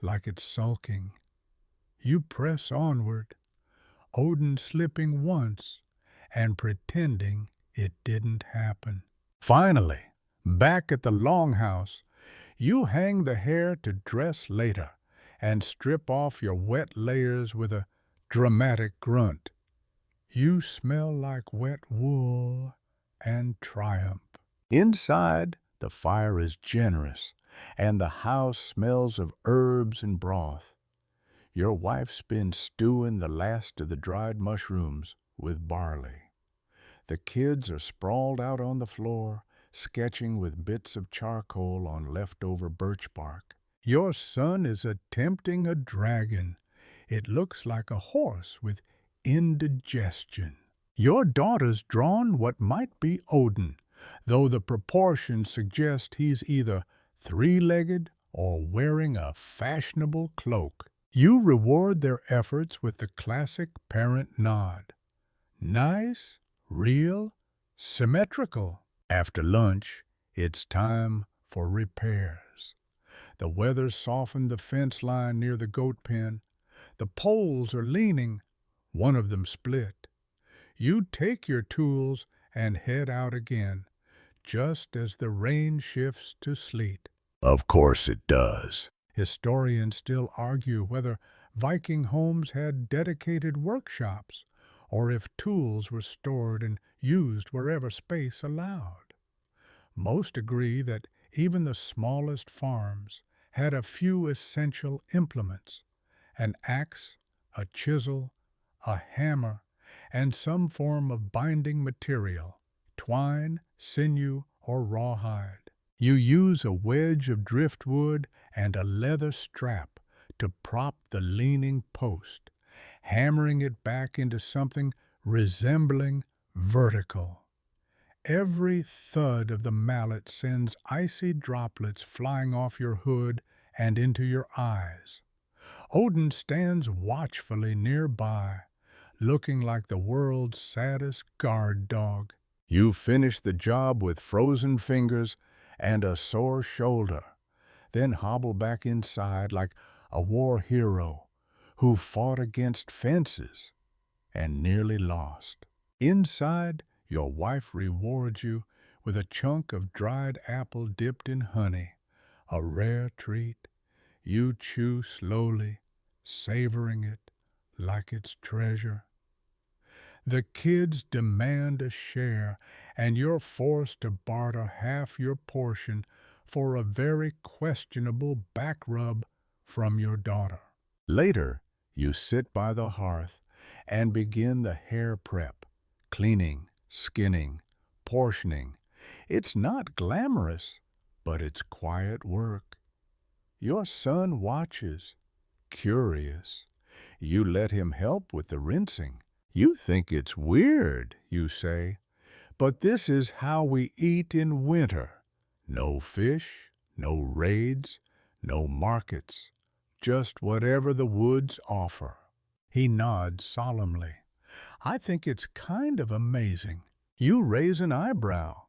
[SPEAKER 1] like it's sulking. You press onward, Odin slipping once, and pretending it didn't happen. Finally, back at the longhouse, you hang the hair to dress later and strip off your wet layers with a dramatic grunt. You smell like wet wool and triumph. Inside, the fire is generous, and the house smells of herbs and broth. Your wife's been stewing the last of the dried mushrooms with barley. The kids are sprawled out on the floor, sketching with bits of charcoal on leftover birch bark. Your son is attempting a dragon. It looks like a horse with indigestion. Your daughter's drawn what might be Odin, though the proportions suggest he's either three-legged or wearing a fashionable cloak. You reward their efforts with the classic parent nod. Nice, real, symmetrical. After lunch, it's time for repairs. The weather softened the fence line near the goat pen. The poles are leaning. One of them split. You take your tools and head out again, just as the rain shifts to sleet. Of course it does. Historians still argue whether Viking homes had dedicated workshops or if tools were stored and used wherever space allowed. Most agree that even the smallest farms had a few essential implements: an axe, a chisel, a hammer, and some form of binding material, twine, sinew, or rawhide. You use a wedge of driftwood and a leather strap to prop the leaning post, hammering it back into something resembling vertical. Every thud of the mallet sends icy droplets flying off your hood and into your eyes. Odin stands watchfully nearby, looking like the world's saddest guard dog. You finish the job with frozen fingers and a sore shoulder, then hobble back inside like a war hero who fought against fences and nearly lost. Inside, your wife rewards you with a chunk of dried apple dipped in honey, a rare treat. You chew slowly, savoring it like it's treasure. The kids demand a share, and you're forced to barter half your portion for a very questionable back rub from your daughter. Later, you sit by the hearth and begin the hair prep, cleaning, skinning, portioning. It's not glamorous, but it's quiet work. Your son watches, curious. You let him help with the rinsing. You think it's weird, you say, but this is how we eat in winter. No fish, no raids, no markets, just whatever the woods offer. He nods solemnly. I think it's kind of amazing. You raise an eyebrow.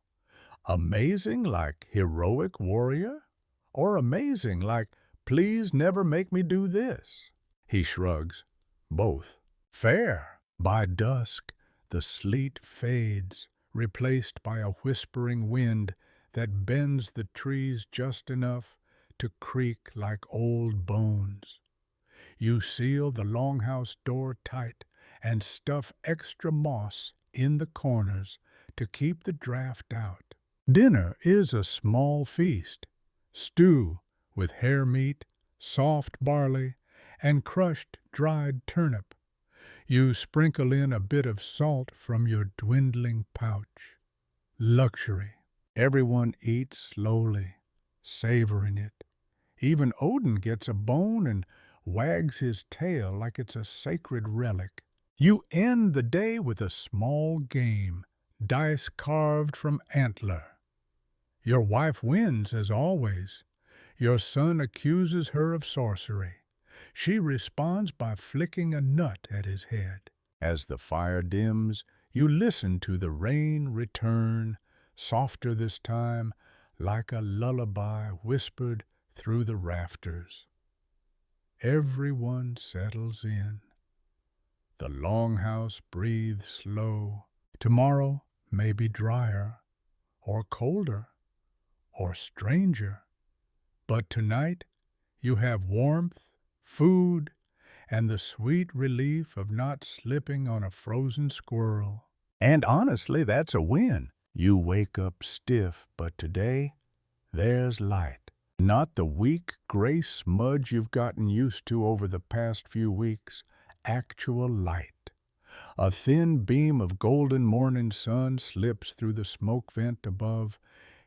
[SPEAKER 1] Amazing like heroic warrior? Or amazing like please never make me do this? He shrugs. Both. Fair. By dusk, the sleet fades, replaced by a whispering wind that bends the trees just enough to creak like old bones. You seal the longhouse door tight and stuff extra moss in the corners to keep the draft out. Dinner is a small feast: stew with hare meat, soft barley, and crushed dried turnip. You sprinkle in a bit of salt from your dwindling pouch. Luxury. Everyone eats slowly, savoring it. Even Odin gets a bone and wags his tail like it's a sacred relic. You end the day with a small game, dice carved from antler. Your wife wins, as always. Your son accuses her of sorcery. She responds by flicking a nut at his head. As the fire dims, you listen to the rain return, softer this time, like a lullaby whispered through the rafters. Everyone settles in. The longhouse breathes slow. Tomorrow may be drier, or colder, or stranger, but tonight you have warmth, food, and the sweet relief of not slipping on a frozen squirrel. And honestly, that's a win. You wake up stiff, but today, there's light. Not the weak gray smudge you've gotten used to over the past few weeks. Actual light. A thin beam of golden morning sun slips through the smoke vent above,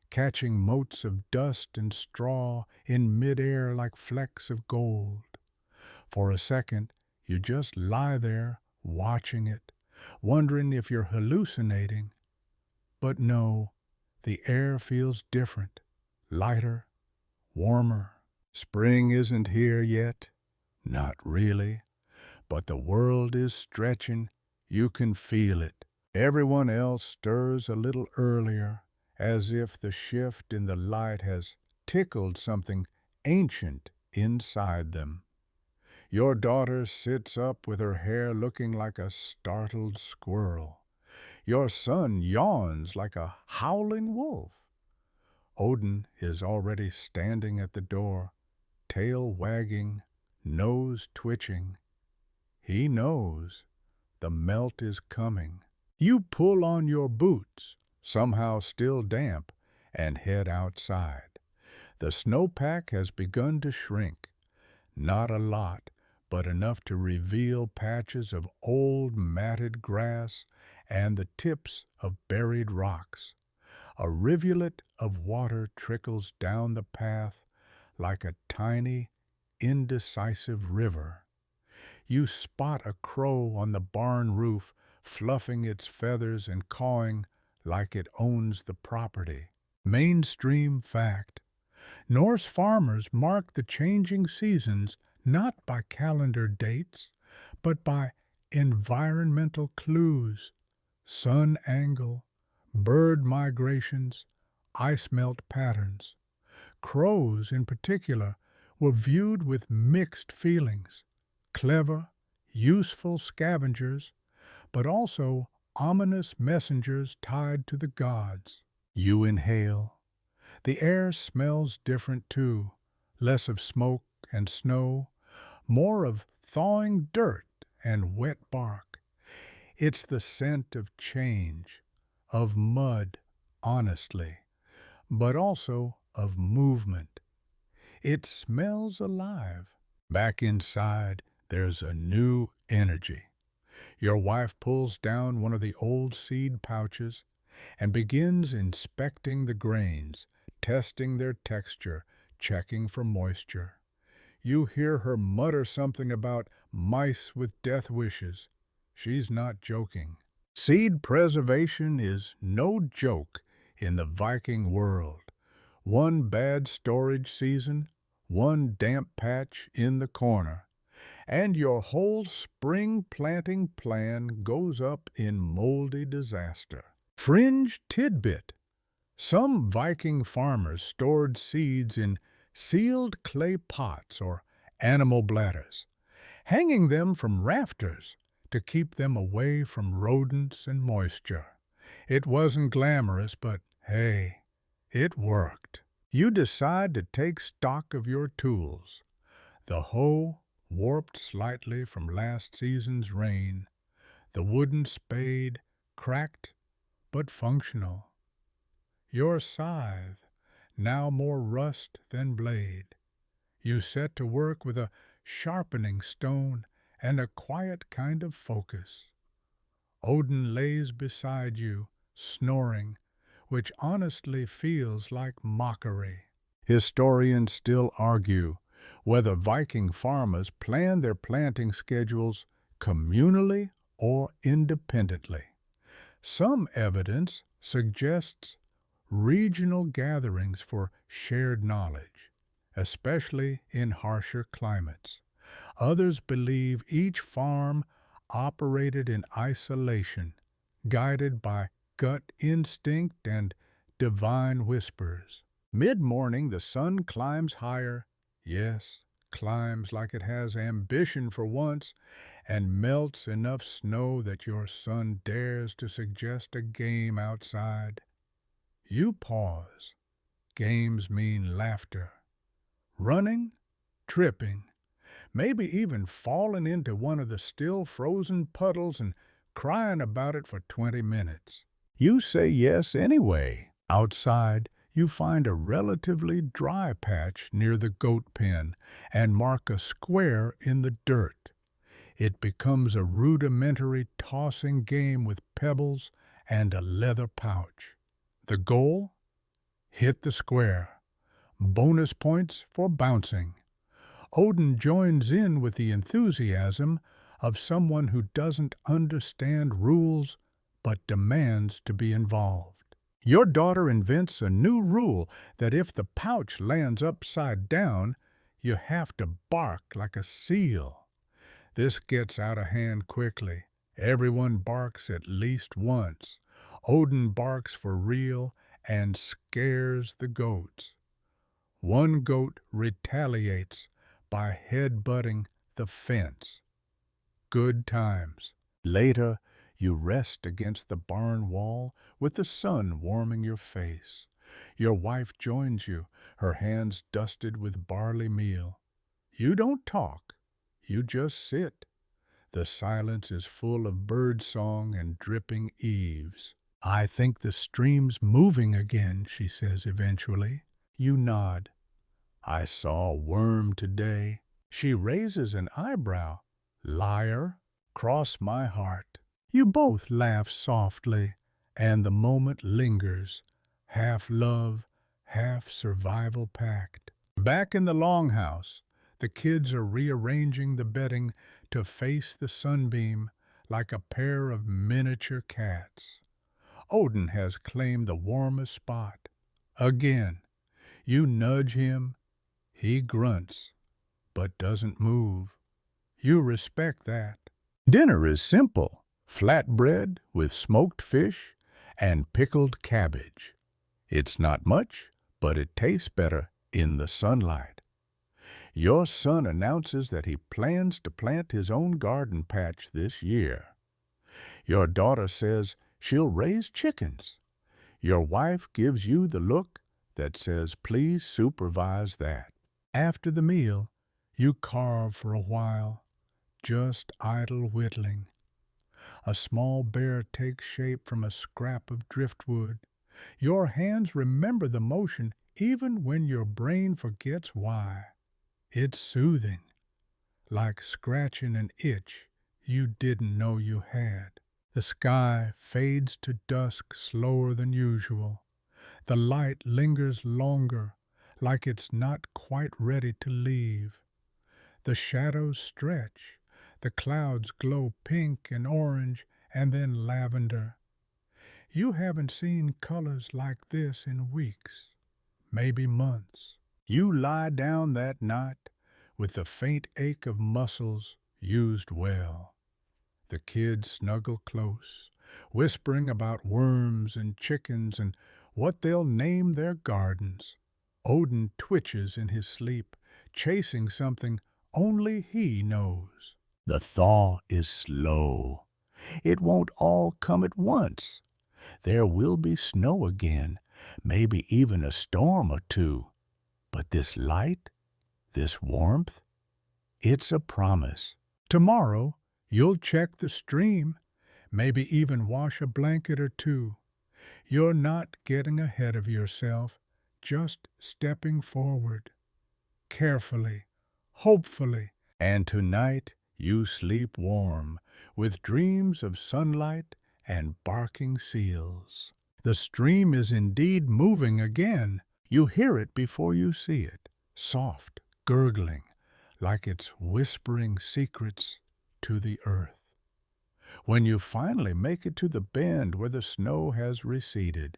[SPEAKER 1] catching motes of dust and straw in midair like flecks of gold. For a second, you just lie there, watching it, wondering if you're hallucinating. But no, the air feels different, lighter, warmer. Spring isn't here yet. Not really. But the world is stretching. You can feel it. Everyone else stirs a little earlier, as if the shift in the light has tickled something ancient inside them. Your daughter sits up with her hair looking like a startled squirrel. Your son yawns like a howling wolf. Odin is already standing at the door, tail wagging, nose twitching. He knows the melt is coming. You pull on your boots, somehow still damp, and head outside. The snowpack has begun to shrink. Not a lot, but enough to reveal patches of old matted grass and the tips of buried rocks. A rivulet of water trickles down the path like a tiny, indecisive river. You spot a crow on the barn roof, fluffing its feathers and cawing like it owns the property. Mainstream fact. Norse farmers mark the changing seasons not by calendar dates, but by environmental clues, sun angle, bird migrations, ice melt patterns. Crows, in particular, were viewed with mixed feelings. Clever, useful scavengers, but also ominous messengers tied to the gods. You inhale. The air smells different too, less of smoke and snow, more of thawing dirt and wet bark. It's the scent of change, of mud, honestly, but also of movement. It smells alive. Back inside, there's a new energy. Your wife pulls down one of the old seed pouches and begins inspecting the grains, testing their texture, checking for moisture. You hear her mutter something about mice with death wishes. She's not joking. Seed preservation is no joke in the Viking world. One bad storage season, one damp patch in the corner, and your whole spring planting plan goes up in moldy disaster. Fringe tidbit. Some Viking farmers stored seeds in sealed clay pots or animal bladders, hanging them from rafters to keep them away from rodents and moisture. It wasn't glamorous, but hey, it worked. You decide to take stock of your tools. The hoe, warped slightly from last season's rain, the wooden spade, cracked but functional. Your scythe, now more rust than blade. You set to work with a sharpening stone and a quiet kind of focus. Odin lays beside you, snoring, which honestly feels like mockery. Historians still argue whether Viking farmers planned their planting schedules communally or independently. Some evidence suggests regional gatherings for shared knowledge, especially in harsher climates. Others believe each farm operated in isolation, guided by gut instinct and divine whispers. Mid-morning, the sun climbs higher, yes, climbs like it has ambition for once, and melts enough snow that your son dares to suggest a game outside. You pause. Games mean laughter. Running, tripping, maybe even falling into one of the still frozen puddles and crying about it for 20 minutes. You say yes anyway. Outside, you find a relatively dry patch near the goat pen and mark a square in the dirt. It becomes a rudimentary tossing game with pebbles and a leather pouch. The goal? Hit the square. Bonus points for bouncing. Odin joins in with the enthusiasm of someone who doesn't understand rules but demands to be involved. Your daughter invents a new rule that if the pouch lands upside down, you have to bark like a seal. This gets out of hand quickly. Everyone barks at least once. Odin barks for real and scares the goats. One goat retaliates by head-butting the fence. Good times. Later, you rest against the barn wall with the sun warming your face. Your wife joins you, her hands dusted with barley meal. You don't talk. You just sit. The silence is full of bird song and dripping eaves. "I think the stream's moving again," she says eventually. You nod. "I saw a worm today." She raises an eyebrow. "Liar, cross my heart." You both laugh softly, and the moment lingers, half love, half survival pact. Back in the longhouse, the kids are rearranging the bedding to face the sunbeam like a pair of miniature cats. Odin has claimed the warmest spot. Again, you nudge him. He grunts, but doesn't move. You respect that. Dinner is simple. Flatbread with smoked fish and pickled cabbage. It's not much, but it tastes better in the sunlight. Your son announces that he plans to plant his own garden patch this year. Your daughter says she'll raise chickens. Your wife gives you the look that says, "Please supervise that." After the meal, you carve for a while, just idle whittling. A small bear takes shape from a scrap of driftwood. Your hands remember the motion even when your brain forgets why. It's soothing, like scratching an itch you didn't know you had. The sky fades to dusk slower than usual. The light lingers longer, like it's not quite ready to leave. The shadows stretch. The clouds glow pink and orange and then lavender. You haven't seen colors like this in weeks, maybe months. You lie down that night with the faint ache of muscles used well. The kids snuggle close, whispering about worms and chickens and what they'll name their gardens. Odin twitches in his sleep, chasing something only he knows. The thaw is slow. It won't all come at once. There will be snow again, maybe even a storm or two. But this light, this warmth, it's a promise. Tomorrow, you'll check the stream, maybe even wash a blanket or two. You're not getting ahead of yourself, just stepping forward. Carefully, hopefully, and tonight you sleep warm, with dreams of sunlight and barking seals. The stream is indeed moving again. You hear it before you see it, soft, gurgling, like it's whispering secrets to the earth. When you finally make it to the bend where the snow has receded,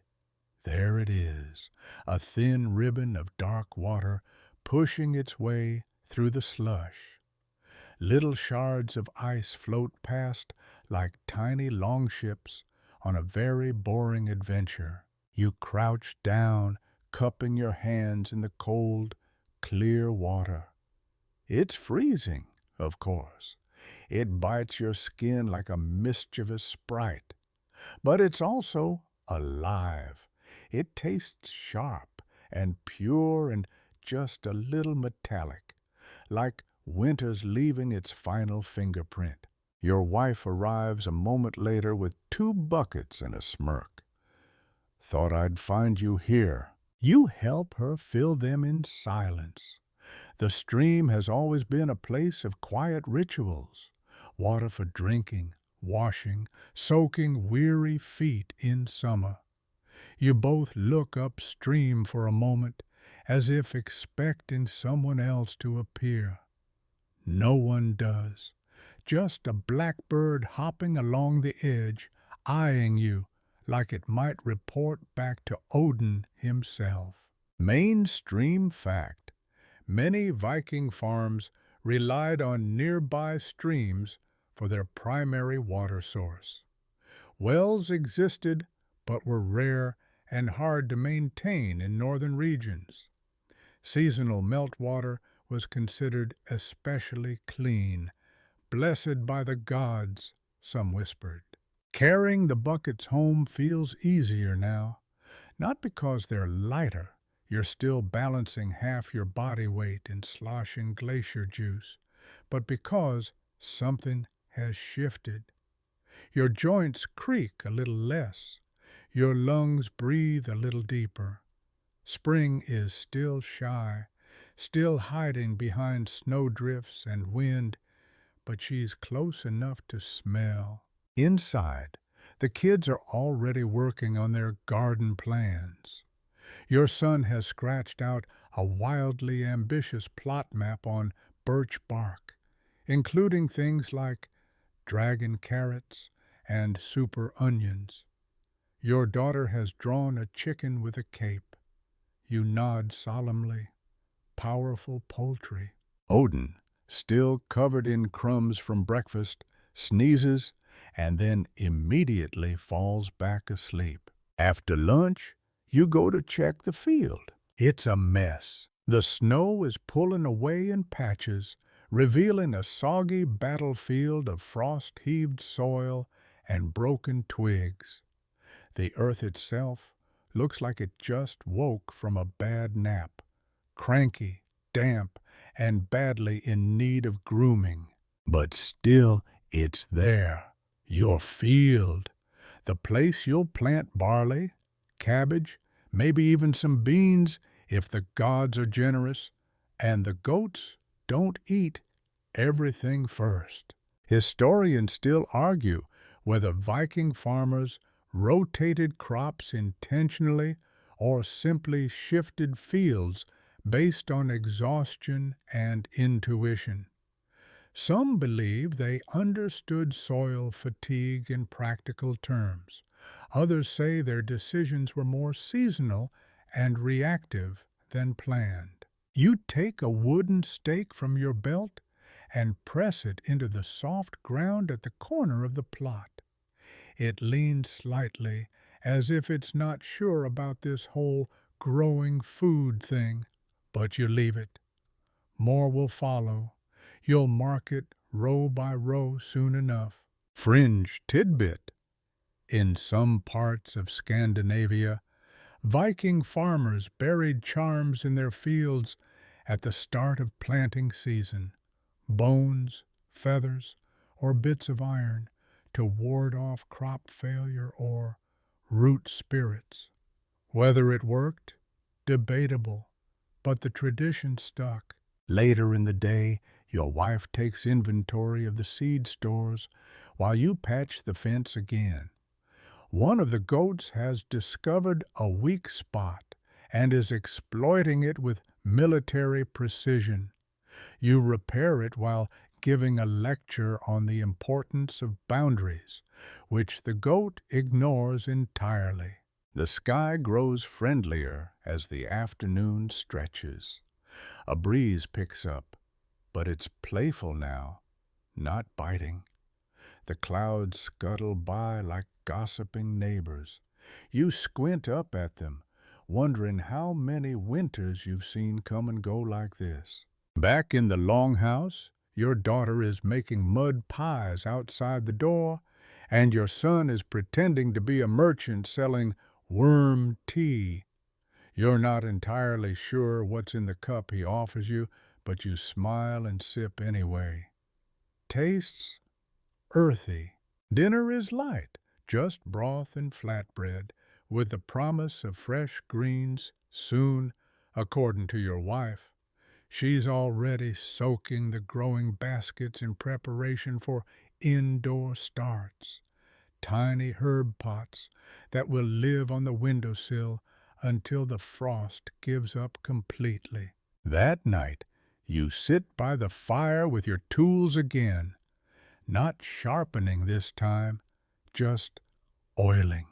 [SPEAKER 1] there it is, a thin ribbon of dark water pushing its way through the slush. Little shards of ice float past like tiny longships on a very boring adventure. You crouch down, cupping your hands in the cold, clear water. It's freezing, of course. It bites your skin like a mischievous sprite. But it's also alive. It tastes sharp and pure and just a little metallic, like winter's leaving its final fingerprint. Your wife arrives a moment later with 2 buckets and a smirk. Thought I'd find you here. You help her fill them in silence. The stream has always been a place of quiet rituals. Water for drinking, washing, soaking weary feet in summer. You both look upstream for a moment, as if expecting someone else to appear. No one does. Just a blackbird hopping along the edge, eyeing you like it might report back to Odin himself. Mainstream fact. Many Viking farms relied on nearby streams for their primary water source. Wells existed, but were rare and hard to maintain in northern regions. Seasonal meltwater was considered especially clean, blessed by the gods, some whispered. Carrying the buckets home feels easier now, not because they're lighter. You're still balancing half your body weight in sloshing glacier juice, but because something has shifted. Your joints creak a little less. Your lungs breathe a little deeper. Spring is still shy, still hiding behind snowdrifts and wind, but she's close enough to smell. Inside, the kids are already working on their garden plans. Your son has scratched out a wildly ambitious plot map on birch bark, including things like dragon carrots and super onions. Your daughter has drawn a chicken with a cape. You nod solemnly. Powerful poultry. Odin, still covered in crumbs from breakfast, sneezes and then immediately falls back asleep. After lunch, you go to check the field. It's a mess. The snow is pulling away in patches, revealing a soggy battlefield of frost-heaved soil and broken twigs. The earth itself looks like it just woke from a bad nap, cranky, damp, and badly in need of grooming. But still, it's there, your field, the place you'll plant barley, cabbage, maybe even some beans if the gods are generous, and the goats don't eat everything first. Historians still argue whether Viking farmers rotated crops intentionally or simply shifted fields based on exhaustion and intuition. Some believe they understood soil fatigue in practical terms. Others say their decisions were more seasonal and reactive than planned. You take a wooden stake from your belt and press it into the soft ground at the corner of the plot. It leans slightly, as if it's not sure about this whole growing food thing, but you leave it. More will follow. You'll mark it row by row soon enough. Fringe tidbit. In some parts of Scandinavia, Viking farmers buried charms in their fields at the start of planting season. Bones, feathers, or bits of iron to ward off crop failure or root spirits. Whether it worked? Debatable, but the tradition stuck. Later in the day, your wife takes inventory of the seed stores while you patch the fence again. One of the goats has discovered a weak spot and is exploiting it with military precision. You repair it while giving a lecture on the importance of boundaries, which the goat ignores entirely. The sky grows friendlier as the afternoon stretches. A breeze picks up, but it's playful now, not biting. The clouds scuttle by like gossiping neighbors. You squint up at them, wondering how many winters you've seen come and go like this. Back in the longhouse, your daughter is making mud pies outside the door, and your son is pretending to be a merchant selling worm tea. You're not entirely sure what's in the cup he offers you, but you smile and sip anyway. Tastes earthy. Dinner is light, just broth and flatbread, with the promise of fresh greens soon, according to your wife. She's already soaking the growing baskets in preparation for indoor starts, tiny herb pots that will live on the windowsill until the frost gives up completely. That night, you sit by the fire with your tools again, not sharpening this time, just oiling,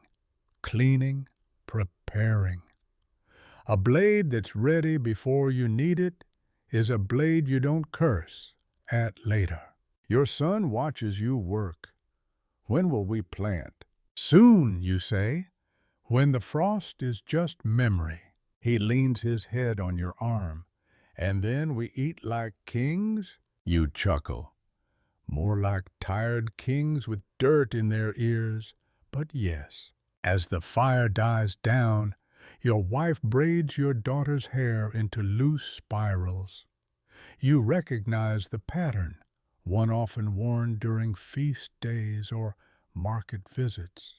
[SPEAKER 1] cleaning, preparing. A blade that's ready before you need it is a blade you don't curse at later. Your son watches you work. When will we plant? Soon, you say, when the frost is just memory. He leans his head on your arm. And then we eat like kings? You chuckle. More like tired kings with dirt in their ears. But yes, as the fire dies down, your wife braids your daughter's hair into loose spirals. You recognize the pattern, one often worn during feast days or market visits.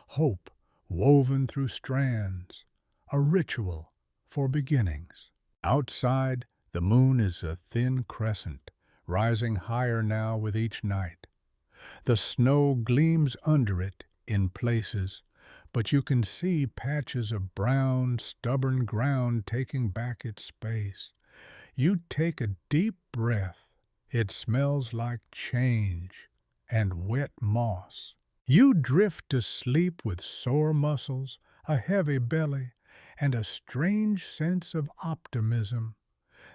[SPEAKER 1] Hope woven through strands, a ritual for beginnings. Outside, the moon is a thin crescent, rising higher now with each night. The snow gleams under it in places, but you can see patches of brown, stubborn ground taking back its space. You take a deep breath. It smells like change and wet moss. You drift to sleep with sore muscles, a heavy belly, and a strange sense of optimism.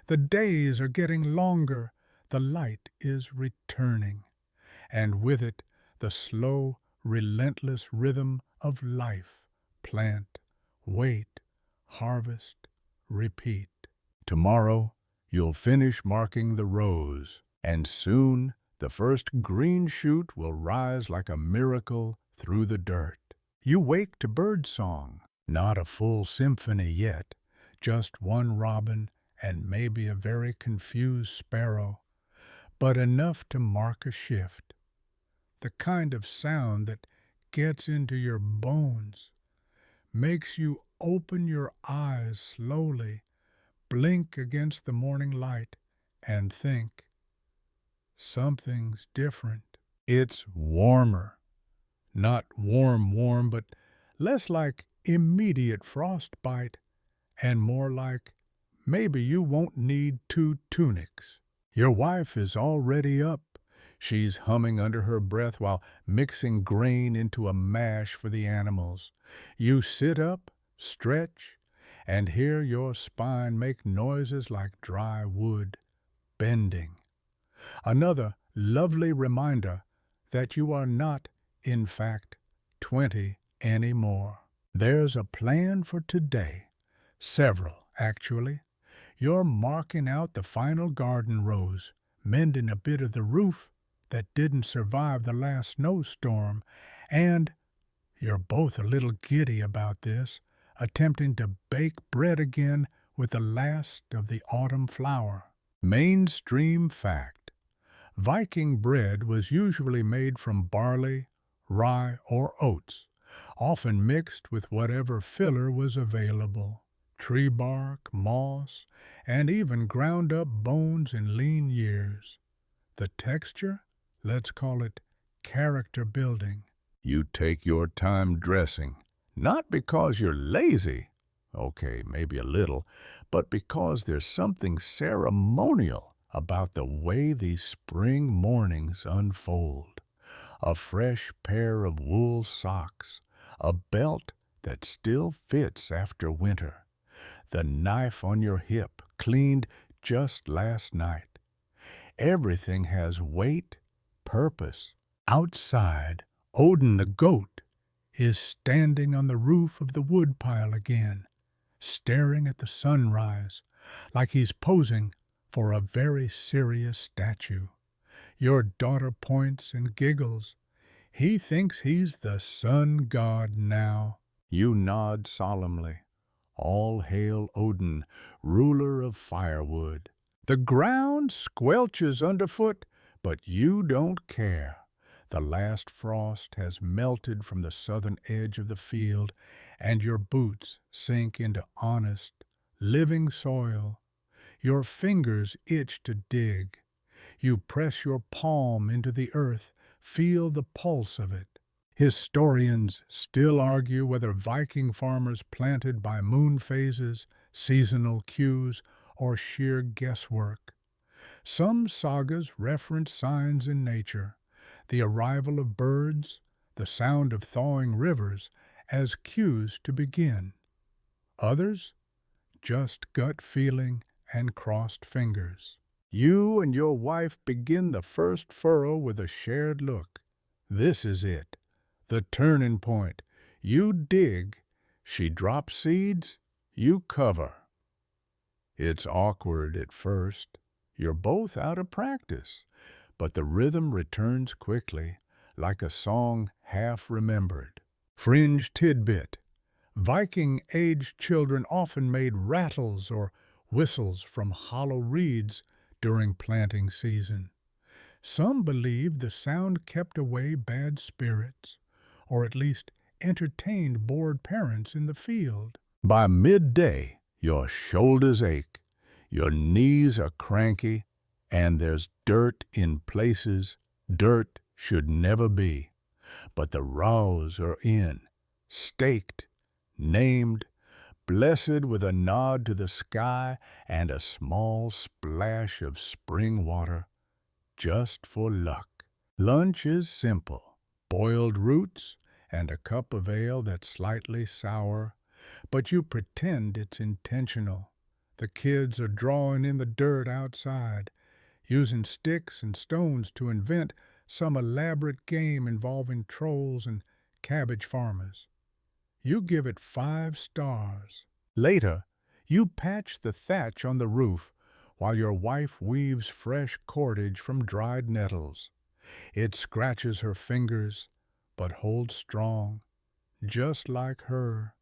[SPEAKER 1] The days are getting longer, the light is returning, and with it the slow, relentless rhythm of life. Plant, wait, harvest, repeat. Tomorrow you'll finish marking the rows, and soon the first green shoot will rise like a miracle through the dirt. You wake to bird song, not a full symphony yet, just one robin and maybe a very confused sparrow, but enough to mark a shift. The kind of sound that gets into your bones, makes you open your eyes slowly, blink against the morning light, and think, something's different. It's warmer. Not warm, but less like immediate frostbite and more like maybe you won't need 2 tunics. Your wife is already up. She's humming under her breath while mixing grain into a mash for the animals. You sit up, stretch, and hear your spine make noises like dry wood, bending. Another lovely reminder that you are not, in fact, 20 anymore. There's a plan for today. Several, actually. You're marking out the final garden rows, mending a bit of the roof that didn't survive the last snowstorm, and you're both a little giddy about this, attempting to bake bread again with the last of the autumn flour. Mainstream fact. Viking bread was usually made from barley, rye, or oats, often mixed with whatever filler was available. Tree bark, moss, and even ground up bones in lean years. The texture? Let's call it character building. You take your time dressing, not because you're lazy, okay, maybe a little, but because there's something ceremonial about the way these spring mornings unfold. A fresh pair of wool socks, a belt that still fits after winter, the knife on your hip cleaned just last night. Everything has weight, purpose. Outside, Odin the goat is standing on the roof of the woodpile again, staring at the sunrise like he's posing for a very serious statue. Your daughter points and giggles. He thinks he's the sun god now. You nod solemnly. All hail Odin, ruler of firewood. The ground squelches underfoot, but you don't care. The last frost has melted from the southern edge of the field, and your boots sink into honest, living soil. Your fingers itch to dig. You press your palm into the earth, feel the pulse of it. Historians still argue whether Viking farmers planted by moon phases, seasonal cues, or sheer guesswork. Some sagas reference signs in nature, the arrival of birds, the sound of thawing rivers, as cues to begin. Others, just gut feeling and crossed fingers. You and your wife begin the first furrow with a shared look. This is it, the turning point. You dig, she drops seeds, you cover. It's awkward at first. You're both out of practice, but the rhythm returns quickly, like a song half remembered. Fringe tidbit. Viking-aged children often made rattles or whistles from hollow reeds during planting season. Some believed the sound kept away bad spirits, or at least entertained bored parents in the field. By midday, your shoulders ache, your knees are cranky, and there's dirt in places dirt should never be. But the rows are in, staked, named, blessed with a nod to the sky and a small splash of spring water, just for luck. Lunch is simple, boiled roots and a cup of ale that's slightly sour, but you pretend it's intentional. The kids are drawing in the dirt outside, using sticks and stones to invent some elaborate game involving trolls and cabbage farmers. You give it 5 stars. Later, you patch the thatch on the roof while your wife weaves fresh cordage from dried nettles. It scratches her fingers, but holds strong, just like her.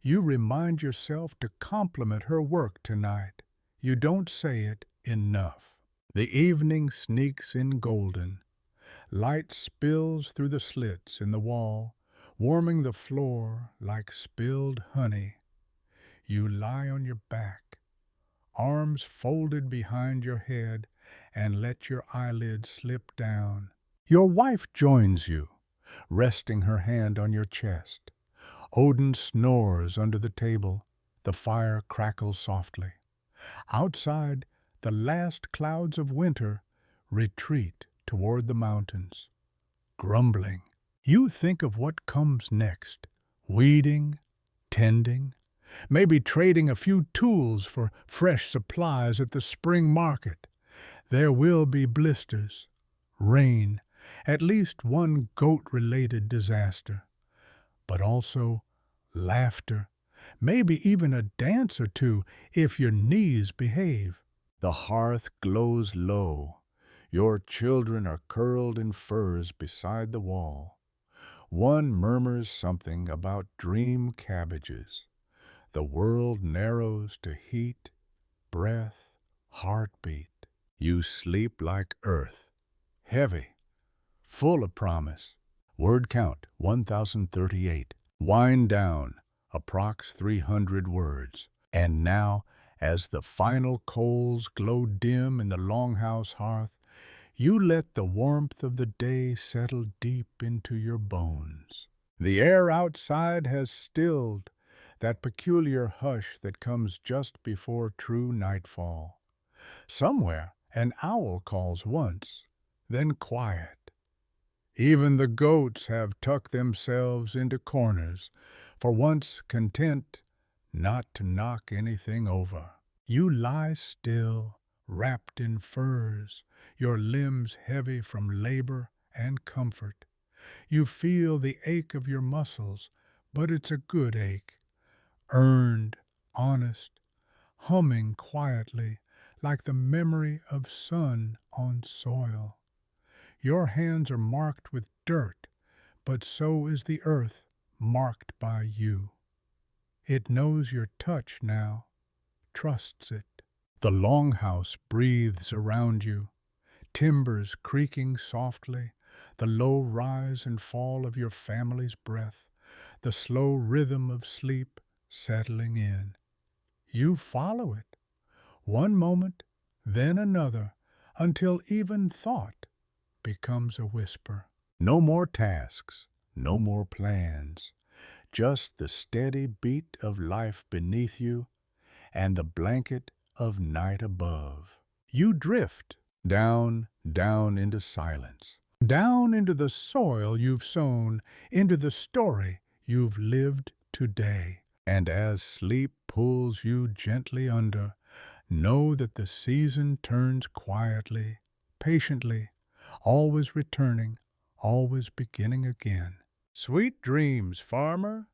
[SPEAKER 1] You remind yourself to compliment her work tonight. You don't say it enough. The evening sneaks in golden. Light spills through the slits in the wall, warming the floor like spilled honey. You lie on your back, arms folded behind your head, and let your eyelids slip down. Your wife joins you, resting her hand on your chest. Odin snores under the table. The fire crackles softly. Outside, the last clouds of winter retreat toward the mountains. Grumbling, you think of what comes next. Weeding, tending, maybe trading a few tools for fresh supplies at the spring market. There will be blisters, rain, at least one goat-related disaster, but also laughter, maybe even a dance or two if your knees behave. The hearth glows low. Your children are curled in furs beside the wall. One murmurs something about dream cabbages. The world narrows to heat, breath, heartbeat. You sleep like earth, heavy, full of promise. Word count 1038. Wind down, approx 300 words. And now, as the final coals glow dim in the longhouse hearth, you let the warmth of the day settle deep into your bones. The air outside has stilled, that peculiar hush that comes just before true nightfall. Somewhere, an owl calls once, then quiet. Even the goats have tucked themselves into corners, for once content not to knock anything over. You lie still, wrapped in furs, your limbs heavy from labor and comfort. You feel the ache of your muscles, but it's a good ache, earned, honest, humming quietly, like the memory of sun on soil. Your hands are marked with dirt, but so is the earth marked by you. It knows your touch now, trusts it. The longhouse breathes around you, timbers creaking softly, the low rise and fall of your family's breath, the slow rhythm of sleep settling in. You follow it, one moment, then another, until even thought becomes a whisper. No more tasks, no more plans, just the steady beat of life beneath you and the blanket of night above. You drift down, down into silence, down into the soil you've sown, into the story you've lived today. And as sleep pulls you gently under, know that the season turns quietly, patiently, always returning, always beginning again. Sweet dreams, farmer,